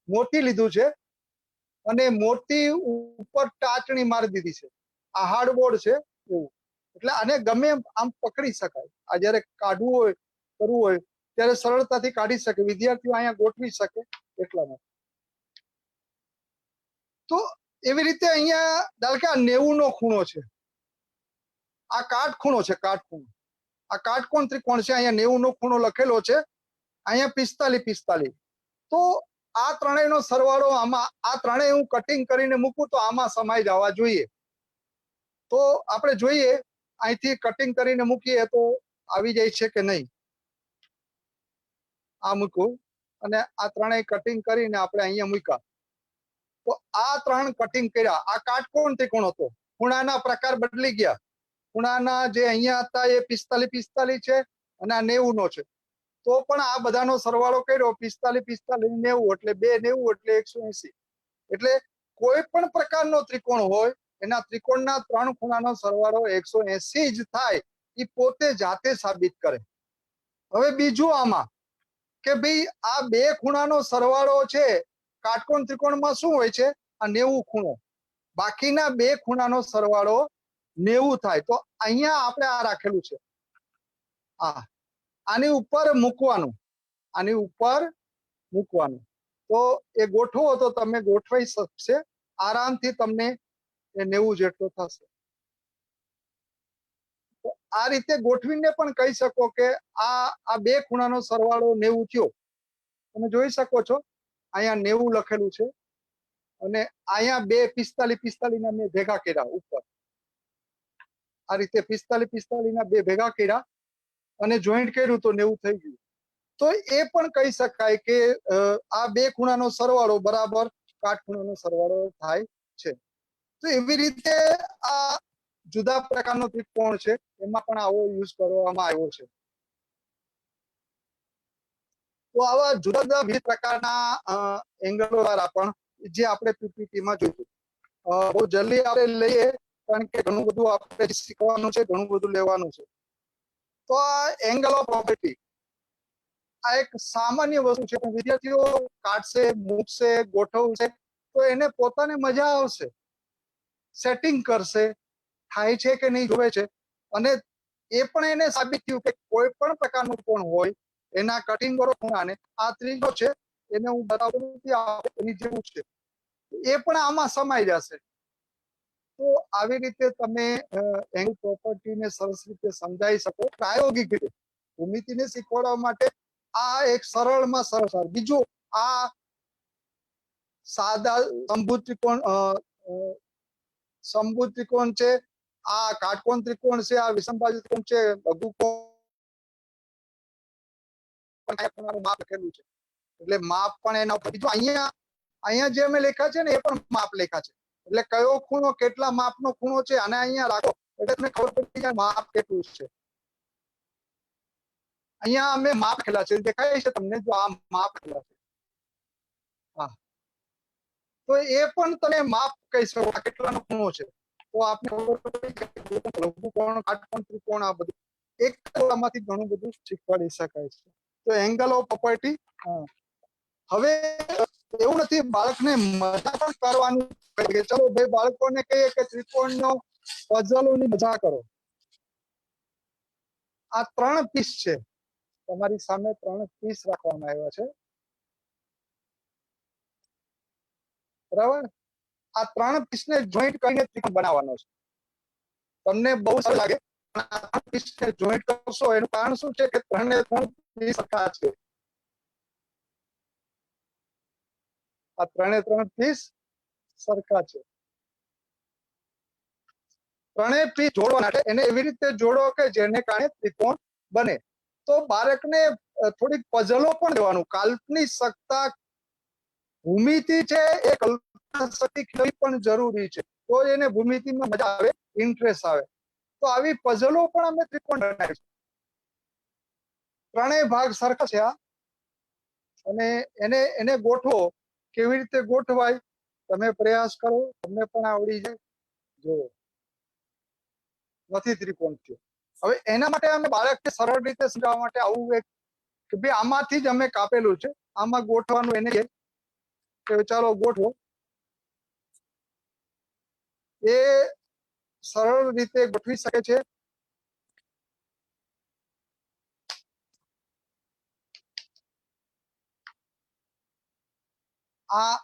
મોતી લીધું છે અને મોતી ઉપર ટાચણી મારી દીધી છે. આ હાર્ડબોર્ડ છે એવું, એટલે આને ગમે આમ પકડી શકાય. આ જયારે કાઢવું હોય, કરવું હોય ત્યારે સરળતાથી કાઢી શકે, વિદ્યાર્થીઓ અહીંયા ગોઠવી શકે એટલા માટે. તો એવી રીતે અહીંયા ધારો કે આ 90 નો ખૂણો છે, આ કાટખૂણો છે, કાટખૂણો. આ કાટકોણ ત્રિકોણ છે, અહીંયા 90 નો ખૂણો લખેલો છે, અહીંયા 45. તો આ ત્રણેયનો સરવાળો આમાં, આ ત્રણેય હું કટિંગ કરીને મૂકું તો આમાં સમાઈ જવા જોઈએ. તો આપણે જોઈએ અહીંથી કટિંગ કરીને મૂકીએ તો આવી જાય છે કે નહીં. આ મૂકું અને આ ત્રણેય કટિંગ કરીને આપણે અહીંયા મૂક્યા. તો આ ત્રણ કટિંગ કર્યા. આ કાટકોણ ત્રિકોણ હતો, ખૂણાના પ્રકાર બદલી ગયા. ખૂણાના જે અહીંયા હતા એ 45 છે અને આ 90 નો છે. તો પણ આ બધાનો સરવાળો કર્યો 45 90 એટલે 2 90 એટલે 180. એટલે કોઈ પણ પ્રકારનો ત્રિકોણ હોય એના ત્રિકોણના ત્રણ ખૂણાનો સરવાળો 180 જ થાય, એ પોતે જાતે સાબિત કરે. હવે બીજું આમાં કે ભાઈ આ બે ખૂણાનો સરવાળો છે, કાટકોણ ત્રિકોણમાં શું હોય છે? આ 90 ખૂણો, બાકીના બે ખૂણાનો સરવાળો 90 થાય. તો અહીંયા આપણે આ રાખેલું છે, આની ઉપર મૂકવાનું, આની ઉપર મૂકવાનું. તો એ ગોઠવો તો તમે ગોઠવાઈ શકશે આરામથી, તમને એ 90 જેટલો થશે. તો આ રીતે ગોઠવીને પણ કહી શકો કે આ બે ખૂણાનો સરવાળો 90 થયો. તમે જોઈ શકો છો અહીંયા 90 લખેલું છે અને અહીંયા બે 45 ના મેં ભેગા કર્યા ઉપર. આ રીતે 45 ના બે ભેગા કર્યા અને જોઈન્ટ કર્યું તો 90 થઈ ગયું. તો એ પણ કહી શકાય કે આ બે ખૂણાનો સરવાળો બરાબર કાટખૂણાનો સરવાળો થાય છે. તો એવી રીતે આ જુદા પ્રકારનો ત્રિકોણ છે, એમાં પણ આવો યુઝ કરવામાં આવ્યો છે. તો આવા જુદા જુદા વિવિધ પ્રકારના એંગલો દ્વારા પણ જે આપણે પીપીટીમાં જોયું. બહુ જલ્દી આપણે લઈએ કારણ કે ઘણું બધું આપણે શીખવાનું છે, ઘણું બધું લેવાનું છે. તો આ એંગલ ઓફ પ્રોપર્ટી આ એક સામાન્ય વસ્તુ છે, પણ વિદ્યાર્થીઓ કાઢશે, મૂકશે, ગોઠવશે તો એને પોતાને મજા આવશે, સેટિંગ કરશે, થાય છે કે નહીં જોવે છે. અને એ પણ એને સાબિત થયું કે કોઈ પણ પ્રકારનું કોણ હોય એના કટિંગ કરો ખૂણાને, આ ત્રીજો છે એને હું બતાવતો નથી, એની જેવું છે, એ પણ આમાં સમાઈ જશે. તો આવી રીતે તમે એંગલ પ્રોપર્ટીને સરસ રીતે સમજાવી શકો પ્રાયોગિક રીતે. ભૂમિતિને શીખવાડવા માટે આ એક સરળમાં સરળ. બીજું આ સાદા સમભુજ ત્રિકોણ છે, આ કાટકોણ ત્રિકોણ છે, આ વિષમબાજુ ત્રિકોણ છે, લઘુકોણ માપ લખેલું છે એટલે માપ પણ એના ઉપર. બીજું અહીંયા જે અમે લેખા છે ને એ પણ માપ લેખા છે, એટલે કયો ખૂણો કેટલા માપનો ખૂણો છે અને અહીંયા રાખો એટલે તમને ખબર પડી જાય માપ કેટલું છે. અહીંયા અમે માપ લખેલા છે, દેખાય છે તમને? જો આ માપ લખેલા છે, હા, તો એ પણ તમે માપ કહી શકો કેટલાનો ખૂણો છે. તો આપણે ખબર પડી કે લઘુકોણ, કાટકોણ, ત્રિકોણ આ બધું એક માંથી ઘણું બધું શીખવાડી શકાય છે. તો એંગલ ઓફ પ્રોપર્ટી. હવે એવું નથી, બાળકને મજા પણ કરવાની. ચલો ભાઈ બાળકોને કહીએ કે ત્રિકોણનો પઝલોની મજા કરો. આ 3 પીસ છે, તમારી સામે 3 પીસ રાખવામાં આવ્યા છે, બરાબર. આ 3 પીસને જોઈન્ટ કરીને ત્રિકોણ બનાવવાનો છે. તમને બહુ સરળ લાગે પણ આ 3 પીસને જોઈન્ટ કરશો એનું કારણ શું છે કે 3 ને 3 પીસ સરખા છે. આ 3 ને 3 પીસ સરખા છે. 3 પીસ જોડવા માટે એને એવી રીતે જોડો કે જેને કારણે ત્રિકોણ બને. તો બાળકને થોડીક પઝલો પણ દેવાનું. કાલ્પનિક સત્તા ભૂમિતિ છે એ કલ્પના શક્તિ ખેલવી પણ જરૂરી છે. તો એને ભૂમિતિમાં મજા આવે, ઇન્ટરેસ્ટ આવે. તો આવી પઝલો પણ અમે ત્રિકોણ બનાવીશું. 3 ભાગ સરખા છે આ, અને એને ગોઠવો. કેવી રીતે ગોઠવાય તમે પ્રયાસ કરો, તમને પણ આવડી જાય. જો નથી ત્રિકોણ થયો. હવે એના માટે અમે બાળકને સરળ રીતે સમજાવવા માટે આવું એક કે ભાઈ આમાંથી જ અમે કાપેલું છે, આમાં ગોઠવાનું. એને કે ચાલો ગોઠવો. એ સરળ રીતે ગોઠવી શકે છે. આ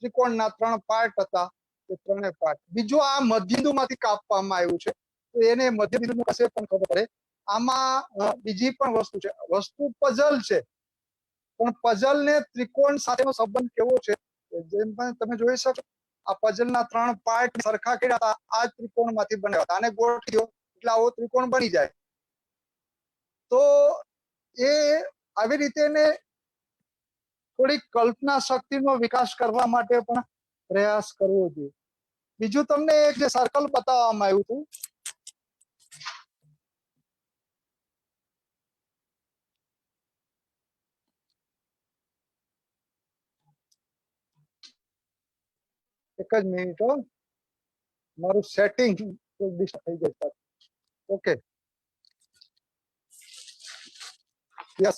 ત્રિકોણના 3 પાર્ટ હતા, એ 3 પાર્ટ. બીજું આ મધ્યબિંદુમાંથી કાપવામાં આવ્યું છે, તો એને મધ્યબિંદુ કશે પણ ખબર પડે. આમાં બીજી પણ વસ્તુ છે. વસ્તુ પઝલ છે, પણ પઝલ ને ત્રિકોણ સાથેનો સંબંધ કેવો છે જેમ પણ તમે જોઈ શકો. આ પઝલના 3 પાર્ટ સરખા કર્યા હતા, આ ત્રિકોણમાંથી બનાવ્યા હતા. આને ગોઠવી દો એટલે આવો ત્રિકોણ બની જાય. તો એ આવી રીતે એને થોડીક કલ્પના શક્તિનો વિકાસ કરવા માટે પણ પ્રયાસ કરવો જોઈએ. બીજું તમને એક જે સર્કલ બતાવવામાં આવ્યું હતું, એક જ મિનિટ, મારું સેટિંગ ડિસ્ટર્બ થઈ જાય. Okay, yes.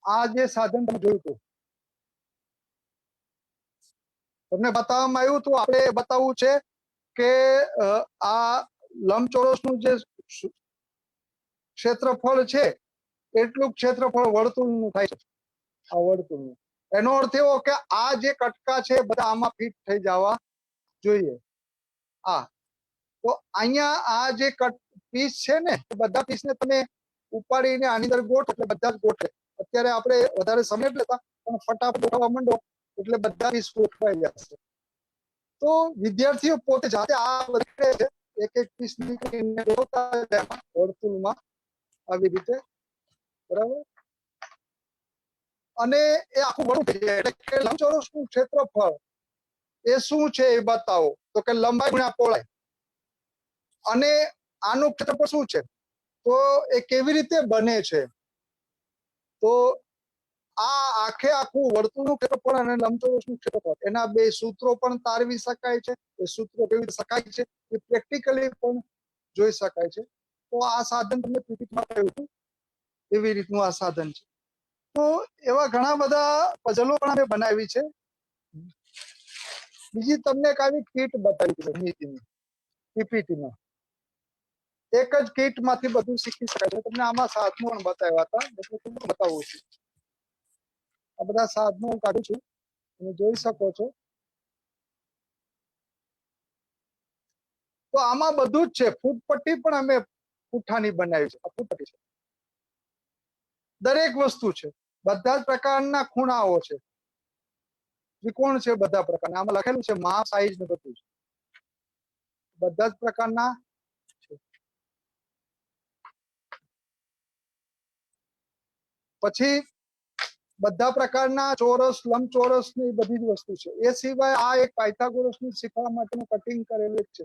આ જે સાધન તમે જોયું હતું, તમને બતાવવામાં આવ્યું હતું. આપણે બતાવવું છે કે આ લંબચોરસનું જે ક્ષેત્રફળ છે એટલું ક્ષેત્રફળ વર્તુળનું થાય છે. આ વર્તુળનું એનો અર્થ એવો કે આ જે કટકા છે બધા આમાં ફિટ થઈ જવા જોઈએ. આ તો અહીંયા આ જે પીસ છે ને, બધા પીસને તમે ઉપાડીને આની અંદર ગોઠવો એટલે બધા જ ગોઠવે. અત્યારે આપણે વધારે સમય લેતા પણ ફટાફટ ગોઠવવા માંડો એટલે બધા પીસ ગોઠવાઈ જશે. તો વિદ્યાર્થીઓ પોતે જાતે આ વધે છે, એક એક પીસ નીકળીને ગોઠવતા જાય વર્તુળમાં આવી રીતે, બરાબર. અને એ આખું વળું થઈ જાય. એટલે કે લંબચોરસનું ક્ષેત્રફળ એ શું છે એ બતાવો. તો કે લંબાઈ ગુણ્યા પહોળાઈ. અને આનું ક્ષેત્રફળ શું છે, તો એ કેવી રીતે બને છે. તો આ આખે આખું વર્તુળનું ક્ષેત્રફળ અને લંબચોરસનું ક્ષેત્રફળ એના બે સૂત્રો પણ તારવી શકાય છે. એ સૂત્રો કેવી રીતે શકાય છે એ પ્રેક્ટિકલી પણ જોઈ શકાય છે. તો આ સાધન તમને પીપીટીમાં કહ્યું હતું એવી રીતનું આ સાધન છે. તો એવા ઘણા બધા પઝલો પણ અમે બનાવી છે. બીજી તમને એક આવી કીટ બતાવી છે નીતિની પીપીટીમાં. એક જ કીટમાંથી બધું શીખી શકાય છે. તમને આમાં સાધનો પણ બતાવ્યા હતા, એટલે બતાવું છું. આ બધા સાધનો હું કાઢું છું, તમે જોઈ શકો છો. તો આમાં બધું જ છે. ફૂટપટ્ટી પણ અમે પૂઠાની બનાવી છે. આ ફૂટપટ્ટી છે, દરેક વસ્તુ છે. બધા જ પ્રકારના ખૂણાઓ છે, ત્રિકોણ છે બધા પ્રકારના. આમાં લખેલું છે માપ, સાઈઝ ને બધું છે. બધા જ પ્રકારના છે. પછી બધા પ્રકારના ચોરસ, લંબચોરસ ની બધી જ વસ્તુ છે. એ સિવાય આ એક પાયથાગોરસનું શીખવા માટેનું કટિંગ કરેલું છે.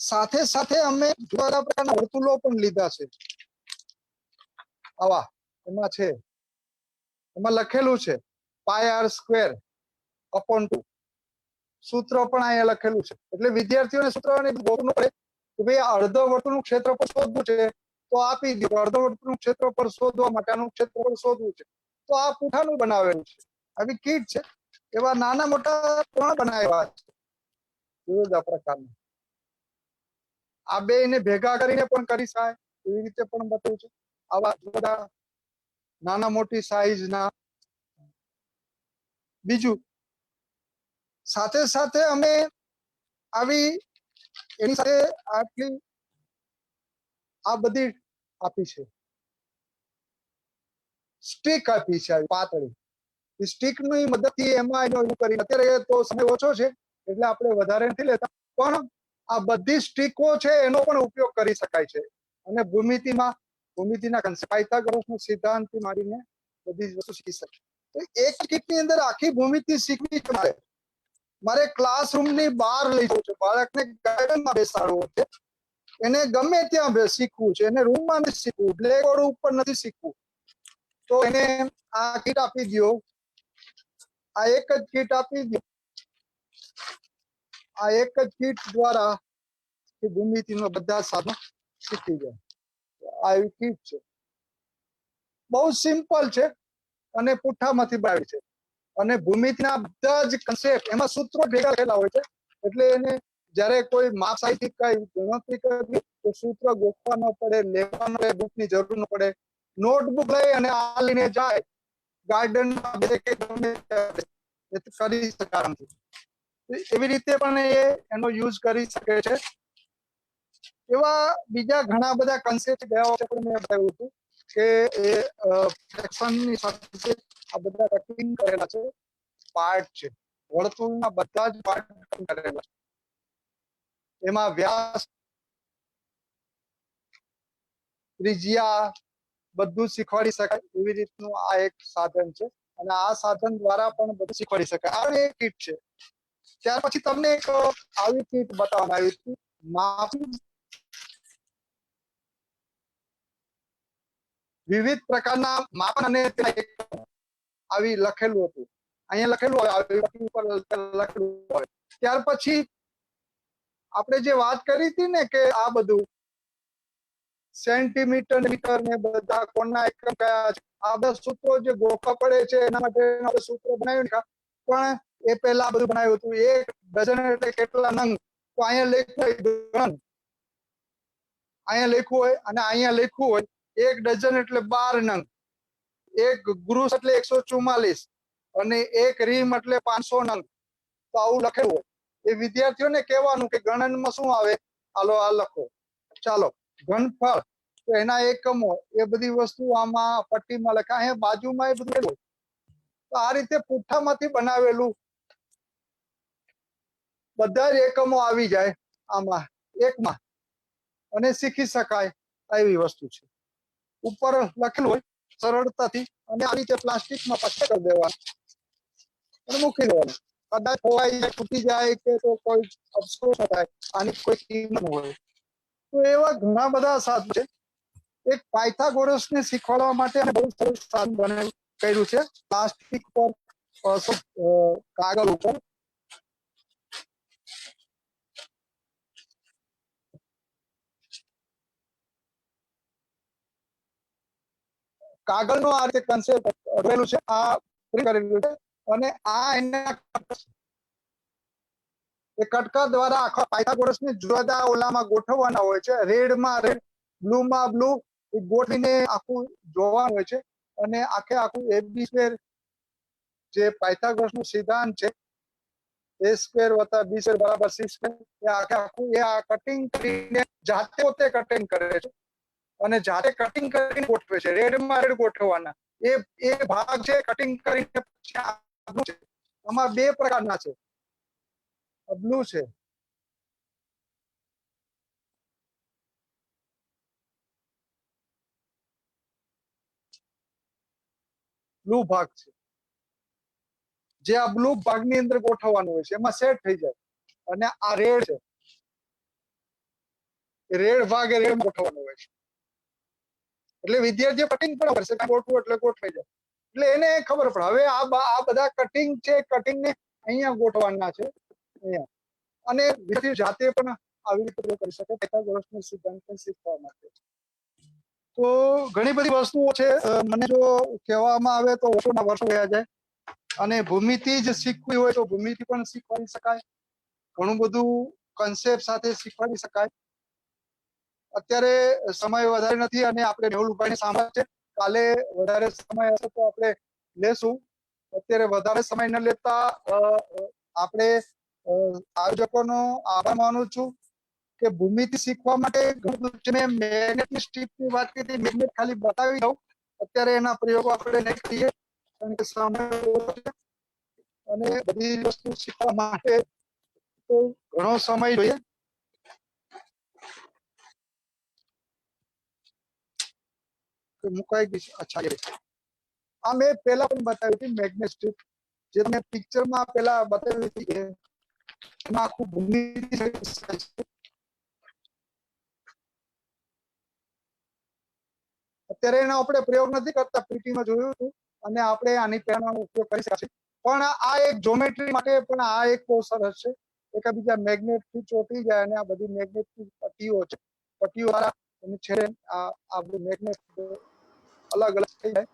સાથે સાથે અમે જુદા પ્રકારના વર્તુળો પણ લીધા છે. આવા એમાં છે, એમાં લખેલું છે પાય આર સ્ક્વેર અપોન 2. સૂત્ર પણ અહીંયા લખેલું છે. એટલે વિદ્યાર્થીઓને સૂત્ર ગોખવું પડે કે ભાઈ અર્ધ વર્તુળનું ક્ષેત્રફળ શોધવું છે તો આપી દીધું. અર્ધ વર્તુળનું ક્ષેત્રફળ શોધવા માટે આનું ક્ષેત્રફળ શોધવું છે તો આ પૂઠાનું બનાવેલું છે. આવી કીટ છે. એવા નાના મોટા પણ બનાવ્યા છે જુદા જુદા પ્રકારના. આ બે ને ભેગા કરીને પણ કરી શકાય એવી રીતે પણ બતાવ્યું છે. આવા બધા નાના મોટી સાઈઝના. બીજું સાથે સાથે અમે આવી એની સાથે આટલી આ બધી આપી છે, સ્ટીક આપી છે આવી પાતળી. સ્ટીક ની મદદથી એમાં એનો કરી. અત્યારે તો સમય ઓછો છે એટલે આપણે વધારે નથી લેતા, પણ આ બધી સ્ટીકો છે એનો પણ ઉપયોગ કરી શકાય છે. અને ભૂમિતિના પાયથાગોરસનો સિદ્ધાંતથી માંડીને બધી જ વસ્તુ શીખી શકાય. એક કીટની અંદર આખી ભૂમિતિ શીખવી છે. મારે ક્લાસરૂમની બહાર લઈ જવું છે, બાળકને ગાર્ડનમાં બેસાડવું છે, એને ગમે ત્યાં શીખવું છે, એને રૂમમાં નથી શીખવું, બ્લેકબોર્ડ ઉપર નથી શીખવું, તો એને આ કીટ આપી દો. આ એક જ કીટ આપી દો. આ એક જ કીટ દ્વારા ભૂમિતિનો બધા સાધનો શીખી જાય. આ એવી કીટ છે, બહુ સિમ્પલ છે અને પુઠ્ઠામાંથી બનાવી છે. અને ભૂમિતિના બધા જ કન્સેપ્ટ એમાં સૂત્રો ભેગા થયેલા હોય છે. એટલે એને જ્યારે કોઈ માપ સાહિત્ય કઈ ગણતરી કરવી તો સૂત્ર ગોખવા ન પડે, લેવા ન પડે, બુકની જરૂર ન પડે. નોટબુક લઈ અને આ લઈને જાય ગાર્ડનમાં કરી શકાય. એવી રીતે પણ એનો યુઝ કરી શકે છે. એવા બીજા ઘણા બધા કન્સેપ્ટ ગયા વખતે પણ મેં બતાવ્યું હતું કે એ ફ્રેક્શનની સાથે આ બધા કટિંગ કરેલા છે પાર્ટ છે. વર્તુળના બધા જ પાર્ટ કરેલા છે. એમાં વ્યાસ, ત્રિજ્યા બધું શીખવાડી શકાય એવી રીતનું આ એક સાધન છે. અને આ સાધન દ્વારા પણ બધું શીખવાડી શકાય. આ એક કીટ છે. ત્યાર પછી તમને એક આવી કીટ બતાવવામાં આવી હતી, માપ વિવિધ પ્રકારના માપન અને આવી લખેલું હતું. અહીંયા લખેલું હોય, લખેલું હોય. ત્યાર પછી આપણે જે વાત કરી હતી ને કે આ બધું સેન્ટીમીટર, મીટર ને બધા કોણના એકમ કયા છે, આ બધા સૂત્રો જે ગોખવા પડે છે એના માટે આપણે સૂત્ર બનાવ્યું. પણ એ પહેલા બધું બનાવ્યું હતું. એક ડઝન એટલે કેટલા નંગ, તો અહીંયા લખ્યું હોય અહીંયા લખ્યું હોય અને અહીંયા લખ્યું હોય એક ડઝન એટલે 12 નંગ, એક ગ્રુસ એટલે 144 અને એક રીમ એટલે 500 નંગ. તો આવું લખેલું હોય. એ વિદ્યાર્થીઓને કહેવાનું કે ગણનમાં શું આવે, હાલો આ લખો. ચાલો ઘનફળ તો એના એકમો, એ બધી વસ્તુ આમાં પટ્ટીમાં લખાય. અહીંયા બાજુમાં એ બધું હોય. તો આ રીતે પુઠ્ઠામાંથી બનાવેલું બધા જ એકમો આવી જાય આમાં એકમાં અને શીખી શકાય એવી વસ્તુ છે. ઉપર લખેલું હોય સરળતાથી અને આ રીતે પ્લાસ્ટિકમાં પટ્ટા કરી દેવાના અને મૂકી દેવાના. કદાચ ખોવાઈ જાય, તૂટી જાય કે તો કોઈ અફસોસ થાય, આની કોઈ કિંમત હોય. તો એવા ઘણા બધા સાધનો છે. એક પાયથાગોરસને શીખવાડવા માટે બહુ સરસ સાધન બનાવ્યું કર્યું છે. પ્લાસ્ટિક પર કાગળ ઉપર કાગળનો આ રીતે કન્સેપ્ટ રહેલું છે. આ કરેલું છે અને આ એના એ કટકા દ્વારા આખા પાયથાગોરસને જુદા ઓલામાં ગોઠવવાના હોય છે. રેડમાં રેડ, બ્લુમાં બ્લુ ગોઠવીને આખું જોવાનું હોય છે. અને આખે આખું AB સ્ક્વેર જે પાયથાગોરસનો સિદ્ધાંત છે, A સ્ક્વેર વત્તા B સ્ક્વેર બરાબર C સ્ક્વેર, એ આખે આખું એ આ કટિંગ કરીને જાતે પોતે કટિંગ કરે છે અને જાતે કટિંગ કરીને ગોઠવે છે. રેડમાં રેડ ગોઠવવાના એ ભાગ છે કટિંગ કરીને. આમાં બે પ્રકારના છે, બ્લુ છે, બ્લુ ભાગ છે, જે આ બ્લુ ભાગની અંદર ગોઠવવાનું હોય છે, એમાં સેટ થઈ જાય. અને આ રેડ છે, રેડ ભાગ એ રેડ ગોઠવવાનો હોય છે. એટલે વિદ્યાર્થીઓ કટિંગ પણ કરશે, ગોઠવું એટલે ગોઠવાઈ જાય. એટલે એને ખબર પડે હવે આ બધા કટિંગ છે, કટિંગ ને અહીંયા ગોઠવાના છે અહીંયા. અને વિદ્યાર્થીઓ જાતે પણ આવી રીતે કરી શકે પાયથાગોરસનો સિદ્ધાંત શીખવા માટે. તો ઘણી બધી વસ્તુઓ છે. મને જો કહેવામાં આવે તો વર્ષોના વર્ષો વયા જાય. અને ભૂમિતિ જ શીખવી હોય તો ભૂમિતિ પણ શીખવાડી શકાય, ઘણું બધું કન્સેપ્ટ સાથે શીખવાડી શકાય. અત્યારે સમય વધારે નથી અને આપણે મેહુલભાઈને સાંભળે છે, કાલે વધારે સમય હશે તો આપણે લેશું. અત્યારે વધારે સમય ન લેતા આપણે આયોજકોનો આભાર માનું છું કે ભૂમિતિ શીખવા માટે મેગ્નેટની સ્ટ્રીપની વાત કરી, મેગ્નેટ ખાલી બતાવી દઉં. અત્યારે એના પ્રયોગો આપણે નહીં કરીએ કારણ કે સમય ઓછો છે અને બધી વસ્તુ શીખવા માટે તો ઘણો સમય જોઈએ. મુકાઈ ગઈ છે. અચ્છા, આ મેં પહેલા પણ બતાવી હતી મેગ્નેટ સ્ટ્રીપ, જે મેં પિક્ચરમાં પહેલા બતાવી હતી. એમાં આખું ભૂમિતિ અત્યારે એનો આપણે પ્રયોગ નથી કરતા, પીટીમાં જોયું હતું અને આપણે આની પેનનો ઉપયોગ કરી શકીએ. પણ આ એક જ્યોમેટ્રી માટે પણ આ એક બહુ સરસ છે. એકબીજા મેગ્નેટથી ચોંટી જાય અને આ બધી મેગ્નેટની પટ્ટીઓ છે, પટ્ટીઓ દ્વારા એની છેડે આ બધું મેગ્નેટ અલગ અલગ થઈ જાય.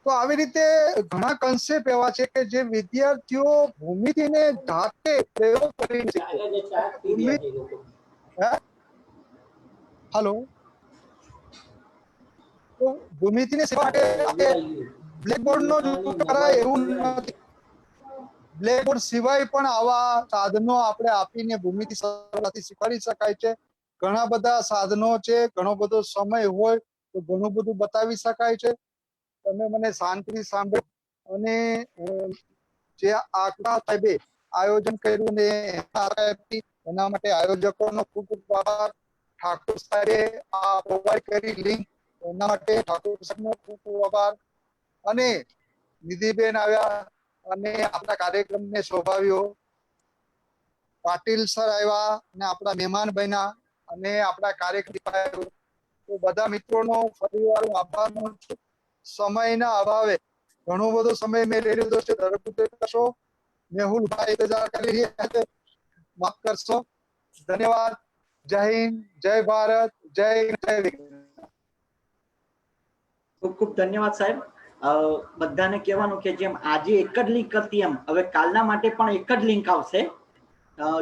તો આવી રીતે ઘણા કન્સેપ્ટ એવા છે કે જે વિદ્યાર્થીઓ ભૂમિતિને જાતે પ્રયોગ કરીને હેલો, તો ભૂમિતિને શીખવા માટે બ્લેકબોર્ડનો જ ઉપયોગ કરાય એવું નથી. બ્લેકબોર્ડ સિવાય પણ આવા સાધનો આપણે આપીને ભૂમિતિ સરળતાથી શીખવાડી શકાય છે. ઘણા બધા સાધનો છે, ઘણો બધો સમય હોય તો ઘણું બધું બતાવી શકાય છે. તમે મને શાંતિથી સાંભળો અને જે આકડા સાહેબે આયોજન કર્યું ને એના માટે આયોજકોનો ખૂબ ખૂબ આભાર. ઠાકોર સાહેબે આ પ્રોવાઈડ કરી લિંક, એના માટે ઠાકોર સાહેબનો ખૂબ ખૂબ આભાર. અને નિધિબેન આવ્યા અને આપણા કાર્યક્રમને શોભાવ્યો. પાટીલ સર આવ્યા અને આપણા મહેમાન બન્યા અને આપણા કાર્યક્રમ, તો બધા મિત્રોનો ફરીવાર હું આભાર માનું છું. સમયના અભાવે ઘણો બધો સમય મેં લઈ લીધો છે, કરશો. મેહુલભાઈ ઇંતજાર કરી રહ્યા છે, માફ કરશો. ધન્યવાદ. જય હિન્દ, જય ભારત, જય વિજ્ઞાન. ખૂબ ખૂબ ધન્યવાદ સાહેબ. બધાને કહેવાનું કે જેમ આજે એક જ લિંક હતી એમ હવે કાલના માટે પણ એક જ લિંક આવશે.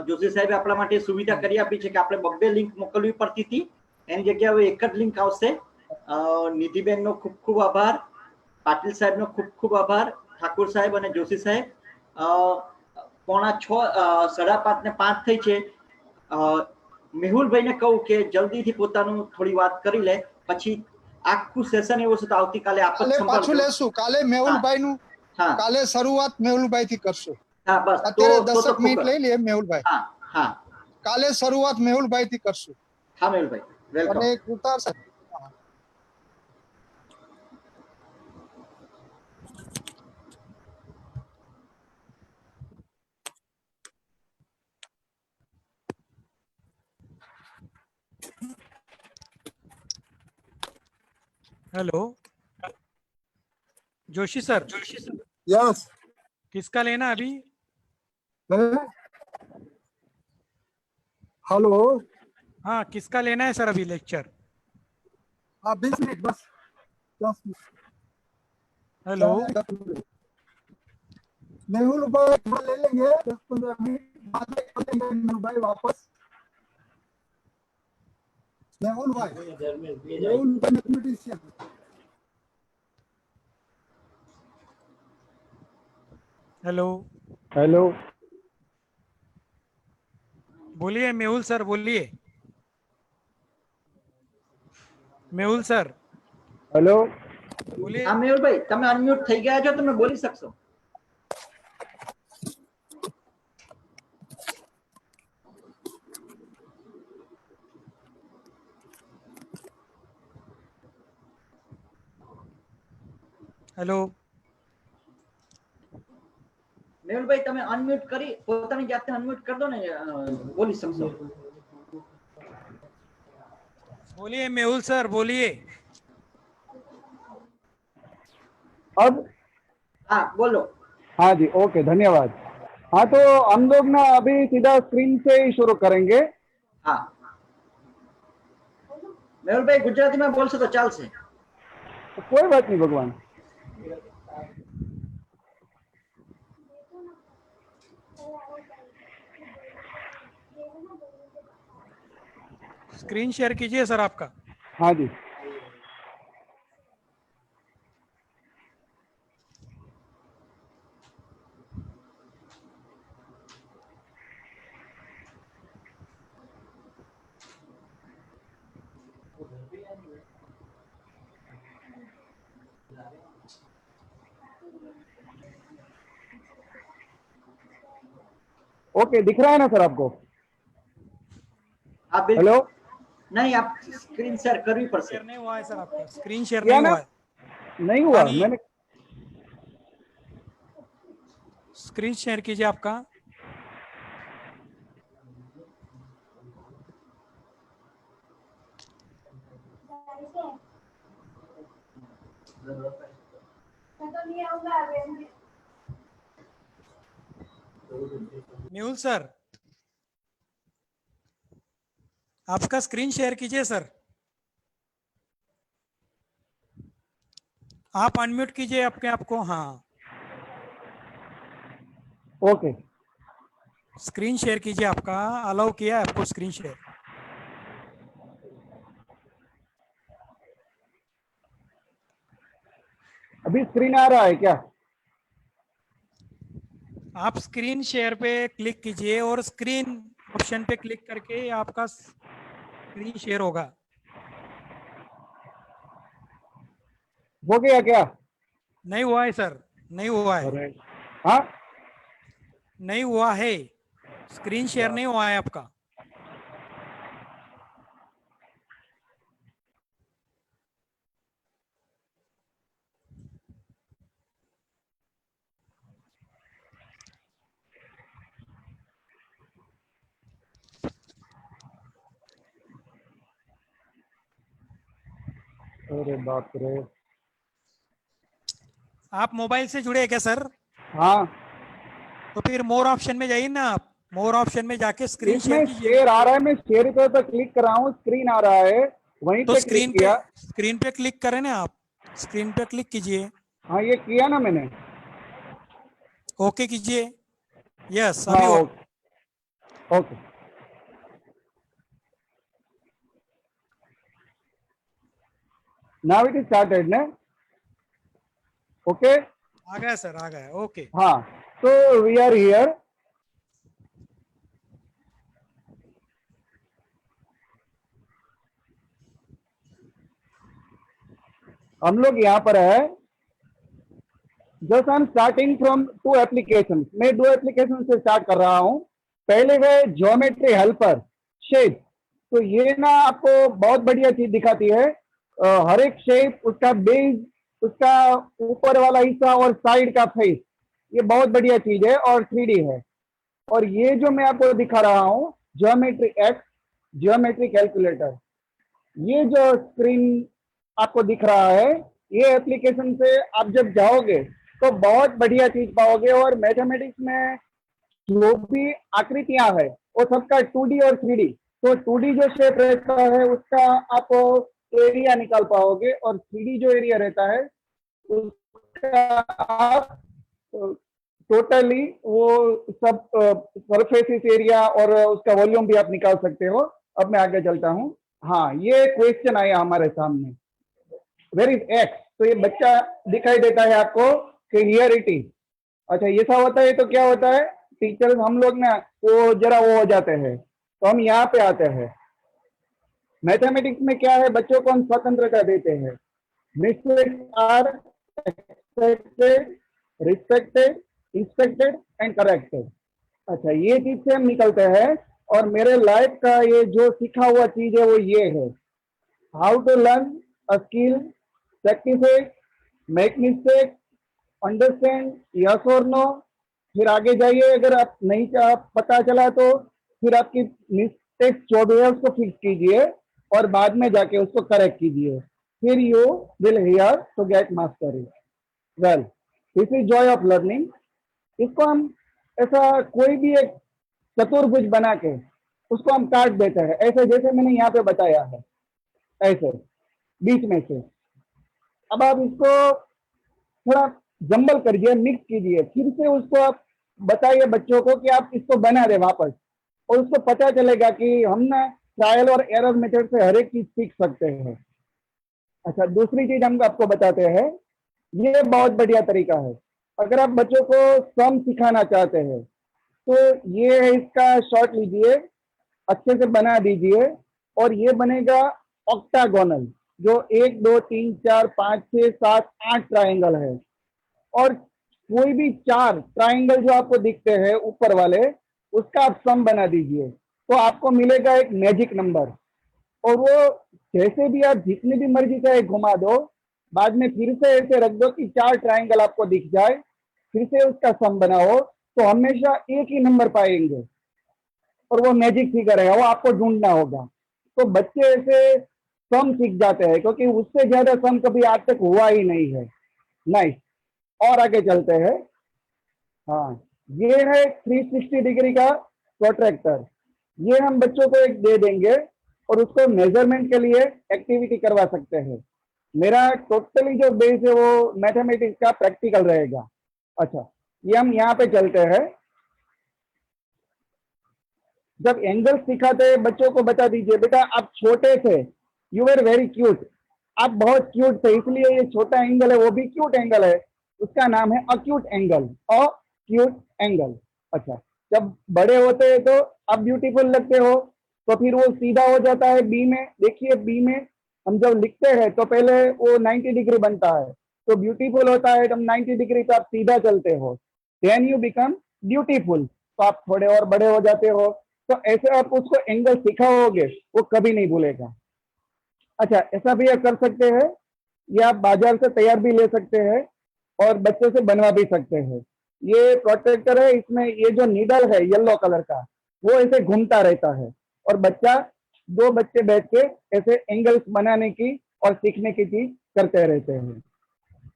જોશી સાહેબે આપણા માટે સુવિધા કરી આપી છે કે આપણે બબ્બે લિંક મોકલવી પડતી હતી, એની જગ્યાએ હવે એક જ લિંક આવશે. નિધિબેનનો ખૂબ ખૂબ આભાર, પાટીલ સાહેબનો ખૂબ ખૂબ આભાર, ઠાકોર સાહેબ અને જોશી સાહેબ. 4:45 5:30 ને 5 થઈ છે. મેહુલભાઈને કહું કે જલ્દીથી પોતાનું થોડી વાત કરી લે, પછી આખું સેશન એવું છે તો આવતીકાલે આપણે પાછું લેશું. કાલે મેહુલભાઈનું, કાલે શરૂઆત મેહુલભાઈથી કરશું. હા બસ, અત્યારે 10 મિનિટ લઈ લઈએ મેહુલભાઈ. હા હા, કાલે શરૂઆત મેહુલભાઈથી કરશું. હા મેહુલભાઈ, વેલકમ. અને કૃતાર સાહેબ, हेलो जोशी सर, यस, किसका लेना अभी? हेलो, हाँ, किसका लेना है सर अभी लेक्चर? हाँ 20 मिनट बस, 10 मिनट। हेलो, मेहुल भाई ले लेंगे 10-15 मिनट बाद में मेहुल भाई वापस। मेहुल भाई मैथमेटिशियन। हेलो, हेलो, बोलिए मेहुल सर, बोलिए मेहुल सर, हेलो, बोलिए। હા મેહુલભાઈ, તમે અનમ્યુટ થઈ ગયા છો, તમે બોલી શકશો. हेलो, મેહુલભાઈ તમે અનમ્યુટ કરી પોતાની જાતે અનમ્યુટ કરી દો ને, બોલી શકશો. बोलिए मेहुल सर, बोलिए। अब હા બોલો. हाँ जी, ओके, धन्यवाद। हाँ, तो हम लोग ना अभी सीधा स्क्रीन से ही शुरू करेंगे। હા મેહુલભાઈ ગુજરાતીમાં બોલશો તો ચાલશે. तो कोई बात नहीं भगवान। स्क्रीन शेयर कीजिए सर आपका। हाँ जी। ओके, दिख रहा है ना सर आपको? आप बिल्कुल हेलो, नहीं, आप स्क्रीन शेयर करवी पड़શે। शेयर नहीं हुआ है सर आपका, स्क्रीन शेयर किया नहीं ना? हुआ है। नहीं हुआ नहीं। मैंने। स्क्रीन शेयर कीजिए आपका। मेहुल सर, आपका स्क्रीन शेयर कीजिए सर। आप अनम्यूट कीजिए आपके आपको। हाँ, ओके, स्क्रीन शेयर कीजिए आपका। अलाउ किया है आपको स्क्रीन शेयर। अभी स्क्रीन आ रहा है क्या? आप स्क्रीन शेयर पे क्लिक कीजिए और स्क्रीन ऑप्शन पे क्लिक करके आपका स्क्रीन शेयर होगा। हो गया क्या? नहीं हुआ है सर, नहीं हुआ है, अरे हाँ, नहीं हुआ है। स्क्रीन शेयर नहीं हुआ है आपका। अरे बाप रे। आप मोबाइल से जुड़े हैं क्या सर? हाँ, तो फिर मोर ऑप्शन में जाइए ना आप। मोर ऑप्शन में जाके स्क्रीन शेयर इसमें कीजिए। शेयर आ रहा है, मैं शेयर पर क्लिक कर रहा हूँ, स्क्रीन आ रहा है, वहीं तो पे क्लिक किया। स्क्रीन पे क्लिक करें ना आप। स्क्रीन पे क्लिक कीजिए। हाँ, ये किया ना मैंने। ओके कीजिए। यस, हाँ, अभी हुआ। Okay. Now it is started ना। ओके। आ गया सर, आ गया। ओके। हाँ, तो वी आर हियर। हम लोग यहाँ पर है। Just I am starting from 2 application. मैं 2 एप्लीकेशन से स्टार्ट कर रहा हूँ। पहले है ज्योमेट्री हेल्पर शेप। तो ये ना आपको बहुत बढ़िया चीज दिखाती है। हर एक शेप, उसका बेस, उसका ऊपर वाला हिस्सा और साइड का फेस, ये बहुत बढ़िया चीज है और 3D है। और ये जो मैं आपको दिखा रहा हूँ, ज्योमेट्री एक्स, ज्योमेट्री कैलकुलेटर, ये जो स्क्रीन आपको दिख रहा है, ये एप्लीकेशन से आप जब जाओगे तो बहुत बढ़िया चीज पाओगे। और मैथमेटिक्स में जो भी आकृतियां है वो सबका 2D और 3D। तो 2D जो शेप रहता है उसका आप एरिया निकाल पाओगे, और 3D जो एरिया रहता है उसका आप टोटली वो सब सरफेस एरिया और उसका वॉल्यूम भी आप निकाल सकते हो। अब मैं आगे चलता हूँ। हाँ, ये क्वेश्चन आया हमारे सामने, वेर इज एक्स। तो ये बच्चा दिखाई देता है आपको कि हियर इट इज। अच्छा, ऐसा होता है तो क्या होता है, टीचर्स हम लोग ना वो जरा वो हो जाते हैं। तो हम यहाँ पे आते हैं। मैथमेटिक्स में क्या है, बच्चों को हम स्वतंत्रता देते हैं। Mistakes are expected, respected, inspected and corrected. अच्छा, ये चीज से हम निकलते हैं। और मेरे लाइफ का ये जो सीखा हुआ चीज है वो ये है, how to learn a skill, practice it, make mistake, understand, yes और नो। फिर आगे जाइए, अगर आप नहीं पता चला तो फिर आपकी मिस्टेक जो भी है उसको फिक्स कीजिए और बाद में जाके उसको करेक्ट कीजिए। फिर you will hear to get mastery. Well, this is joy of learning. इसको हम ऐसा कोई भी एक चतुर्भुज बना के उसको हम काट देते हैं, ऐसे जैसे मैंने यहाँ पे बताया है, ऐसे बीच में से। अब आप इसको थोड़ा जंबल करिए, मिक्स कीजिए, फिर से उसको आप बताइए बच्चों को कि आप इसको बना दे वापस, और उसको पता चलेगा कि हम ना ट्रायल और एरर मेथड से हर एक चीज सीख सकते हैं। अच्छा, दूसरी चीज हम आपको बताते हैं, ये बहुत बढ़िया तरीका है। अगर आप बच्चों को सम सिखाना चाहते हैं तो ये है, इसका शॉट लीजिए, अच्छे से बना दीजिए, और ये बनेगा ऑक्टागोनल, जो 1 2 3 4 5 6 7 8 ट्राइंगल है। और कोई भी 4 ट्राइंगल जो आपको दिखते हैं ऊपर वाले, उसका आप सम बना दीजिए, तो आपको मिलेगा एक मैजिक नंबर। और वो जैसे भी आप जितनी भी मर्जी चाहे घुमा दो, बाद में फिर से ऐसे रख दो कि 4 ट्राइंगल आपको दिख जाए, फिर से उसका सम बनाओ, तो हमेशा एक ही नंबर पाएंगे, और वो मैजिक फिगर है, वो आपको ढूंढना होगा। तो बच्चे ऐसे सम सीख जाते हैं, क्योंकि उससे ज्यादा सम कभी आज तक हुआ ही नहीं है। नाइस, और आगे चलते हैं। हाँ, ये है 360 डिग्री का प्रोट्रैक्टर। ये हम बच्चों को एक दे देंगे और उसको मेजरमेंट के लिए एक्टिविटी करवा सकते हैं। मेरा टोटली जो बेस है वो मैथमेटिक्स का प्रैक्टिकल रहेगा। अच्छा, ये हम यहाँ पे चलते हैं। जब एंगल सिखाते हैं बच्चों को बता दीजिए, बेटा आप छोटे थे, यू आर वेरी क्यूट, आप बहुत क्यूट थे, इसलिए ये छोटा एंगल है, वो भी क्यूट एंगल है, उसका नाम है अक्यूट एंगल, अक्यूट एंगल। अच्छा, जब बड़े होते हैं तो आप ब्यूटीफुल लगते हो, तो फिर वो सीधा हो जाता है बी में। देखिए बी में हम जब लिखते हैं तो पहले वो 90 डिग्री बनता है, तो ब्यूटीफुल होता है, तो 90 डिग्री तो आप सीधा चलते हो, देन यू बिकम ब्यूटीफुल, तो आप थोड़े और बड़े हो जाते हो। तो ऐसे आप उसको एंगल सिखाओगे, वो कभी नहीं भूलेगा। अच्छा, ऐसा भी आप कर सकते हैं, या आप बाजार से तैयार भी ले सकते हैं और बच्चों से बनवा भी सकते हैं। ये प्रोटेक्टर है, इसमें ये जो नीडल है येलो कलर का, वो ऐसे घूमता रहता है, और बच्चा 2 बच्चे बैठ के ऐसे एंगल्स बनाने की और सीखने की चीज करते रहते हैं।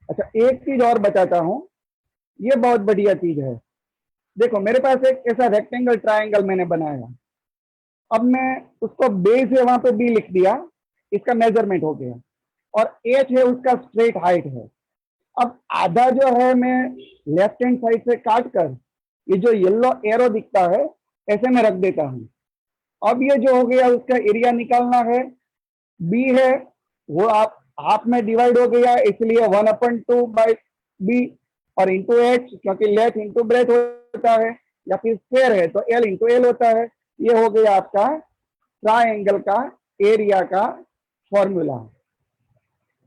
अच्छा, एक चीज और बताता हूँ, ये बहुत बढ़िया चीज है। देखो मेरे पास एक ऐसा रेक्टेंगल ट्राइंगल मैंने बनाया, अब मैं उसको बेस है वहां पे बी लिख दिया, इसका मेजरमेंट हो गया, और एच है उसका स्ट्रेट हाइट है। अब आधा जो है मैं लेफ्ट हैंड साइड से काट कर, ये जो येलो एरो दिखता है ऐसे में रख देता हूँ। अब ये जो हो गया उसका एरिया निकालना है, बी है वो आप हाफ में डिवाइड हो गया, इसलिए 1/2/b, और इंटू एच, क्योंकि लेंथ इंटू ब्रेथ होता है, या फिर स्क्वायर है तो एल इंटू एल होता है। ये हो गया आपका ट्राइंगल का एरिया का फॉर्मूला।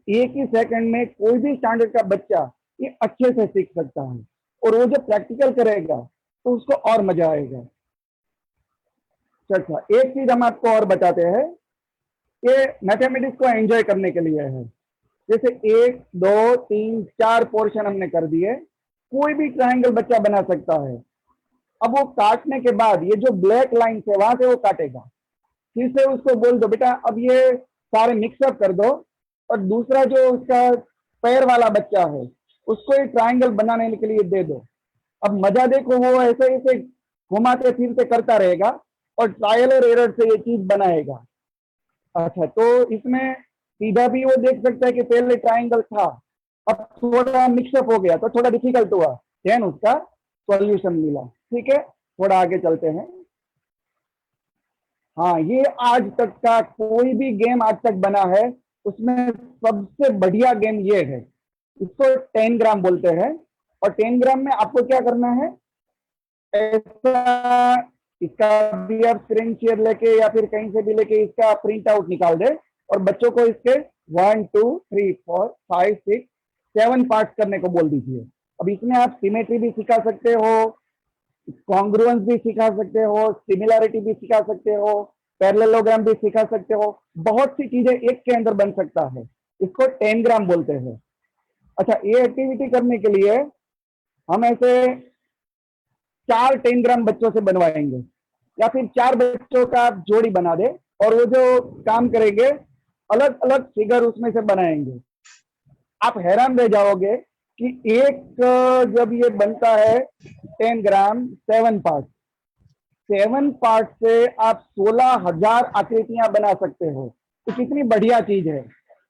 एक ही सेकंड में कोई भी स्टैंडर्ड का बच्चा ये अच्छे से सीख सकता है, और वो जो प्रैक्टिकल करेगा तो उसको और मजा आएगा। अच्छा, एक चीज हम आपको और बताते हैं, ये मैथमेटिक्स को एंजॉय करने के लिए है। जैसे 1 2 3 4 पोर्शन हमने कर दिए, कोई भी ट्राइंगल बच्चा बना सकता है। अब वो काटने के बाद ये जो ब्लैक लाइन है वहां से वो काटेगा, फिर से उसको बोल दो बेटा अब ये सारे मिक्सअप कर दो, और दूसरा जो उसका पैर वाला बच्चा है उसको ये ट्राइंगल बनाने के लिए दे दो। अब मजा देखो, वो ऐसे ऐसे घुमाते फिरते करता रहेगा और ट्रायल और एरर से ये चीज बनाएगा। अच्छा, तो इसमें सीधा भी वो देख सकता है कि पहले ट्राइंगल था, अब थोड़ा मिक्सअप हो गया तो थोड़ा डिफिकल्ट हुआ, देन उसका सॉल्यूशन मिला। ठीक है, थोड़ा आगे चलते हैं। हाँ, ये आज तक का कोई भी गेम आज तक बना है उसमें सबसे बढ़िया गेम ये है। इसको 10 ग्राम बोलते हैं, और 10 ग्राम में आपको क्या करना है, ऐसा इसका भी आप स्क्रीन शेयर लेके या फिर कहीं से भी लेके इसका प्रिंट आउट निकाल दे, और बच्चों को इसके 1 2 3 4 5 6 7 पार्ट्स करने को बोल दीजिए। अब इसमें आप सिमेट्री भी सिखा सकते हो, कॉन्ग्रुएंस भी सिखा सकते हो, सिमिलैरिटी भी सिखा सकते हो, पैरेललोग्राम भी सिखा सकते हो, बहुत सी चीजें एक के अंदर बन सकता है। इसको 10 ग्राम बोलते हैं। अच्छा, ये एक्टिविटी करने के लिए हम ऐसे 4 10 ग्राम बच्चों से बनवाएंगे, या फिर 4 बच्चों का आप जोड़ी बना दे, और वो जो काम करेंगे अलग अलग फिगर उसमें से बनाएंगे। आप हैरान रह जाओगे कि एक जब ये बनता है 10 ग्राम 7 पार्ट, 7 पार्ट से आप 16,000 आकृतियां बना सकते हो। तो कितनी बढ़िया चीज है,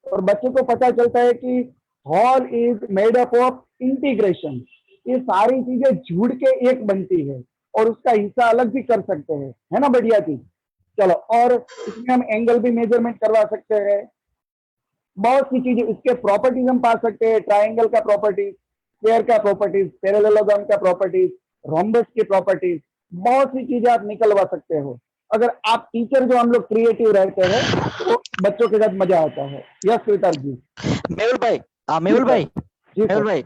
और बच्चों को पता चलता है कि whole is made up of integration. ये सारी चीजें जुड़ के एक बनती है और उसका हिस्सा अलग भी कर सकते हैं, है ना बढ़िया चीज। चलो, और इसमें हम एंगल भी मेजरमेंट करवा सकते हैं, बहुत सी चीजें, इसके प्रॉपर्टीज हम पा सकते हैं, ट्राइंगल का प्रॉपर्टीज, स्क्वायर का प्रॉपर्टीज, पैरेललोग्राम का प्रॉपर्टीज, रोम्बस की प्रॉपर्टीज, बहुत सी चीजें आप निकलवा सकते हो। अगर आप टीचर जो हम लोग क्रिएटिव रहते हैं तो बच्चों के साथ मजा आता है। यस श्वेतार जी। મેહુલભાઈ મેહુલભાઈ जी सर। મેહુલભાઈ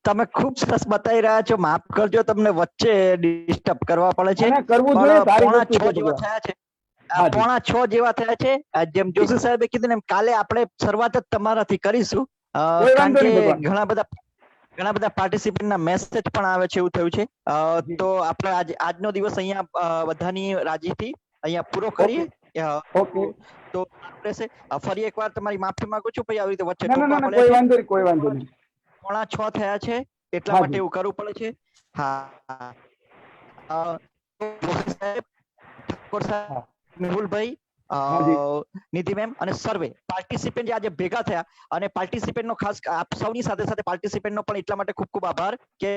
તમે ખૂબ સરસ બતાવી રહ્યા છો, માફ કરજો તમને વચ્ચે ડિસ્ટર્બ કરવા પડે છે, ના, કરવું પણ જોઈએ, સારી પોણા વસ્તુ 6 છે જેવા ભગવાન। થયા છે, હા જી। પોણા 6 જેવા થયા છે। જેમ જોશી સાહેબે કીધું ને એમ કાલે આપણે શરૂઆત જ તમારાથી કરીશું, કોઈ કારણ વાંધો કે નહીં ભગવાન। ઘણા બધા પાર્ટિસિપન્ટના મેસેજ પણ આવે છે એવું થયું છે। જી। તો આપણે આજનો દિવસ અહીંયા બધાની રાજીથી અહીંયા પૂરો કરીએ। ઓકે। તો સારું રહેશે। ફરી એકવાર તમારી માફી માંગુ છું ભાઈ, આવી રીતે વચ્ચે ના ના ના ટોકવા ના, પડ્યા કોઈ છે। વાંધો નહીં, કોઈ વાંધો નહીં। પોણા 6 થયા છે એટલા હા માટે જી। એવું કરવું પડે છે। હા, જોશી સાહેબ, ઠાકોર સાહેબ, હા મેહુલભાઈ, હા જી। નિધિ મેમ અને સર્વે પાર્ટિસિપન્ટ જે આજે ભેગા થયા, અને પાર્ટિસિપન્ટ નો ખાસ આપ સૌની સાથે સાથે પાર્ટિસિપન્ટ નો પણ એટલા માટે ખૂબ ખૂબ આભાર કે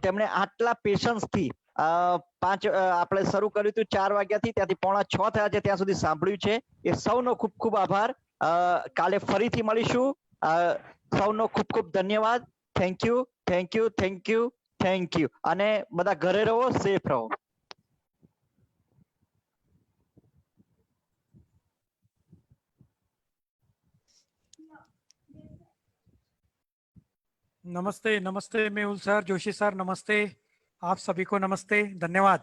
તેમણે આટલા પેશન્સ થી આપણે શરૂ કર્યું હતું 4 વાગ્યાથી, ત્યાંથી પોણા 6 થયા છે ત્યાં સુધી સાંભળ્યું છે, એ સૌનો ખૂબ ખૂબ આભાર। કાલે ફરીથી મળીશું। સૌનો ખૂબ ખૂબ ધન્યવાદ। Thank you, thank you, thank you, thank you. અને બધા ઘરે રહો, સેફ રહો। नमस्ते, नमस्ते मेहुल सर, जोशी सर, नमस्ते, आप सभी को नमस्ते, धन्यवाद।